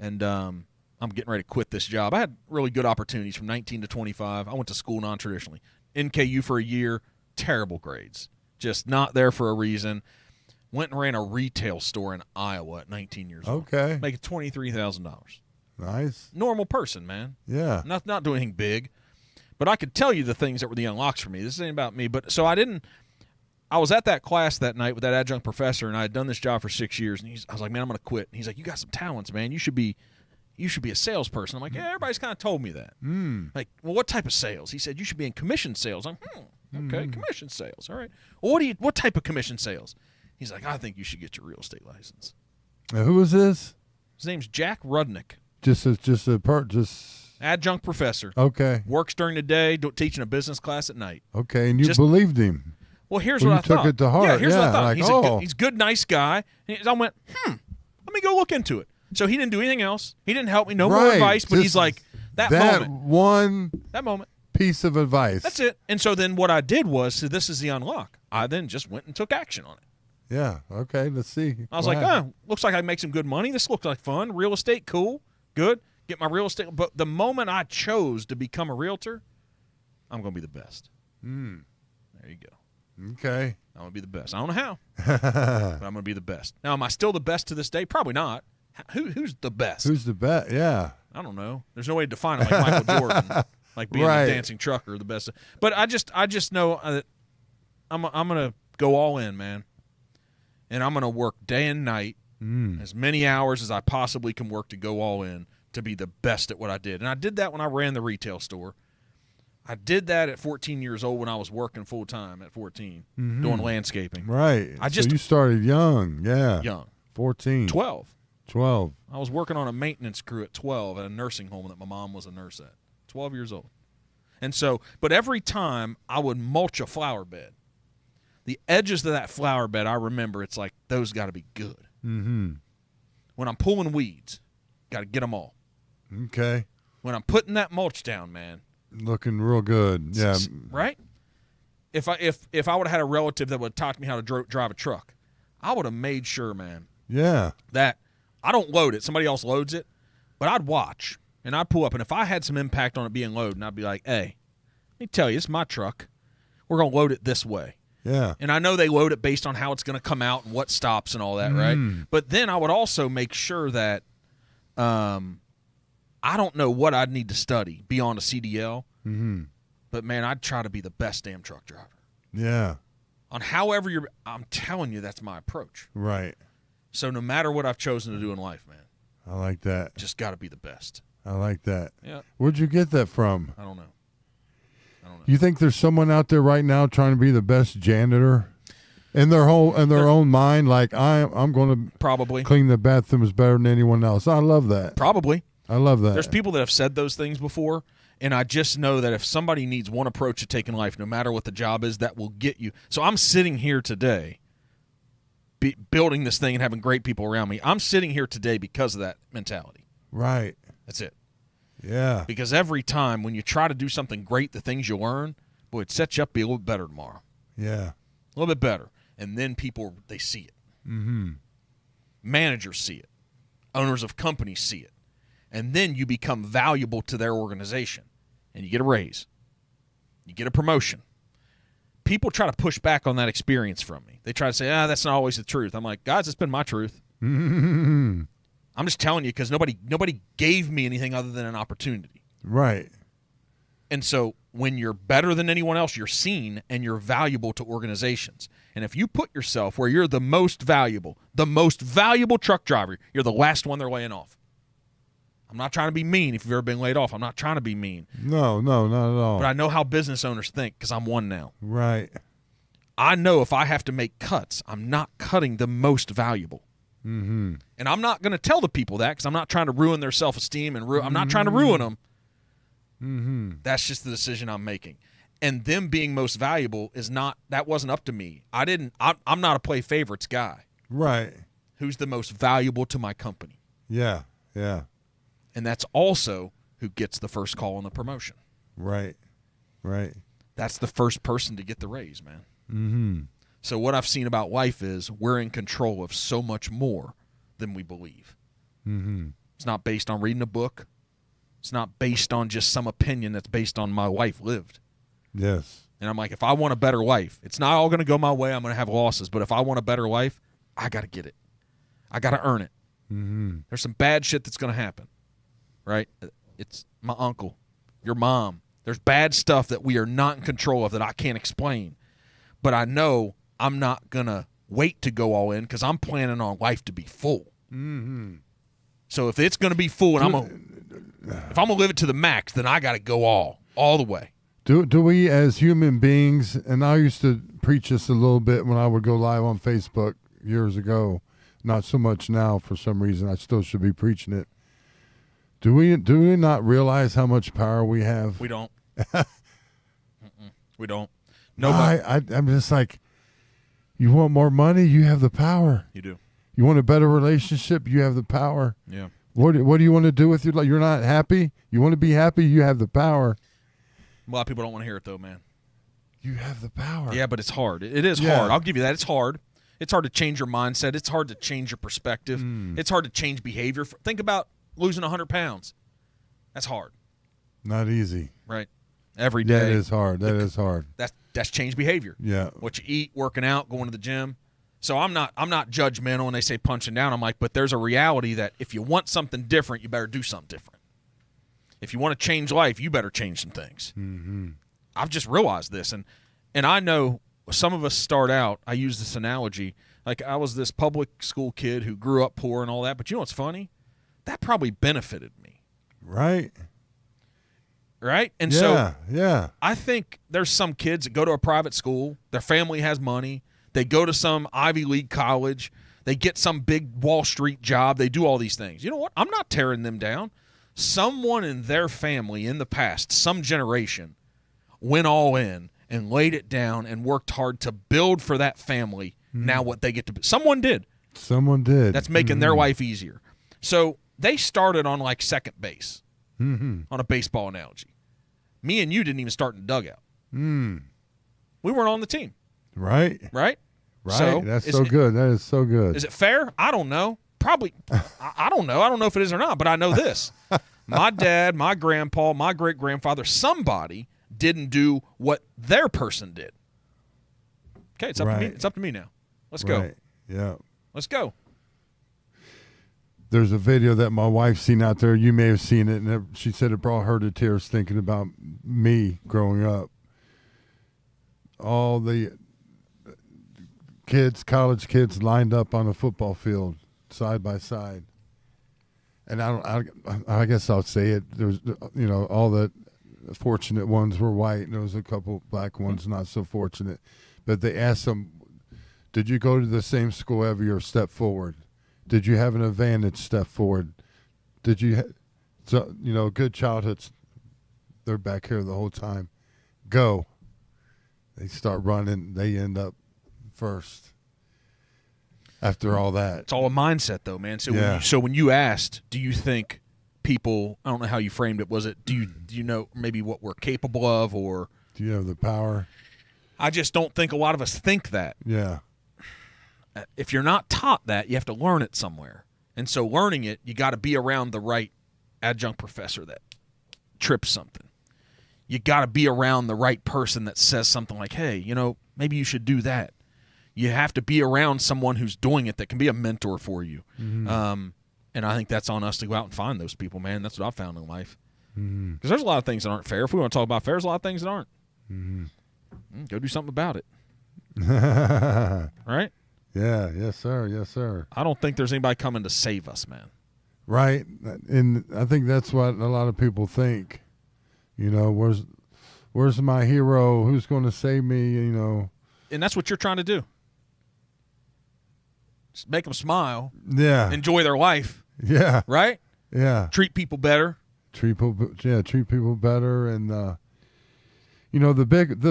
and I'm getting ready to quit this job. I had really good opportunities from 19 to 25. I went to school non-traditionally. NKU for a year, terrible grades. Just not there for a reason. Went and ran a retail store in Iowa at 19 years old. Okay. Making $23,000. Nice. Normal person, man. Yeah. Not doing anything big. But I could tell you the things that were the unlocks for me. This ain't about me. But so I was at that class that night with that adjunct professor, and I had done this job for 6 years. And I was like, man, I'm going to quit. And he's like, you got some talents, man. You should be a salesperson. I'm like, yeah, everybody's kind of told me that. Like, well, what type of sales? He said, you should be in commission sales. I'm okay, commission sales. All right. Well, what type of commission sales? He's like, I think you should get your real estate license. Now, who is this? His name's Jack Rudnick. Just Adjunct professor. Okay. Works during the day, teaching a business class at night. Okay, and you believed him. Well, here's what I thought. You took it to heart. Yeah, here's what I thought. Like, He's a good, nice guy. And I went, let me go look into it. So he didn't do anything else. He didn't help me. No more advice. But he's like, that moment. Piece of advice. That's it. And so then what I did was, so this is the unlock. I then just went and took action on it. Yeah. Okay. Let's see. I was like, looks like I make some good money. This looks like fun. Real estate, cool, good. Get my real estate. But the moment I chose to become a realtor, I'm going to be the best. There you go. Okay. I'm going to be the best. I don't know how, but I'm going to be the best. Now, am I still the best to this day? Probably not. Who's the best? Who's the best? Yeah. I don't know. There's no way to define it like Michael Jordan, like being a dancing trucker, the best. But I just know that I'm going to go all in, man. And I'm going to work day and night, as many hours as I possibly can work to go all in to be the best at what I did. And I did that when I ran the retail store. I did that at 14 years old when I was working full-time at 14, doing landscaping. Right. So you started young. Yeah. Young. 14. 12. 12. I was working on a maintenance crew at 12 at a nursing home that my mom was a nurse at. 12 years old. And so, but every time I would mulch a flower bed, the edges of that flower bed, I remember, it's like, those got to be good. Mm-hmm. When I'm pulling weeds, got to get them all. Okay. When I'm putting that mulch down, man. Looking real good. Yeah. Right? If I would have had a relative that would have taught me how to drive a truck, I would have made sure, man. Yeah. That I don't load it. Somebody else loads it. But I'd watch, and I'd pull up. And if I had some impact on it being loaded, and I'd be like, hey, let me tell you, it's my truck. We're going to load it this way. Yeah. And I know they load it based on how it's going to come out and what stops and all that, right? But then I would also make sure that I don't know what I'd need to study beyond a CDL. But, man, I'd try to be the best damn truck driver. Yeah. On however I'm telling you, that's my approach. Right. So no matter what I've chosen to do in life, man. I like that. Just got to be the best. I like that. Yeah. Where'd you get that from? I don't know. You think there's someone out there right now trying to be the best janitor in their own mind? Like I'm going to probably clean the bathrooms better than anyone else. I love that. Probably. I love that. There's people that have said those things before, and I just know that if somebody needs one approach to taking life, no matter what the job is, that will get you. So I'm sitting here today building this thing and having great people around me. I'm sitting here today because of that mentality. Right. That's it. Yeah. Because every time when you try to do something great, the things you learn, boy, it sets you up to be a little bit better tomorrow. Yeah. A little bit better. And then people, they see it. Mm-hmm. Managers see it. Owners of companies see it. And then you become valuable to their organization. And you get a raise. You get a promotion. People try to push back on that experience from me. They try to say, that's not always the truth. I'm like, guys, it's been my truth. Mm-hmm. I'm just telling you because nobody gave me anything other than an opportunity. Right. And so when you're better than anyone else, you're seen and you're valuable to organizations. And if you put yourself where you're the most valuable truck driver, you're the last one they're laying off. I'm not trying to be mean if you've ever been laid off. I'm not trying to be mean. No, not at all. But I know how business owners think because I'm one now. Right. I know if I have to make cuts, I'm not cutting the most valuable. Mm-hmm. And I'm not going to tell the people that because I'm not trying to ruin their self-esteem and I'm not trying to ruin them. Mm-hmm. That's just the decision I'm making. And them being most valuable that wasn't up to me. I'm not a play favorites guy. Right. Who's the most valuable to my company? Yeah. Yeah. And that's also who gets the first call on the promotion. Right. Right. That's the first person to get the raise, man. Mm-hmm. So what I've seen about life is we're in control of so much more than we believe. Mm-hmm. It's not based on reading a book. It's not based on just some opinion that's based on my life lived. Yes. And I'm like, if I want a better life, it's not all going to go my way. I'm going to have losses. But if I want a better life, I got to get it. I got to earn it. Mm-hmm. There's some bad shit that's going to happen, right? It's my uncle, your mom. There's bad stuff that we are not in control of that I can't explain. But I know I'm not going to wait to go all in because I'm planning on life to be full. Mm-hmm. So if it's going to be full and if I'm going to live it to the max, then I got to go all the way. Do we as human beings, and I used to preach this a little bit when I would go live on Facebook years ago, not so much now for some reason. I still should be preaching it. Do we not realize how much power we have? We don't. We don't. Nobody. I'm just like, you want more money? You have the power. You do. You want a better relationship? You have the power. Yeah. What do you want to do with your life? You're not happy? You want to be happy? You have the power. A lot of people don't want to hear it, though, man. You have the power. Yeah, but it's hard. It is hard. I'll give you that. It's hard. It's hard to change your mindset. It's hard to change your perspective. It's hard to change behavior. Think about losing 100 pounds. That's hard. Not easy. Right. Every day. That is hard. That is hard. That's change behavior. Yeah. What you eat, working out, going to the gym. So I'm not judgmental when they say punching down. I'm like, but there's a reality that if you want something different, you better do something different. If you want to change life, you better change some things. Mm-hmm. I've just realized this, and I know some of us start out. I use this analogy like I was this public school kid who grew up poor and all that. But you know what's funny? That probably benefited me. Right. Right? And so I think there's some kids that go to a private school, their family has money, they go to some Ivy League college, they get some big Wall Street job, they do all these things. You know what? I'm not tearing them down. Someone in their family in the past, some generation, went all in and laid it down and worked hard to build for that family now what they get to be. Someone did. Someone did. That's making their life easier. So they started on like second base on a baseball analogy. Me and you didn't even start in the dugout. We weren't on the team. Right. Right? Right. So that's so good. That is so good. Is it fair? I don't know. Probably. I don't know. I don't know if it is or not, but I know this. My dad, my grandpa, my great-grandfather, somebody didn't do what their person did. Okay, it's up to me. It's up to me now. Let's go. Yeah. Let's go. There's a video that my wife's seen out there. You may have seen it, and she said it brought her to tears thinking about me growing up. All the kids, college kids, lined up on a football field, side by side. And I guess I'll say it. There's, all the fortunate ones were white, and there was a couple black ones not so fortunate. But they asked them, "Did you go to the same school every year? Step forward. Did you have an advantage? Step forward. Did you So, good childhoods, they're back here the whole time. Go. They start running. They end up first after all that. It's all a mindset, though, man. So, Yeah. when you asked, do you think people, I don't know how you framed it, was it, do you know maybe what we're capable of, or Do you have the power? I just don't think a lot of us think that. Yeah. If you're not taught that, you have to learn it somewhere. And so learning it, you got to be around the right adjunct professor that trips something. You got to be around the right person that says something like, hey, maybe you should do that. You have to be around someone who's doing it that can be a mentor for you. Mm-hmm. And I think that's on us to go out and find those people, man. That's what I've found in life. Because there's a lot of things that aren't fair. If we want to talk about fair, there's a lot of things that aren't. Go do something about it. Right? Yeah. Yes, sir. Yes, sir. I don't think there's anybody coming to save us, man. Right. And I think that's what a lot of people think. Where's my hero? Who's going to save me? And that's what you're trying to do. Just make them smile. Yeah. Enjoy their life. Yeah. Right? Yeah. Treat people better. Treat people better. And the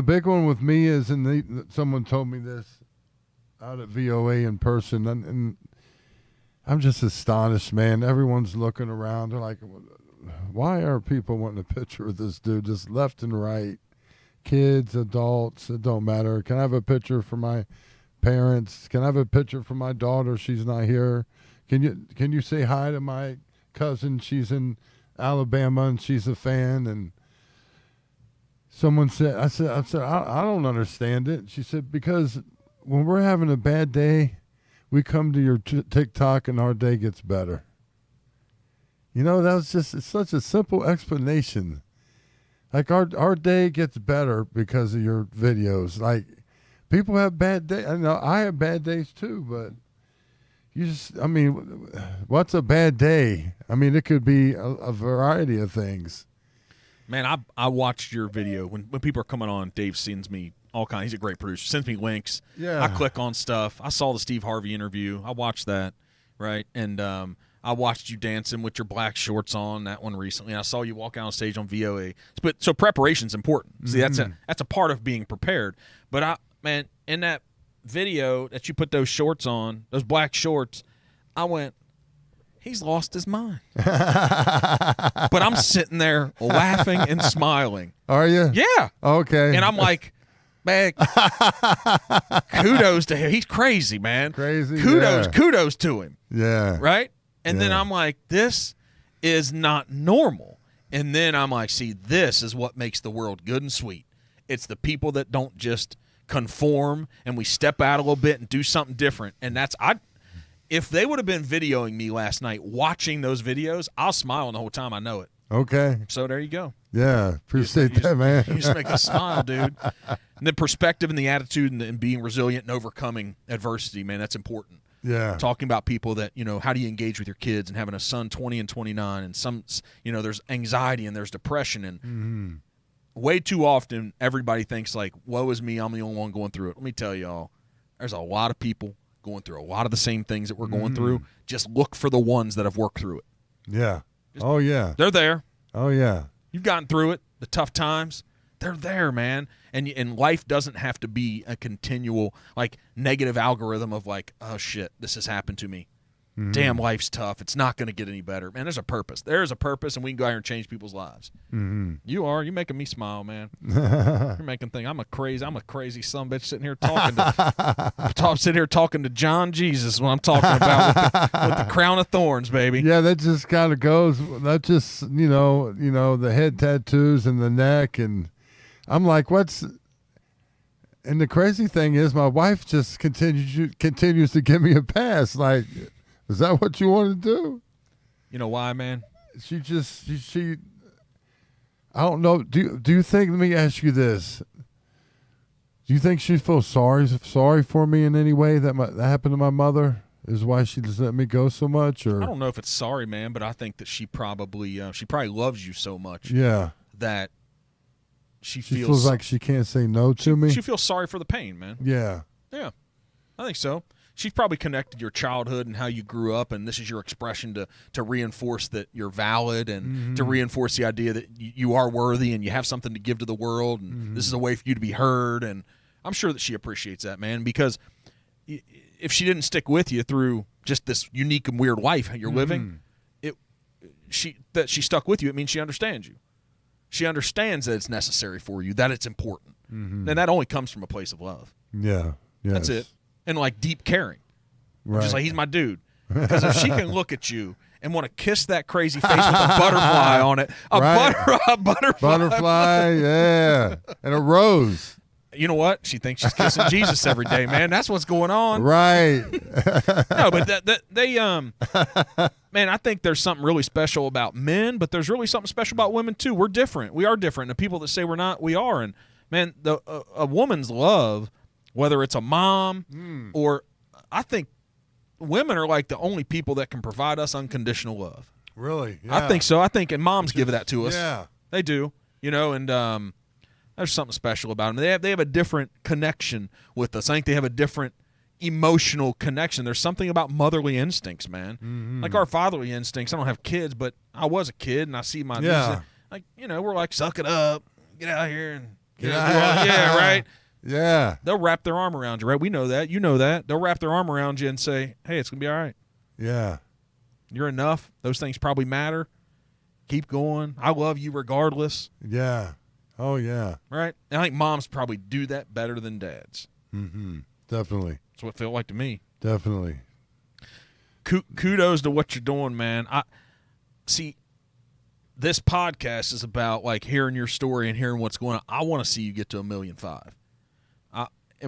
big one with me is, and someone told me this out at VOA in person, and I'm just astonished, man. Everyone's looking around. They're like, why are people wanting a picture of this dude just left and right? Kids, adults, it don't matter. Can I have a picture for my parents? Can I have a picture for my daughter? She's not here. Can you say hi to my cousin? She's in Alabama and she's a fan. And someone said, I said, I don't understand it. She said, because when we're having a bad day, we come to your TikTok and our day gets better. It's such a simple explanation. Like our day gets better because of your videos. Like, people have bad days. I know I have bad days too, but what's a bad day? It could be a variety of things. Man, I watched your video. When people are coming on, Dave sends me all kinds. He's a great producer. Sends me links. Yeah. I click on stuff. I saw the Steve Harvey interview. I watched that, right? And I watched you dancing with your black shorts on, that one recently. I saw you walk out on stage on VOA. So preparation's important. See, that's a part of being prepared. But in that video that you put those shorts on, those black shorts, I went, he's lost his mind. But I'm sitting there laughing and smiling. Are you? Yeah. Okay. And I'm like, man, kudos to him. He's crazy, man. Crazy. Kudos to him. Yeah. Right? And then I'm like, this is not normal. And then I'm like, see, this is what makes the world good and sweet. It's the people that don't just conform and we step out a little bit and do something different. And if they would have been videoing me last night, watching those videos, I'll smile the whole time. I know it. Okay. So there you go. Yeah. Appreciate that, man. You just make us smile, dude. And the perspective and the attitude and being resilient and overcoming adversity, man, that's important. Yeah. Talking about people that, how do you engage with your kids, and having a son 20 and 29, and some, there's anxiety and there's depression. And way too often everybody thinks like, woe is me, I'm the only one going through it. Let me tell y'all, there's a lot of people going through a lot of the same things that we're going through. Just look for the ones that have worked through it. Yeah. Oh, yeah. They're there. Oh, yeah. You've gotten through it, the tough times. They're there, man. And life doesn't have to be a continual, like, negative algorithm of like, oh, shit, this has happened to me. Damn, life's tough. It's not going to get any better. Man, there's a purpose. There is a purpose, and we can go out here and change people's lives. You're making me smile, man. You're making think I'm a crazy son of a bitch sitting here talking to John Jesus when I'm talking about with the crown of thorns, baby. Yeah, that just kind of goes. That just the head tattoos and the neck, and I'm like, what's? And the crazy thing is, my wife just continues to give me a pass. Like, is that what you want to do? You know why, man? She I don't know. Do you think? Let me ask you this. Do you think she feels sorry for me in any way that happened to my mother? Is why she just let me go so much? Or I don't know if it's sorry, man, but I think that she probably loves you so much. Yeah. That she feels like she can't say no to me. She feels sorry for the pain, man. Yeah. Yeah, I think so. she's probably connected your childhood and how you grew up, and this is your expression to reinforce that you're valid and to reinforce the idea that you are worthy and you have something to give to the world, and this is a way for you to be heard. And I'm sure that she appreciates that, man, because if she didn't stick with you through just this unique and weird life you're living, she stuck with you, it means she understands you. She understands that it's necessary for you, that it's important. And that only comes from a place of love. Yeah. Yes. That's it. And like deep caring. Right. Just like, he's my dude. Because if she can look at you and want to kiss that crazy face with a butterfly on it, a butterfly, yeah, and a rose. You know what? She thinks she's kissing Jesus every day, man. That's what's going on. Right. No, but man, I think there's something really special about men, but there's really something special about women too. We're different. We are different. The people that say we're not, we are. And man, a woman's love, whether it's a mom or, I think women are like the only people that can provide us unconditional love. Really? Yeah. I think so. I think, and moms give that to us. Yeah. They do. And there's something special about them. They have a different connection with us. I think they have a different emotional connection. There's something about motherly instincts, man. Like our fatherly instincts. I don't have kids, but I was a kid, and I see my nieces, like, we're like, suck it up, get out here and yeah, right. Yeah. They'll wrap their arm around you, right? We know that. You know that. They'll wrap their arm around you and say, hey, it's gonna be all right. Yeah. You're enough. Those things probably matter. Keep going. I love you regardless. Yeah. Oh, yeah. Right? And I think moms probably do that better than dads. Definitely. That's what it felt like to me. Definitely. Kudos to what you're doing, man. See, this podcast is about like hearing your story and hearing what's going on. I want to see you get to 1.5 million.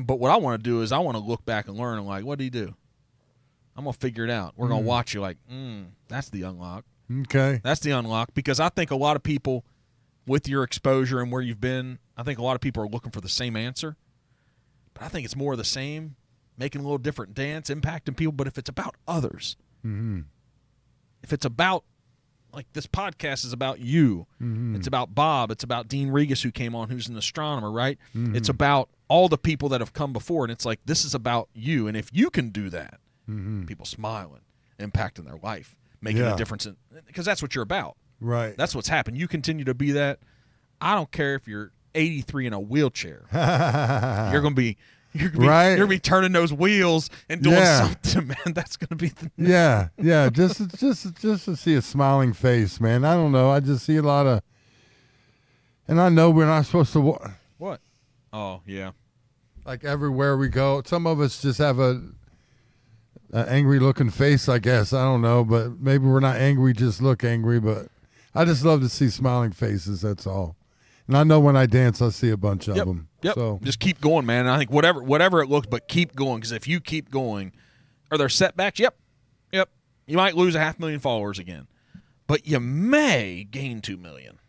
But what I want to do is I want to look back and learn, like, what did he do? I'm going to figure it out. We're going to watch you like, that's the unlock. Okay. That's the unlock, because I think a lot of people, with your exposure and where you've been, I think a lot of people are looking for the same answer. But I think it's more of the same, making a little different dance, impacting people. But if it's about others, if it's about, like this podcast is about you, it's about Bob, it's about Dean Regas, who came on, who's an astronomer, right? It's about all the people that have come before, and it's like, this is about you. And if you can do that, people smiling, impacting their life, making a difference, because that's what you're about. Right. That's what's happened. You continue to be that. I don't care if you're 83 in a wheelchair. You're gonna be turning those wheels and doing something, man. That's gonna be yeah. Just to see a smiling face, man. I don't know. I just see a lot of, and I know we're not supposed to. What? Oh yeah. Like everywhere we go, some of us just have an angry looking face, I guess. I don't know, but maybe we're not angry, just look angry. But I just love to see smiling faces. That's all. And I know when I dance, I see a bunch of them. Yep. So just keep going, man. And I think whatever it looks, but keep going, because if you keep going, are there setbacks? Yep. You might lose 500,000 followers again, but you may gain 2 million.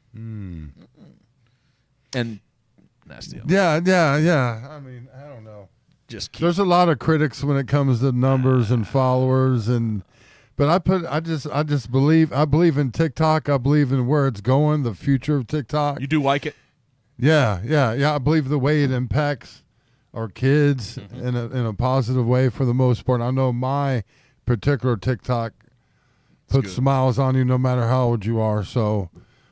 And that's the other. Yeah. I mean, I don't know. Just keep. There's a lot of critics when it comes to numbers and followers, but I just believe in TikTok. I believe in where it's going, the future of TikTok. You do like it? Yeah. I believe the way it impacts our kids in a positive way for the most part. I know my particular TikTok puts smiles on you no matter how old you are. So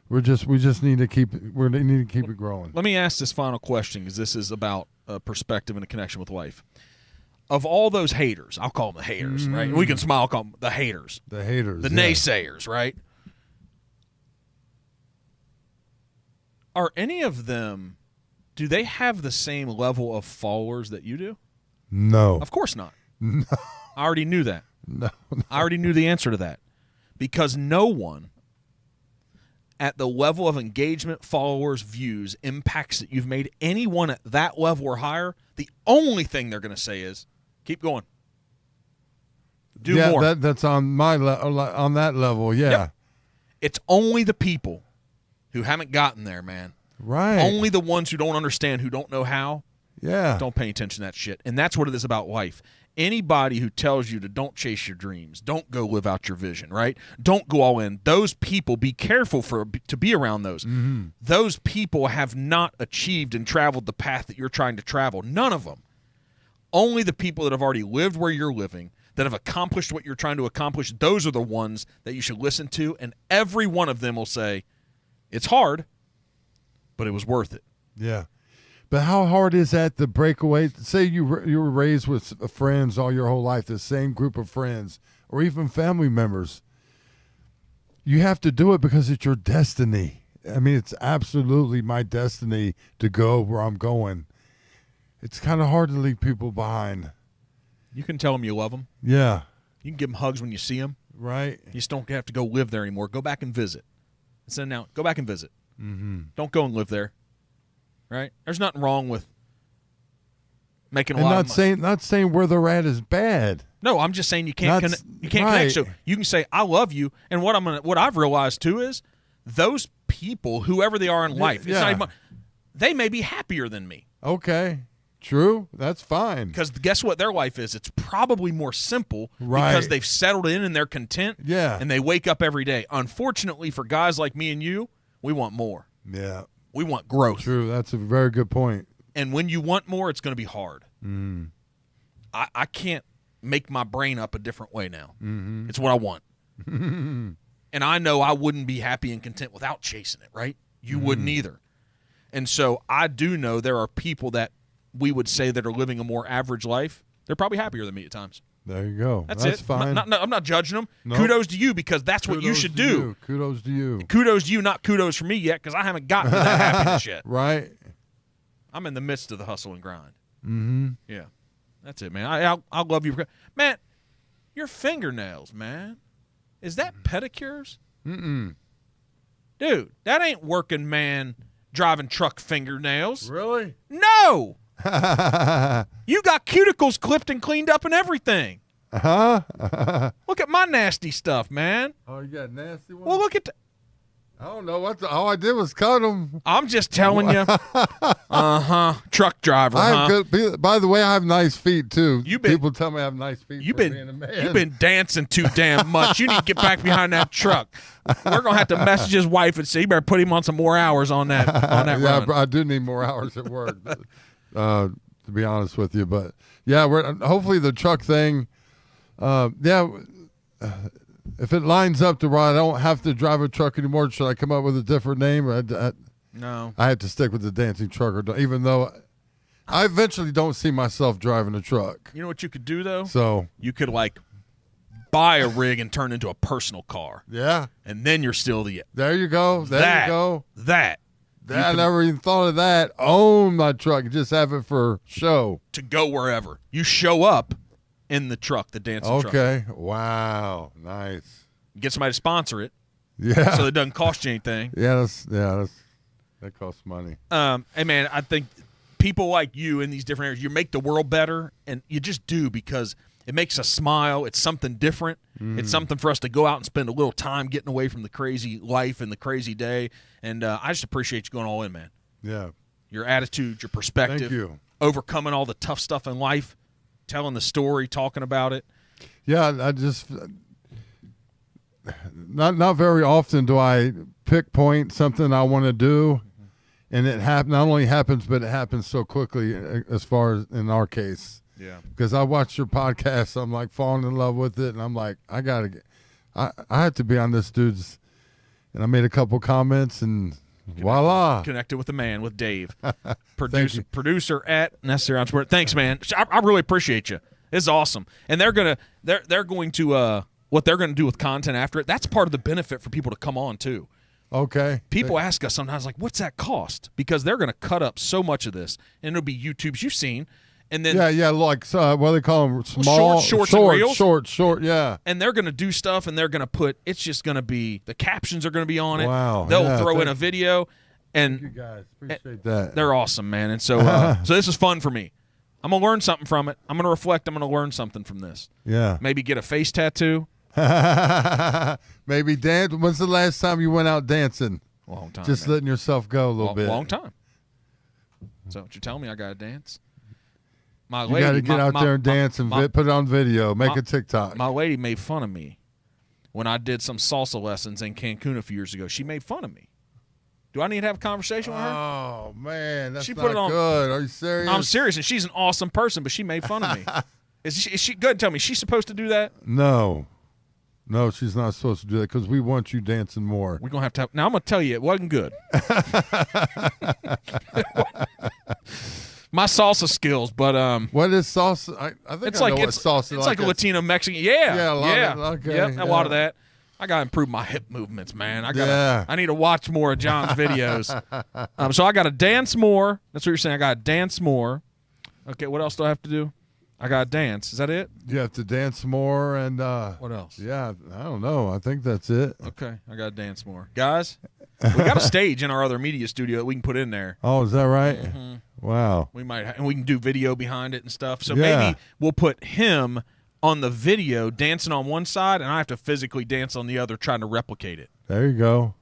we just need to keep it growing. Let me ask this final question, because this is about a perspective and a connection with life. Of all those haters, I'll call them the haters, right? We can smile, call them the haters. The haters. The naysayers, right? Are any of them, do they have the same level of followers that you do? No. Of course not. No. I already knew that. No. I already knew the answer to that. Because no one at the level of engagement, followers, views, impacts that you've made, anyone at that level or higher, the only thing they're going to say is, keep going. Do more. That's on on that level, yeah. Yep. It's only the people who haven't gotten there, man. Right. Only the ones who don't understand, who don't know how. Yeah. Don't pay attention to that shit. And that's what it is about life. Anybody who tells you to don't chase your dreams, don't go live out your vision, right? Don't go all in. Those people, be careful to be around those. Those people have not achieved and traveled the path that you're trying to travel. None of them. Only the people that have already lived where you're living, that have accomplished what you're trying to accomplish, those are the ones that you should listen to, and every one of them will say, it's hard, but it was worth it. Yeah. But how hard is that to break away? Say you were raised with friends all your whole life, the same group of friends, or even family members. You have to do it because it's your destiny. I mean, it's absolutely my destiny to go where I'm going. It's kind of hard to leave people behind. You can tell them you love them. Yeah. You can give them hugs when you see them. Right. You just don't have to go live there anymore. Go back and visit. So now, go back and visit. Mm-hmm. Don't go and live there. Right? There's nothing wrong with making a And lot of money. not saying where they're at is bad. No, I'm just saying you can't That's connect. right. So you can say I love you, and what I've realized too is those people, whoever they are in life, it's not even, they may be happier than me. Okay. True. That's fine. Because guess what their life is? It's probably more simple Right. because they've settled in and they're content. Yeah. And they wake up every day. Unfortunately, for guys like me and you, we want more. Yeah. We want growth. True. That's a very good point. And when you want more, it's going to be hard. Mm. I can't make my brain up a different way now. Mm-hmm. It's what I want. And I know I wouldn't be happy and content without chasing it, right? You wouldn't either. And so I do know there are people that we would say that are living a more average life. They're probably happier than me at times. There you go. That's it. fine. I'm not judging them. Nope. Kudos to you because that's what you should do. Kudos to you. Kudos to you, not kudos for me yet because I haven't gotten to that happiness yet. Right. I'm in the midst of the hustle and grind. Mm-hmm. Yeah. That's it, man. I'll love you. Man, your fingernails, man. Is that pedicures? Mm-mm. Dude, that ain't working man driving truck fingernails. Really? No. You got cuticles clipped and cleaned up and everything. Huh? Look at my nasty stuff, man. Oh, you got nasty ones? Well, look at I don't know. All I did was cut them. I'm just telling you. Truck driver, I huh? have good. By the way, I have nice feet too. You've been- People tell me I have nice feet. You've for being a man. been dancing too damn much. You need to get back behind that truck. We're gonna have to message his wife and say you better put him on some more hours on that yeah, run. I do need more hours at work. To be honest with you, but yeah, hopefully the truck thing. If it lines up to where I don't have to drive a truck anymore, should I come up with a different name? No. I have to stick with the dancing trucker, even though I eventually don't see myself driving a truck. You know what you could do though? So You could buy a rig and turn it into a personal car, yeah, and then you're still the there you go. There that, you go. That I never even thought of that. Own my truck and just have it for show. to go wherever you show up in the truck, the dancing truck. Okay. Wow. Nice. Get somebody to sponsor it, Yeah. so it doesn't cost you anything. that costs money. Hey man, I think people like you in these different areas, you make the world better, and you just do because it makes us smile. It's something different. It's something for us to go out and spend a little time getting away from the crazy life and the crazy day. And I just appreciate you going all in, man. Yeah. Your attitude, your perspective, Thank you. overcoming all the tough stuff in life, telling the story, talking about it. Yeah, I just not very often do I pinpoint something I want to do, and it not only happens, but it happens so quickly. As far as in our case, Yeah. because I watched your podcast, I'm like falling in love with it, and I'm like, I have to be on this dude's, and I made a couple comments, and voila. Connected with the man, with Dave, you. producer at Necessary Entrepreneur. Thanks, man. I really appreciate you. It's awesome, and they're going to what they're going to do with content after it. That's part of the benefit for people to come on too. Okay. People ask us sometimes, like, "What's that cost?" Because they're going to cut up so much of this, and it'll be YouTube's you've seen, and then Yeah, like what do they call them? Small, shorts and reels? short. Yeah. and they're going to do stuff, and they're going to put. It's just going to be the captions are going to be on it. Wow, They'll yeah, throw in thank a video, and You guys appreciate that. they're awesome, man. And so, so this is fun for me. I'm gonna learn something from it. I'm gonna reflect. I'm gonna learn something from this. Yeah. Maybe get a face tattoo. Maybe dance. When's the last time you went out dancing? Long time. Just man. letting yourself go a little bit. Long time. So what you're telling me? I gotta dance. My You lady, got to get out there and dance and put it on video. Make a TikTok. My lady made fun of me when I did some salsa lessons in Cancun a few years ago. She made fun of me. Do I need to have a conversation with her? Oh man, that's She not put it on- good. Are you serious? I'm serious, and she's an awesome person, but she made fun of me. Is she good? Tell me, she's supposed to do that? No, she's not supposed to do that because we want you dancing more. We're gonna have. Now I'm gonna tell you, it wasn't good. My salsa skills, but What is salsa? I think it's I like know what it's salsa. it's like a Latino Mexican. Yeah, Yeah, a lot of it. Okay, Yep, a lot of yeah. that. I gotta improve my hip movements, man. Yeah. I need to watch more of John's videos. So I gotta dance more. That's what you're saying. I gotta dance more. Okay, what else do I have to do? I gotta dance. Is that it? You have to dance more and What else? yeah, I don't know. I think that's it. Okay, I gotta dance more, guys. We got a stage in our other media studio that we can put in there. Oh, is that right? Mm-hmm. Wow. We might, and we can do video behind it and stuff. So Yeah. maybe we'll put him on the video dancing on one side, and I have to physically dance on the other, trying to replicate it. There you go.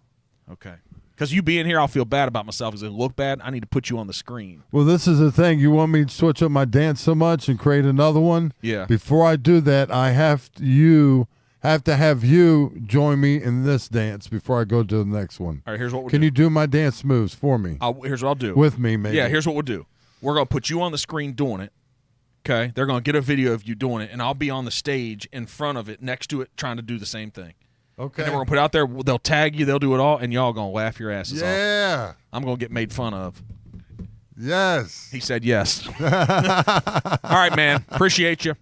Okay. Because you being here, I'll feel bad about myself. Because it look bad. I need to put you on the screen. Well, this is the thing. You want me to switch up my dance so much and create another one? Yeah. Before I do that, I have to have you join me in this dance before I go to the next one. All right. Here's what we'll Can do. you do my dance moves for me? Here's what I'll do. With me, maybe. Yeah. Here's what we'll do. We're gonna put you on the screen doing it. Okay. They're gonna get a video of you doing it, and I'll be on the stage in front of it, next to it, trying to do the same thing. Okay. And then we're gonna put it out there. They'll tag you. They'll do it all, and y'all gonna laugh your asses off. Yeah. I'm gonna get made fun of. Yes. He said yes. All right, man. Appreciate you.